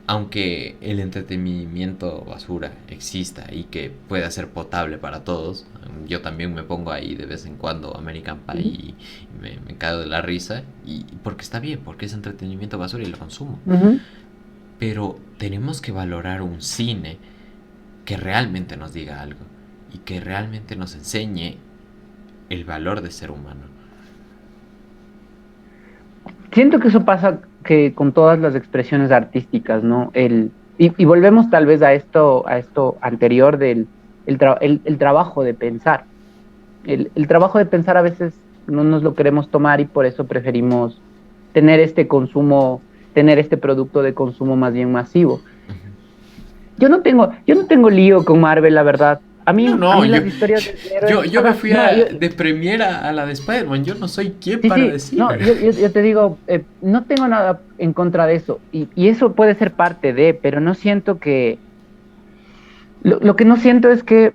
aunque el entretenimiento basura exista y que pueda ser potable para todos, yo también me pongo ahí de vez en cuando American Pie Ujú, y me caigo de la risa, y porque está bien, porque es entretenimiento basura y lo consumo. ujú. Pero tenemos que valorar un cine que realmente nos diga algo y que realmente nos enseñe el valor de ser humano. Siento que eso pasa que con todas las expresiones artísticas, ¿no? Y volvemos tal vez a esto anterior del el trabajo de pensar. El trabajo de pensar a veces no nos lo queremos tomar y por eso preferimos tener este consumo, tener este producto de consumo más bien masivo. Yo no tengo lío con Marvel, la verdad. No, A no, mí las historias de héroes, yo me fui no, de Premiere a la de Spider-Man. Yo no soy quien sí, para sí, decir. no, yo te digo, no tengo nada en contra de eso, y eso puede ser parte de, pero no siento que, lo que no siento es que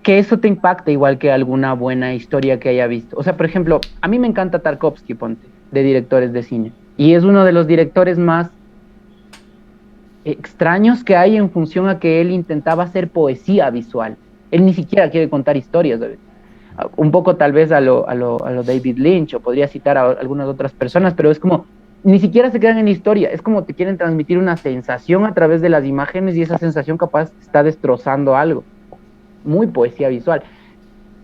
eso te impacte igual que alguna buena historia que haya visto. O sea, por ejemplo, a mí me encanta Tarkovsky, ponte, de directores de cine, y es uno de los directores más extraños que hay en función a que él intentaba hacer poesía visual. Él ni siquiera quiere contar historias, ¿sabes? Un poco tal vez a lo David Lynch, o podría citar a algunas otras Sí. personas, pero es como, ni siquiera se quedan en la historia, es como te quieren transmitir una sensación a través de las imágenes y esa sensación capaz está destrozando algo. Muy poesía visual.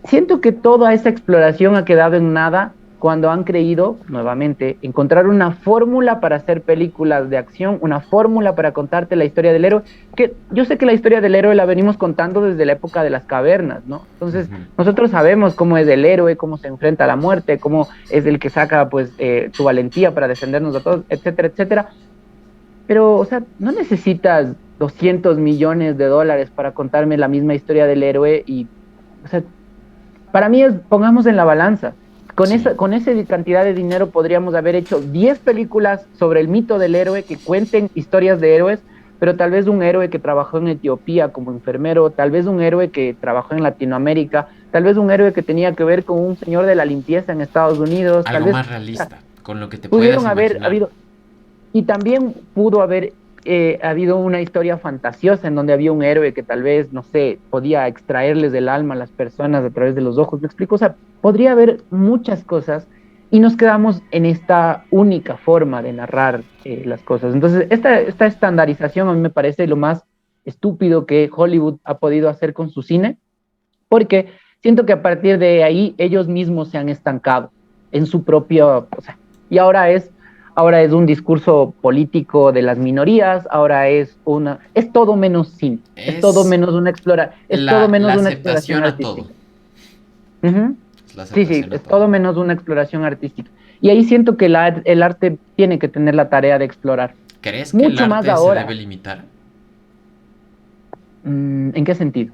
Siento que toda esa exploración ha quedado en nada cuando han creído, nuevamente, encontrar una fórmula para hacer películas de acción, una fórmula para contarte la historia del héroe, que yo sé que la historia del héroe la venimos contando desde la época de las cavernas, ¿no? Entonces, Ujú. nosotros sabemos cómo es el héroe, cómo se enfrenta a la muerte, cómo es el que saca, pues, su valentía para defendernos de todos, etcétera, etcétera. Pero, o sea, no necesitas 200 millones de dólares para contarme la misma historia del héroe y, o sea, para mí es, pongamos en la balanza, Sí. con esa cantidad de dinero podríamos haber hecho 10 películas sobre el mito del héroe que cuenten historias de héroes, pero tal vez un héroe que trabajó en Etiopía como enfermero, tal vez un héroe que trabajó en Latinoamérica, tal vez un héroe que tenía que ver con un señor de la limpieza en Estados Unidos, tal Algo vez, más o sea, realista, con lo que te puedas pudieron haber imaginar. habido, y también pudo haber habido una historia fantasiosa en donde había un héroe que tal vez, no sé, podía extraerles del alma a las personas a través de los ojos. ¿Me explico? O sea, podría haber muchas cosas y nos quedamos en esta única forma de narrar las cosas. Entonces, esta estandarización a mí me parece lo más estúpido que Hollywood ha podido hacer con su cine, porque siento que a partir de ahí ellos mismos se han estancado en su propio, o sea, y ahora es un discurso político de las minorías, ahora es todo menos cine, Es es todo la menos una exploración aceptación a todo. artística. Ujú. Es la Sí, sí, aceptación a es todo. todo menos una exploración artística. Y ahí siento que el arte tiene que tener la tarea de explorar. ¿Crees que el Mucho más arte se debe ahora. limitar ¿En qué sentido?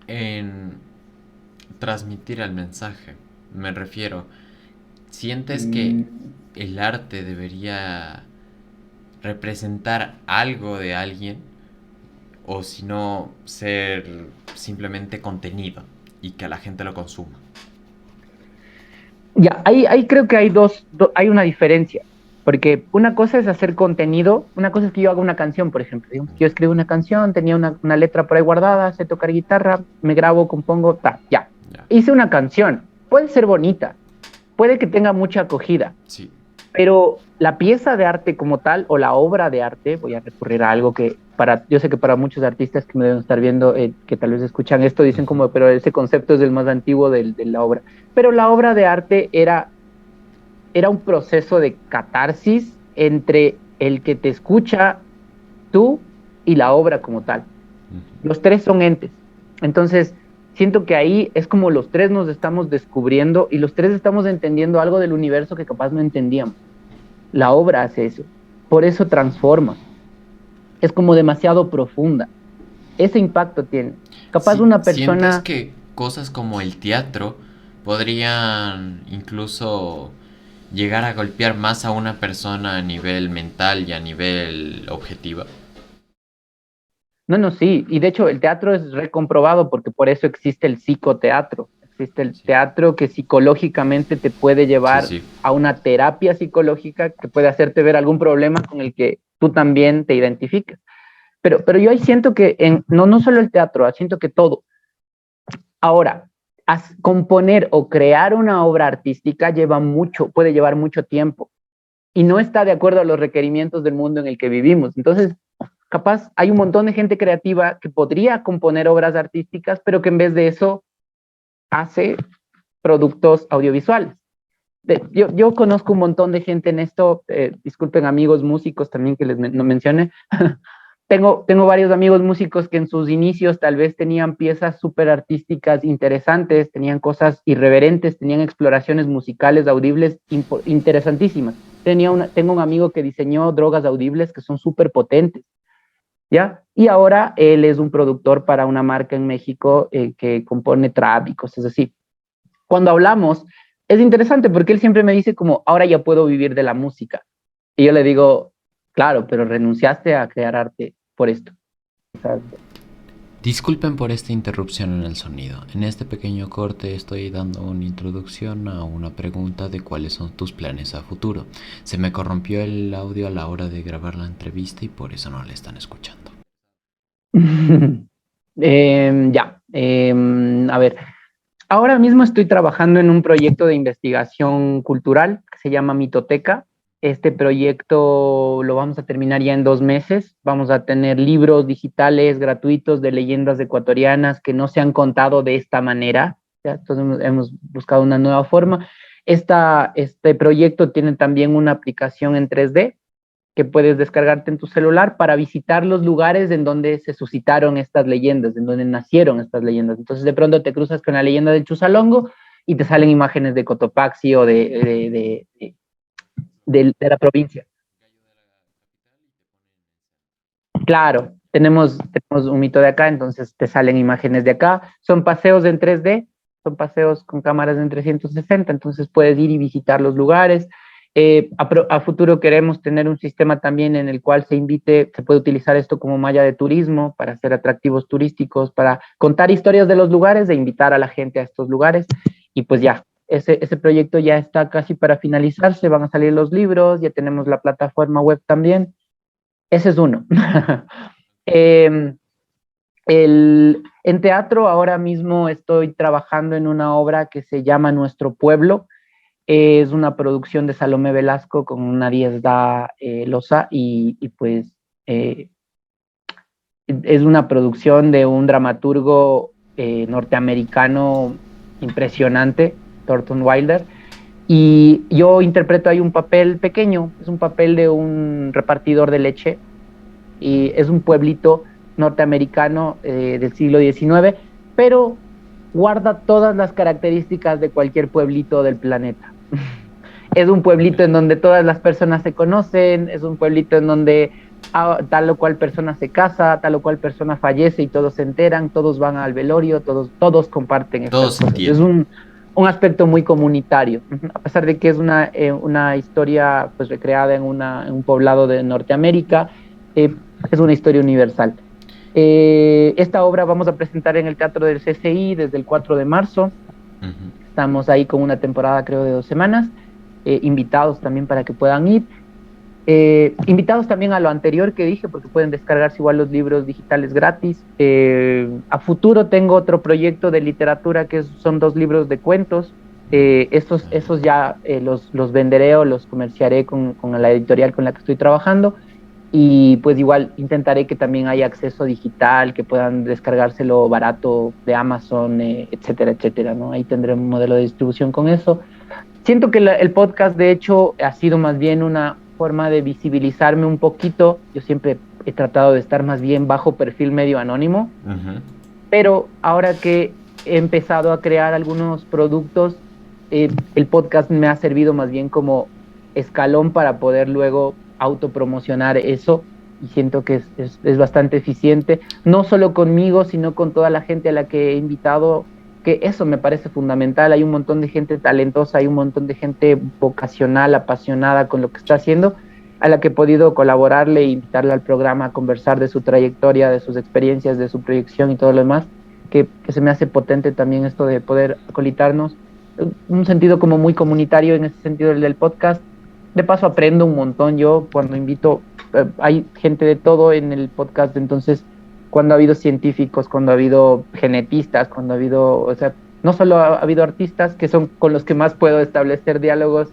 en transmitir el mensaje? Me refiero, ¿sientes que Mm, el arte debería representar algo de alguien o si no ser simplemente contenido y que la gente lo consuma? Ya, ahí creo que hay una diferencia, porque una cosa es hacer contenido, una cosa es que yo haga una canción, por ejemplo, digamos que yo escribo una canción, tenía una letra por ahí guardada, sé tocar guitarra, me grabo, compongo, ta, ya. Ya, Hice una canción, puede ser bonita, puede que tenga mucha acogida, sí. pero la pieza de arte como tal, o la obra de arte, voy a recurrir a algo que yo sé que para muchos artistas que me deben estar viendo, que tal vez escuchan esto, dicen Ujú. como, pero ese concepto es el más antiguo de la obra. Pero la obra de arte era un proceso de catarsis entre el que te escucha, tú y la obra como tal. Los tres son entes. Entonces, siento que ahí es como los tres nos estamos descubriendo y los tres estamos entendiendo algo del universo que capaz no entendíamos. La obra hace eso. Por eso transforma. Es como demasiado profunda. Ese impacto tiene. Capaz Si, una ¿sientes persona, que cosas como el teatro podrían incluso llegar a golpear más a una persona a nivel mental y a nivel objetiva? no, no, sí. Y de hecho el teatro es recomprobado porque por eso existe el psicoteatro. Existe el Sí, teatro que psicológicamente te puede sí, llevar sí. a una terapia psicológica que puede hacerte ver algún problema con el que tú también te identificas. Pero yo ahí siento que no solo el teatro, siento que todo. Ahora, componer o crear una obra artística puede llevar mucho tiempo y no está de acuerdo a los requerimientos del mundo en el que vivimos. Entonces, capaz hay un montón de gente creativa que podría componer obras artísticas, pero que en vez de eso hace productos audiovisuales. Yo conozco un montón de gente en esto, disculpen amigos músicos también que les no mencione, tengo varios amigos músicos que en sus inicios tal vez tenían piezas súper artísticas interesantes, tenían cosas irreverentes, tenían exploraciones musicales audibles interesantísimas. Tengo un amigo que diseñó drogas audibles que son súper potentes, ¿ya? Y ahora él es un productor para una marca en México que compone trap y cosas así. Cuando hablamos, es interesante porque él siempre me dice como, ahora ya puedo vivir de la música. Y yo le digo, claro, pero renunciaste a crear arte por esto. Exacto. Disculpen por esta interrupción en el sonido. En este pequeño corte estoy dando una introducción a una pregunta de cuáles son tus planes a futuro. Se me corrompió el audio a la hora de grabar la entrevista y por eso no la están escuchando. A ver, ahora mismo estoy trabajando en un proyecto de investigación cultural que se llama Mitoteca. Este proyecto lo vamos a terminar ya en 2 meses. Vamos a tener libros digitales gratuitos de leyendas ecuatorianas que no se han contado de esta manera. ¿Ya? Entonces hemos buscado una nueva forma. Este proyecto tiene también una aplicación en 3D que puedes descargarte en tu celular para visitar los lugares en donde se suscitaron estas leyendas, en donde nacieron estas leyendas. Entonces de pronto te cruzas con la leyenda del Chusalongo y te salen imágenes de Cotopaxi o de la provincia. Claro, tenemos un mito de acá, entonces te salen imágenes de acá. Son paseos en 3D, son paseos con cámaras en 360, entonces puedes ir y visitar los lugares. A futuro queremos tener un sistema también en el cual se puede utilizar esto como malla de turismo para hacer atractivos turísticos, para contar historias de los lugares e invitar a la gente a estos lugares. Y pues ya, ese proyecto ya está casi para finalizarse, van a salir los libros, ya tenemos la plataforma web también. Ese es uno. eh, en teatro ahora mismo estoy trabajando en una obra que se llama Nuestro Pueblo. Es una producción de Salomé Velasco con una Diezda Loza y pues es una producción de un dramaturgo norteamericano impresionante, Thornton Wilder, y yo interpreto ahí un papel pequeño, es un papel de un repartidor de leche y es un pueblito norteamericano del siglo XIX, pero guarda todas las características de cualquier pueblito del planeta. Es un pueblito en donde todas las personas se conocen, es un pueblito en donde tal o cual persona se casa, tal o cual persona fallece y todos se enteran, todos van al velorio, todos comparten estas cosas. Es un aspecto muy comunitario, a pesar de que es una historia pues recreada en un poblado de Norteamérica, es una historia universal. Esta obra vamos a presentar en el Teatro del CCI desde el 4 de marzo. Estamos ahí con una temporada creo de 2 semanas, invitados también para que puedan ir. Invitados también a lo anterior que dije, porque pueden descargarse igual los libros digitales gratis. A futuro tengo otro proyecto de literatura que son 2 libros de cuentos. Esos ya los venderé o los comerciaré con la editorial con la que estoy trabajando. Y pues igual intentaré que también haya acceso digital, que puedan descargárselo barato de Amazon, etcétera, etcétera, ¿no? Ahí tendré un modelo de distribución con eso. Siento que el podcast, de hecho, ha sido más bien una forma de visibilizarme un poquito. Yo siempre he tratado de estar más bien bajo perfil medio anónimo, pero ahora que he empezado a crear algunos productos, el podcast me ha servido más bien como escalón para poder luego autopromocionar eso y siento que es bastante eficiente, no solo conmigo, sino con toda la gente a la que he invitado, que eso me parece fundamental. Hay un montón de gente talentosa, hay un montón de gente vocacional, apasionada con lo que está haciendo, a la que he podido colaborarle e invitarle al programa a conversar de su trayectoria, de sus experiencias, de su proyección y todo lo demás, que se me hace potente también esto de poder acolitarnos, un sentido como muy comunitario en ese sentido del podcast. De paso aprendo un montón yo cuando invito, hay gente de todo en el podcast, entonces cuando ha habido científicos, cuando ha habido genetistas, cuando ha habido, o sea, no solo ha habido artistas que son con los que más puedo establecer diálogos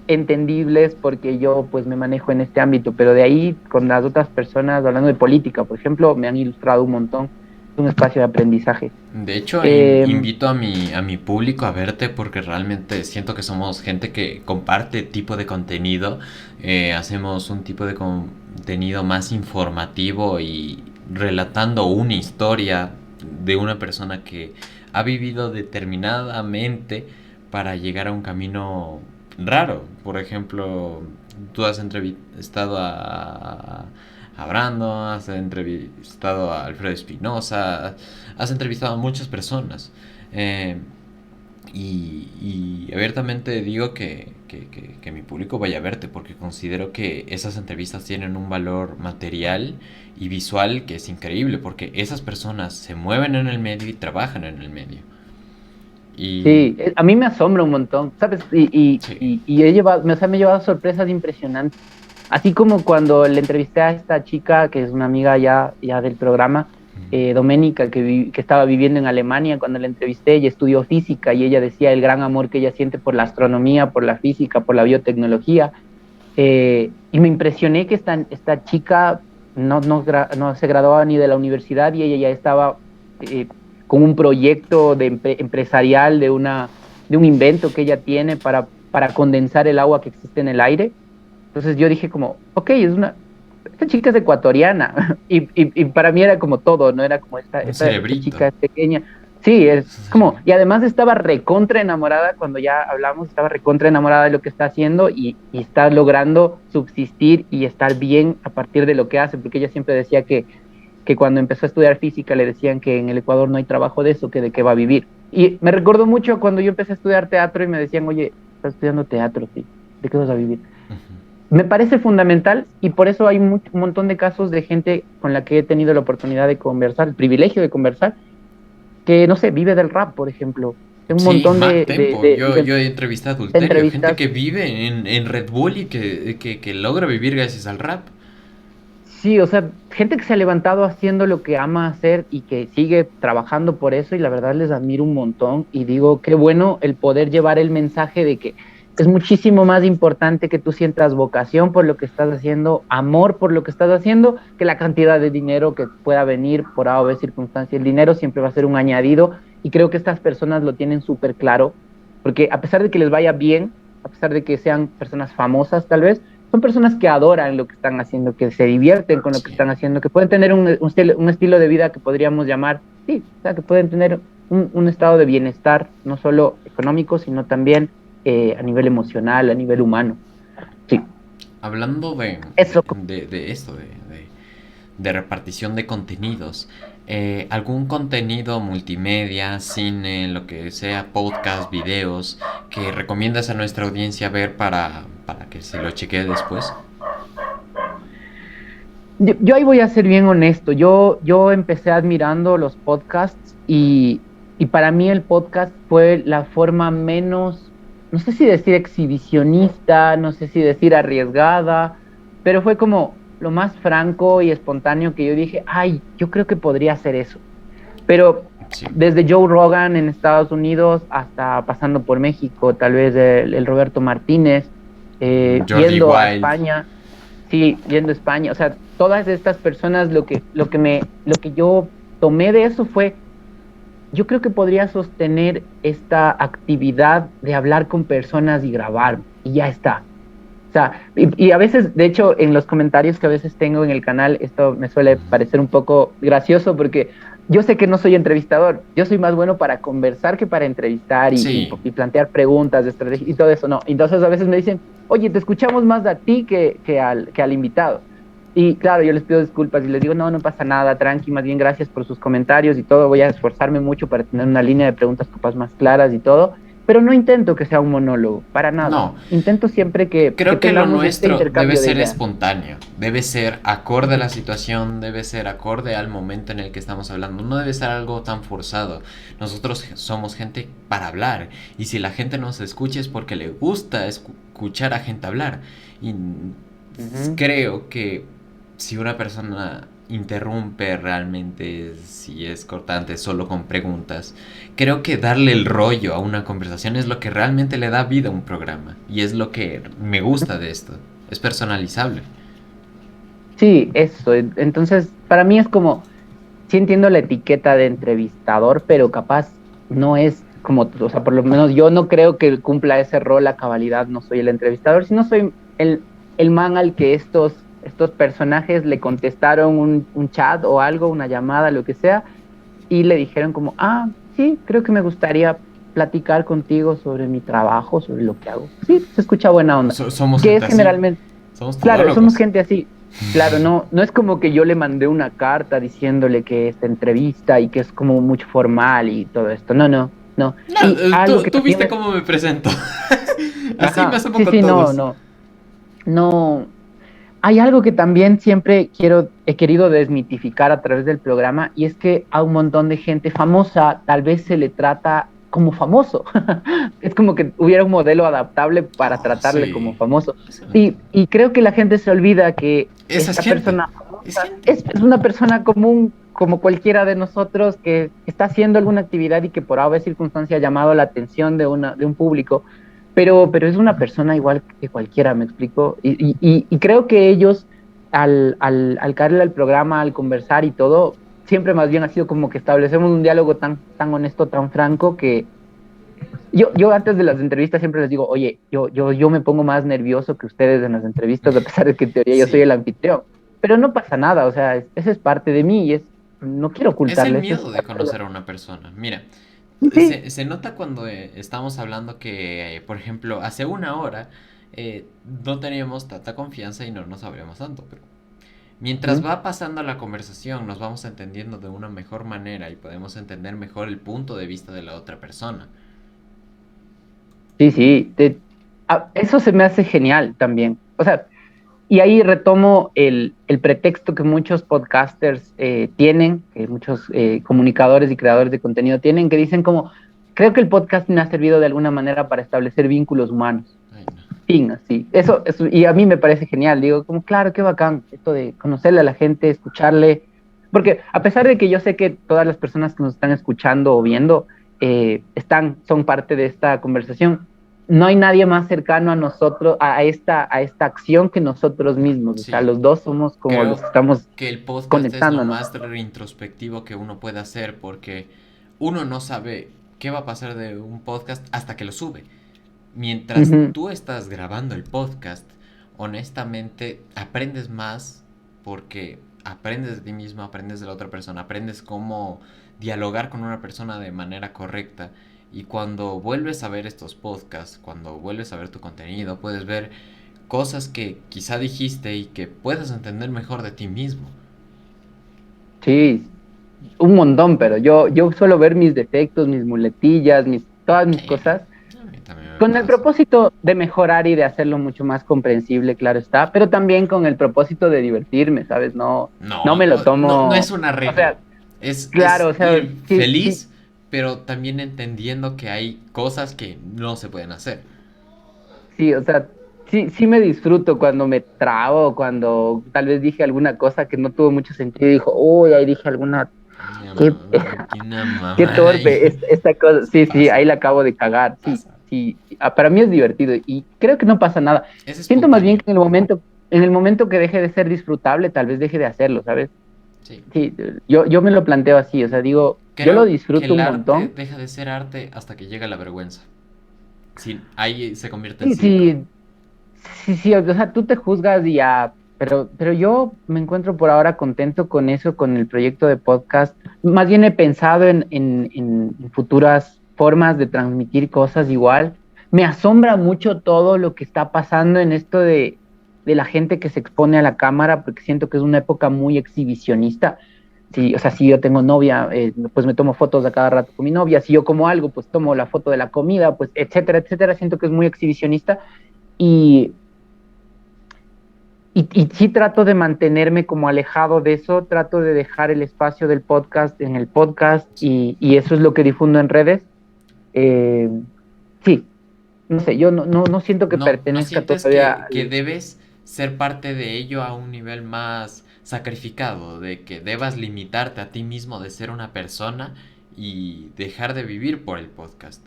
entendibles porque yo pues me manejo en este ámbito, pero de ahí con las otras personas, hablando de política, por ejemplo, me han ilustrado un montón un espacio de aprendizaje. De hecho, Em, invito a mi público a verte porque realmente siento que somos gente que comparte tipo de contenido. Hacemos un tipo de contenido más informativo y relatando una historia de una persona que ha vivido determinadamente para llegar a un camino raro. Por ejemplo, tú has entrevistado a Brando, has entrevistado a Alfredo Espinosa, has entrevistado a muchas personas. eh, y abiertamente digo que mi público vaya a verte porque considero que esas entrevistas tienen un valor material y visual que es increíble porque esas personas se mueven en el medio y trabajan en el medio. Y sí, a mí me asombra un montón, ¿sabes? sí. Y he llevado, o sea, me he llevado sorpresas impresionantes. Así como cuando le entrevisté a esta chica, que es una amiga ya del programa, Doménica, que estaba viviendo en Alemania, cuando la entrevisté, ella estudió física y ella decía el gran amor que ella siente por la astronomía, por la física, por la biotecnología. Y me impresioné que esta chica no se graduaba ni de la universidad y ella ya estaba eh, con un proyecto empresarial de un invento que ella tiene para condensar el agua que existe en el aire. Entonces yo dije como, ok, esta chica es ecuatoriana y para mí era como todo, ¿no? Era como Un esta cerebrito. chica es pequeña. Sí, es Sí. como, y además estaba recontra enamorada cuando ya hablamos, estaba recontra enamorada de lo que está haciendo y está logrando subsistir y estar bien a partir de lo que hace, porque ella siempre decía que cuando empezó a estudiar física le decían que en el Ecuador no hay trabajo de eso, que de qué va a vivir. Y me recordó mucho cuando yo empecé a estudiar teatro y me decían, oye, estás estudiando teatro, sí, ¿de qué vas a vivir? Ujú. Me parece fundamental y por eso hay un montón de casos de gente con la que he tenido la oportunidad de conversar, el privilegio de conversar, que no sé, vive del rap, por ejemplo. Tengo un Sí, montón mal tempo. Yo he entrevistado a de Adulterio, gente entrevistas. que vive en Red Bull y que logra vivir gracias al rap. Sí, o sea, gente que se ha levantado haciendo lo que ama hacer y que sigue trabajando por eso y la verdad les admiro un montón y digo, qué bueno el poder llevar el mensaje de que es muchísimo más importante que tú sientas vocación por lo que estás haciendo, amor por lo que estás haciendo, que la cantidad de dinero que pueda venir por A o B circunstancia. El dinero siempre va a ser un añadido y creo que estas personas lo tienen súper claro, porque a pesar de que les vaya bien, a pesar de que sean personas famosas tal vez, son personas que adoran lo que están haciendo, que se divierten con lo que Sí. están haciendo, que pueden tener un estilo de vida que podríamos llamar, sí, o sea, que pueden tener un estado de bienestar, no solo económico, sino también a nivel emocional, a nivel humano. Sí, Hablando eso. de esto, de repartición de contenidos, algún contenido multimedia, cine, lo que sea, podcast, videos, que recomiendas a nuestra audiencia ver para que se lo chequee después. Yo ahí voy a ser bien honesto. Yo empecé admirando los podcasts y para mí el podcast fue la forma menos, no sé si decir exhibicionista, no sé si decir arriesgada, pero fue como lo más franco y espontáneo que yo dije, ay, yo creo que podría hacer eso. Pero Sí. desde Joe Rogan en Estados Unidos hasta pasando por México, tal vez el Roberto Martínez, Jordi yendo a Wild. España. Sí, yendo a España, o sea, todas estas personas, lo que yo tomé de eso fue, yo creo que podría sostener esta actividad de hablar con personas y grabar, y ya está. O sea, y a veces, de hecho, en los comentarios que a veces tengo en el canal, esto me suele parecer un poco gracioso porque yo sé que no soy entrevistador, yo soy más bueno para conversar que para entrevistar Sí. y plantear preguntas de estrategia y todo eso, no. Entonces a veces me dicen, oye, te escuchamos más a ti que al invitado. Y claro, yo les pido disculpas y les digo, no, no pasa nada, tranqui, más bien gracias por sus comentarios y todo, voy a esforzarme mucho para tener una línea de preguntas capaz más claras y todo, pero no intento que sea un monólogo, para nada. No, Intento siempre que creo que lo tengamos este nuestro debe intercambio de ser ideas. espontáneo, debe ser acorde a la situación, debe ser acorde al momento en el que estamos hablando, no debe ser algo tan forzado. Nosotros somos gente para hablar y si la gente nos escucha es porque le gusta escuchar a gente hablar. Y Ujú. creo que si una persona interrumpe realmente, si es cortante solo con preguntas, creo que darle el rollo a una conversación es lo que realmente le da vida a un programa. Y es lo que me gusta de esto. Es personalizable. Sí, eso. Entonces, para mí es como, sí entiendo la etiqueta de entrevistador, pero capaz no es como, o sea, por lo menos yo no creo que cumpla ese rol a cabalidad, no soy el entrevistador, sino soy el man al que estos personajes le contestaron un chat o algo, una llamada, lo que sea, y le dijeron como, ah, sí, creo que me gustaría platicar contigo sobre mi trabajo, sobre lo que hago. Sí, se escucha buena onda. Somos Que gente es así. generalmente, Somos claro, somos todólogos. gente así. Claro, no es como que yo le mandé una carta diciéndole que esta entrevista y que es como mucho formal y todo esto. No, no, no. No, Y algo que tú también viste me... cómo me presento. Así me Ajá, asumo sí, con sí, no, todos. no, no. Hay algo que también siempre he querido desmitificar a través del programa y es que a un montón de gente famosa tal vez se le trata como famoso. Es como que hubiera un modelo adaptable para Oh, tratarle como sí. famoso. Eso me entiendo. Y creo que la gente se olvida que Esa es esta gente. persona Es famosa gente. es una persona común como cualquiera de nosotros que está haciendo alguna actividad y que por alguna circunstancia ha llamado la atención de un público, pero es una persona igual que cualquiera, me explico. Y creo que ellos, al caerle al programa, al conversar y todo, siempre más bien ha sido como que establecemos un diálogo tan honesto, tan franco, que yo antes de las entrevistas siempre les digo, oye, yo me pongo más nervioso que ustedes en las entrevistas, a pesar de que en teoría yo soy Sí. el anfitrión. Pero no pasa nada, o sea, esa es parte de mí y no quiero Es el ocultarles, es miedo de parte de conocer a una persona. Mira, Sí, se nota cuando estamos hablando que, por ejemplo, hace una hora no teníamos tanta confianza y no nos abríamos tanto, pero mientras ujú. va pasando la conversación nos vamos entendiendo de una mejor manera y podemos entender mejor el punto de vista de la otra persona. Sí, sí, eso se me hace genial también. O sea, y ahí retomo el pretexto que muchos podcasters tienen, que muchos comunicadores y creadores de contenido tienen, que dicen como, creo que el podcast me ha servido de alguna manera para establecer vínculos humanos. Ay, no. Fin, así. Eso, y a mí me parece genial. Digo, como, claro, qué bacán esto de conocerle a la gente, escucharle. Porque a pesar de que yo sé que todas las personas que nos están escuchando o viendo son parte de esta conversación, no hay nadie más cercano a nosotros, a esta acción que nosotros mismos. O sea, Sí, los dos somos como los que creo estamos que el podcast es lo conectándonos. más introspectivo que uno puede hacer porque uno no sabe qué va a pasar de un podcast hasta que lo sube. Mientras Ujú. tú estás grabando el podcast, honestamente aprendes más porque aprendes de ti mismo, aprendes de la otra persona, aprendes cómo dialogar con una persona de manera correcta. Y cuando vuelves a ver estos podcasts, cuando vuelves a ver tu contenido, puedes ver cosas que quizá dijiste y que puedas entender mejor de ti mismo. Sí, un montón, pero yo suelo ver mis defectos, mis muletillas, todas mis cosas A mí también me con el pasa. propósito de mejorar y de hacerlo mucho más comprensible, claro está, pero también con el propósito de divertirme, ¿sabes? No No, me lo no, no tomo, es una o regla. sea, Es claro, o sea, ir sí, sí, feliz, pero también entendiendo que hay cosas que no se pueden hacer. sí, o sea, sí me disfruto cuando me trabo, cuando tal vez dije alguna cosa que no tuvo mucho sentido y dijo, uy, ahí dije alguna, qué, Metí una qué mamada y torpe esta cosa, sí, sí, pasa, ahí la acabo de cagar, sí, pasa. sí, para mí es divertido y creo que no pasa nada. Es Siento más bien espontáneo. que en el momento que deje de ser disfrutable, tal vez deje de hacerlo, ¿sabes? Sí. Sí, yo me lo planteo así, o sea, digo, yo lo Creo que disfruto el un arte montón. deja de ser arte hasta que llega la vergüenza. Sí, ahí se convierte en Sí, circo. sí, sí, sí, o sea, tú te juzgas y ya, pero yo me encuentro por ahora contento con eso, con el proyecto de podcast. Más bien he pensado en futuras formas de transmitir cosas igual. Me asombra mucho todo lo que está pasando en esto de la gente que se expone a la cámara, porque siento que es una época muy exhibicionista. Sí, o sea, si yo tengo novia, pues me tomo fotos a cada rato con mi novia. Si yo como algo, pues tomo la foto de la comida, pues etcétera, etcétera. Siento que es muy exhibicionista y, y sí trato de mantenerme como alejado de eso, trato de dejar el espacio del podcast en el podcast y eso es lo que difundo en redes. Eh, sí, no sé, yo no siento que No pertenezca sientes todavía que debes ser parte de ello a un nivel más sacrificado, de que debas limitarte a ti mismo de ser una persona y dejar de vivir por el podcast.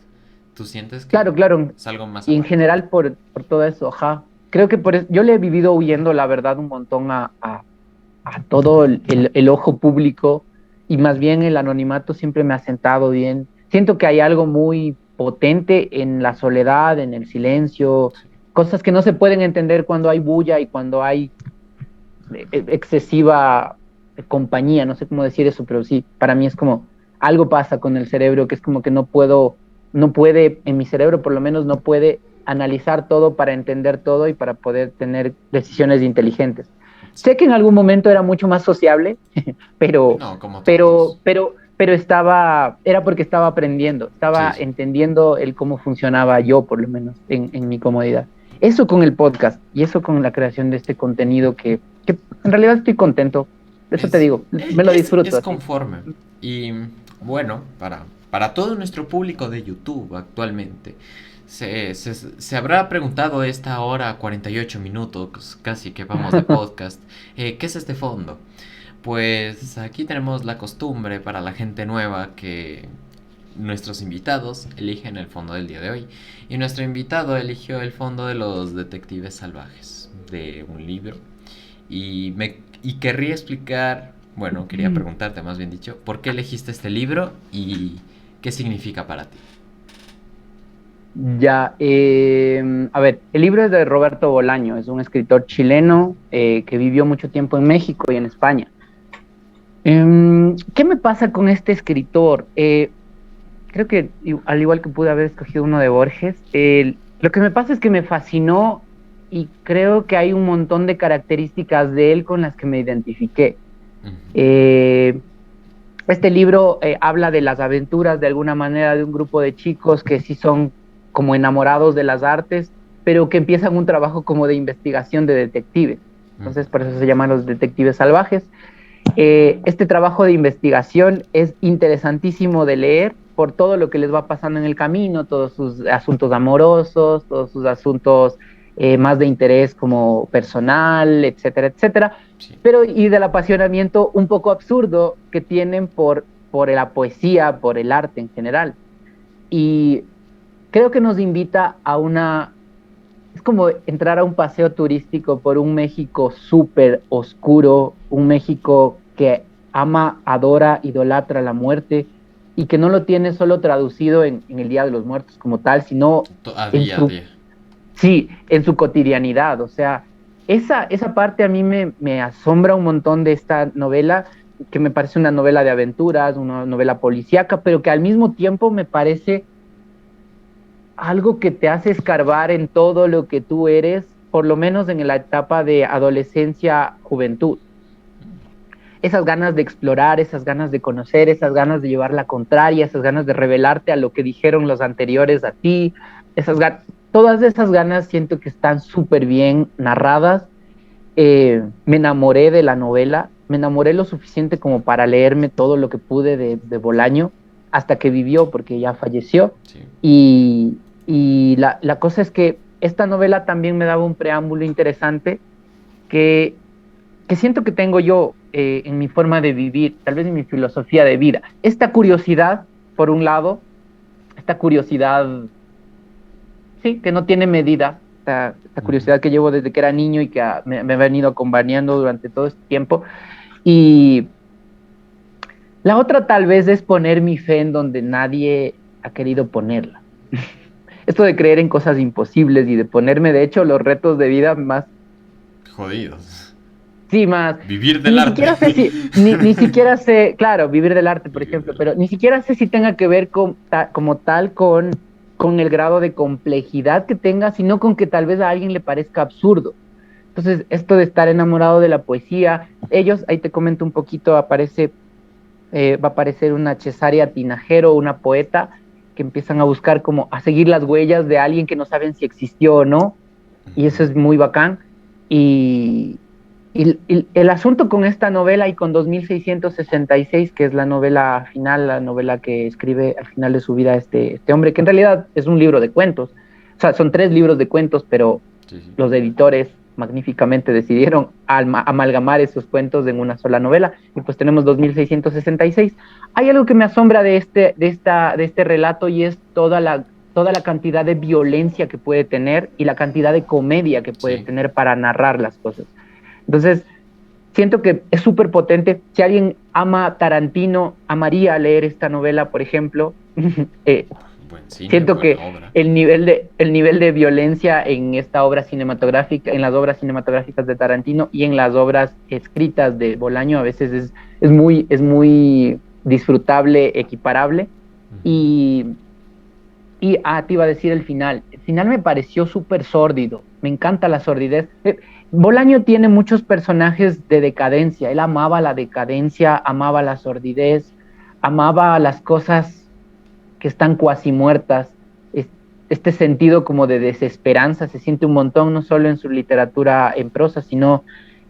¿Tú sientes que Claro, claro, es algo más y en aparte? general por todo eso, ajá. Creo que por eso, yo le he vivido huyendo, la verdad, un montón a todo el ojo público y más bien el anonimato siempre me ha sentado bien. Siento que hay algo muy potente en la soledad, en el silencio, cosas que no se pueden entender cuando hay bulla y cuando hay excesiva compañía, no sé cómo decir eso, pero sí, para mí es como algo pasa con el cerebro que es como que no puede, en mi cerebro por lo menos no puede analizar todo para entender todo y para poder tener decisiones inteligentes. Sí. Sé que en algún momento era mucho más sociable, pero, No, como todos. era porque estaba aprendiendo, Sí, estaba sí. entendiendo el cómo funcionaba yo, por lo menos, en mi comodidad. Eso con el podcast y eso con la creación de este contenido que en realidad estoy contento. Eso te Es, digo, me lo disfruto es así. conforme. Y bueno, para todo nuestro público de YouTube actualmente, se habrá preguntado esta hora 48 minutos, casi que vamos de podcast, ¿qué es este fondo? Pues aquí tenemos la costumbre para la gente nueva que nuestros invitados eligen el fondo del día de hoy. Y nuestro invitado eligió el fondo de los detectives salvajes, de un libro. Y querría explicar, bueno, quería preguntarte más bien dicho, ¿por qué elegiste este libro y qué significa para ti? Ya, a ver, el libro es de Roberto Bolaño, es un escritor chileno que vivió mucho tiempo en México y en España. ¿Qué me pasa con este escritor? Creo que al igual que pude haber escogido uno de Borges, lo que me pasa es que me fascinó y creo que hay un montón de características de él con las que me identifiqué. Ujú. Eh, este libro habla de las aventuras de alguna manera de un grupo de chicos que sí son como enamorados de las artes, pero que empiezan un trabajo como de investigación de detectives. Ujú. Entonces, por eso se llaman los detectives salvajes. Este trabajo de investigación es interesantísimo de leer por todo lo que les va pasando en el camino, todos sus asuntos amorosos, todos sus asuntos más de interés como personal, etcétera, etcétera, Sí. pero y del apasionamiento un poco absurdo que tienen por la poesía, por el arte en general. Y creo que nos invita a es como entrar a un paseo turístico por un México súper oscuro, un México que ama, adora, idolatra la muerte y que no lo tiene solo traducido en el Día de los Muertos como tal, sino A en día a su, día. sí, en su cotidianidad. O sea, esa parte a mí me asombra un montón de esta novela, que me parece una novela de aventuras, una novela policíaca, pero que al mismo tiempo me parece algo que te hace escarbar en todo lo que tú eres, por lo menos en la etapa de adolescencia, juventud. Esas ganas de explorar, esas ganas de conocer, esas ganas de llevar la contraria, esas ganas de revelarte a lo que dijeron los anteriores a ti, todas esas ganas siento que están súper bien narradas. Me enamoré de la novela, me enamoré lo suficiente como para leerme todo lo que pude de Bolaño hasta que vivió, porque ya falleció. Sí. Y la cosa es que esta novela también me daba un preámbulo interesante que, que siento que tengo yo en mi forma de vivir, tal vez en mi filosofía de vida. Esta curiosidad, por un lado, esta curiosidad, sí, que no tiene medida, esta Ujú. curiosidad que llevo desde que era niño y que me ha venido acompañando durante todo este tiempo. Y la otra tal vez es poner mi fe en donde nadie ha querido ponerla. Esto de creer en cosas imposibles y de ponerme, de hecho, los retos de vida más, Jodidos. sí, más, Vivir que del ni arte. siquiera sé si, ni siquiera sé, claro, vivir del arte, por Vivir ejemplo, del pero arte. ni siquiera sé si tenga que ver como tal con el grado de complejidad que tenga, sino con que tal vez a alguien le parezca absurdo. Entonces, esto de estar enamorado de la poesía, ellos, ahí te comento un poquito, va a aparecer una Cesárea Tinajero, una poeta, que empiezan a buscar como a seguir las huellas de alguien que no saben si existió o no, y Ujú. eso es muy bacán. Y, y el asunto con esta novela y con 2666, que es la novela final, la novela que escribe al final de su vida este hombre, que en realidad es un libro de cuentos, o sea, son tres libros de cuentos, pero Sí, sí. los editores magníficamente decidieron amalgamar esos cuentos en una sola novela, y pues tenemos 2666. Hay algo que me asombra de este relato y es toda la cantidad de violencia que puede tener y la cantidad de comedia que puede Sí. tener para narrar las cosas. Entonces, siento que es súper potente. Si alguien ama Tarantino, amaría leer esta novela, por ejemplo. eh, Buen cine, Siento buena que obra. el nivel de violencia en esta obra cinematográfica, en las obras cinematográficas de Tarantino y en las obras escritas de Bolaño a veces es muy disfrutable, equiparable. Ujú. Y te iba a decir el final. El final me pareció súper sórdido. Me encanta la sordidez. Bolaño tiene muchos personajes de decadencia. Él amaba la decadencia, amaba la sordidez, amaba las cosas que están cuasi muertas. Es- Este sentido como de desesperanza se siente un montón, no solo en su literatura en prosa, sino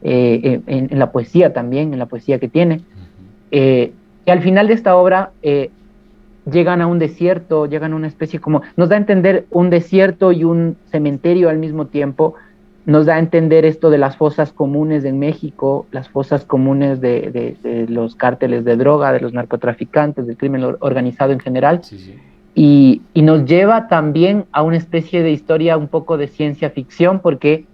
en la poesía también, en la poesía que tiene. Y al final de esta obra llegan a un desierto, llegan a una especie como, nos da a entender un desierto y un cementerio al mismo tiempo, nos da a entender esto de las fosas comunes en México, las fosas comunes de los cárteles de droga, de los narcotraficantes, del crimen organizado en general, Sí, sí. y nos lleva también a una especie de historia un poco de ciencia ficción, porque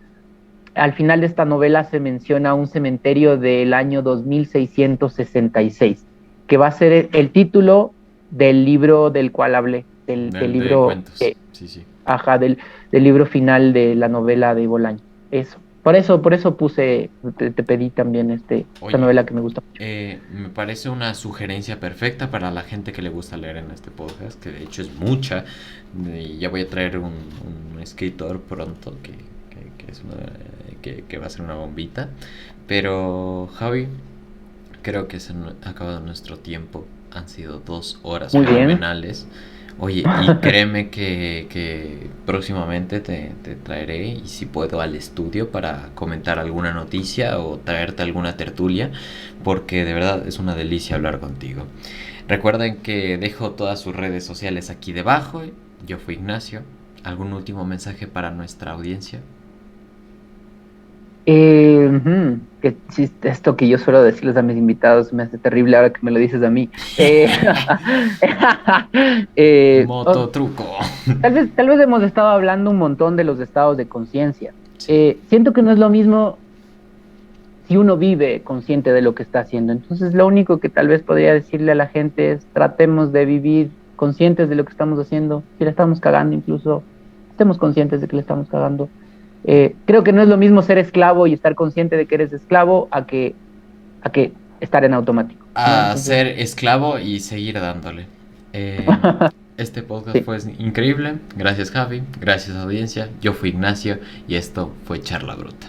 al final de esta novela se menciona un cementerio del año 2666, que va a ser el título del libro del cual hablé, del Del de libro, cuentos. Sí, sí. ajá, del libro final de la novela de Bolaño. Eso. Por eso te pedí también esta Oye, novela que me gusta mucho. me parece una sugerencia perfecta para la gente que le gusta leer en este podcast, que de hecho es mucha. Y ya voy a traer un escritor pronto que es que va a ser una bombita. Pero, Javi, creo que se ha acabado nuestro tiempo. Han sido 2 horas Muy bien. fenomenales. Oye, y créeme que próximamente te traeré, y si puedo, al estudio para comentar alguna noticia o traerte alguna tertulia, porque de verdad es una delicia hablar contigo. Recuerden que dejo todas sus redes sociales aquí debajo. Yo fui Ignacio. ¿Algún último mensaje para nuestra audiencia? Que chiste, esto que yo suelo decirles a mis invitados me hace terrible ahora que me lo dices a mí. Oh, Mototruco. tal vez hemos estado hablando un montón de los estados de conciencia. Sí. Siento que no es lo mismo si uno vive consciente de lo que está haciendo. Entonces, lo único que tal vez podría decirle a la gente es tratemos de vivir conscientes de lo que estamos haciendo. Si la estamos cagando, incluso estemos conscientes de que le estamos cagando. Creo que no es lo mismo ser esclavo y estar consciente de que eres esclavo a que estar en automático, ¿no? A Entonces, ser esclavo y seguir dándole. Eh, este podcast sí, fue increíble. Gracias, Javi. Gracias, audiencia. Yo fui Ignacio y esto fue Charla Bruta.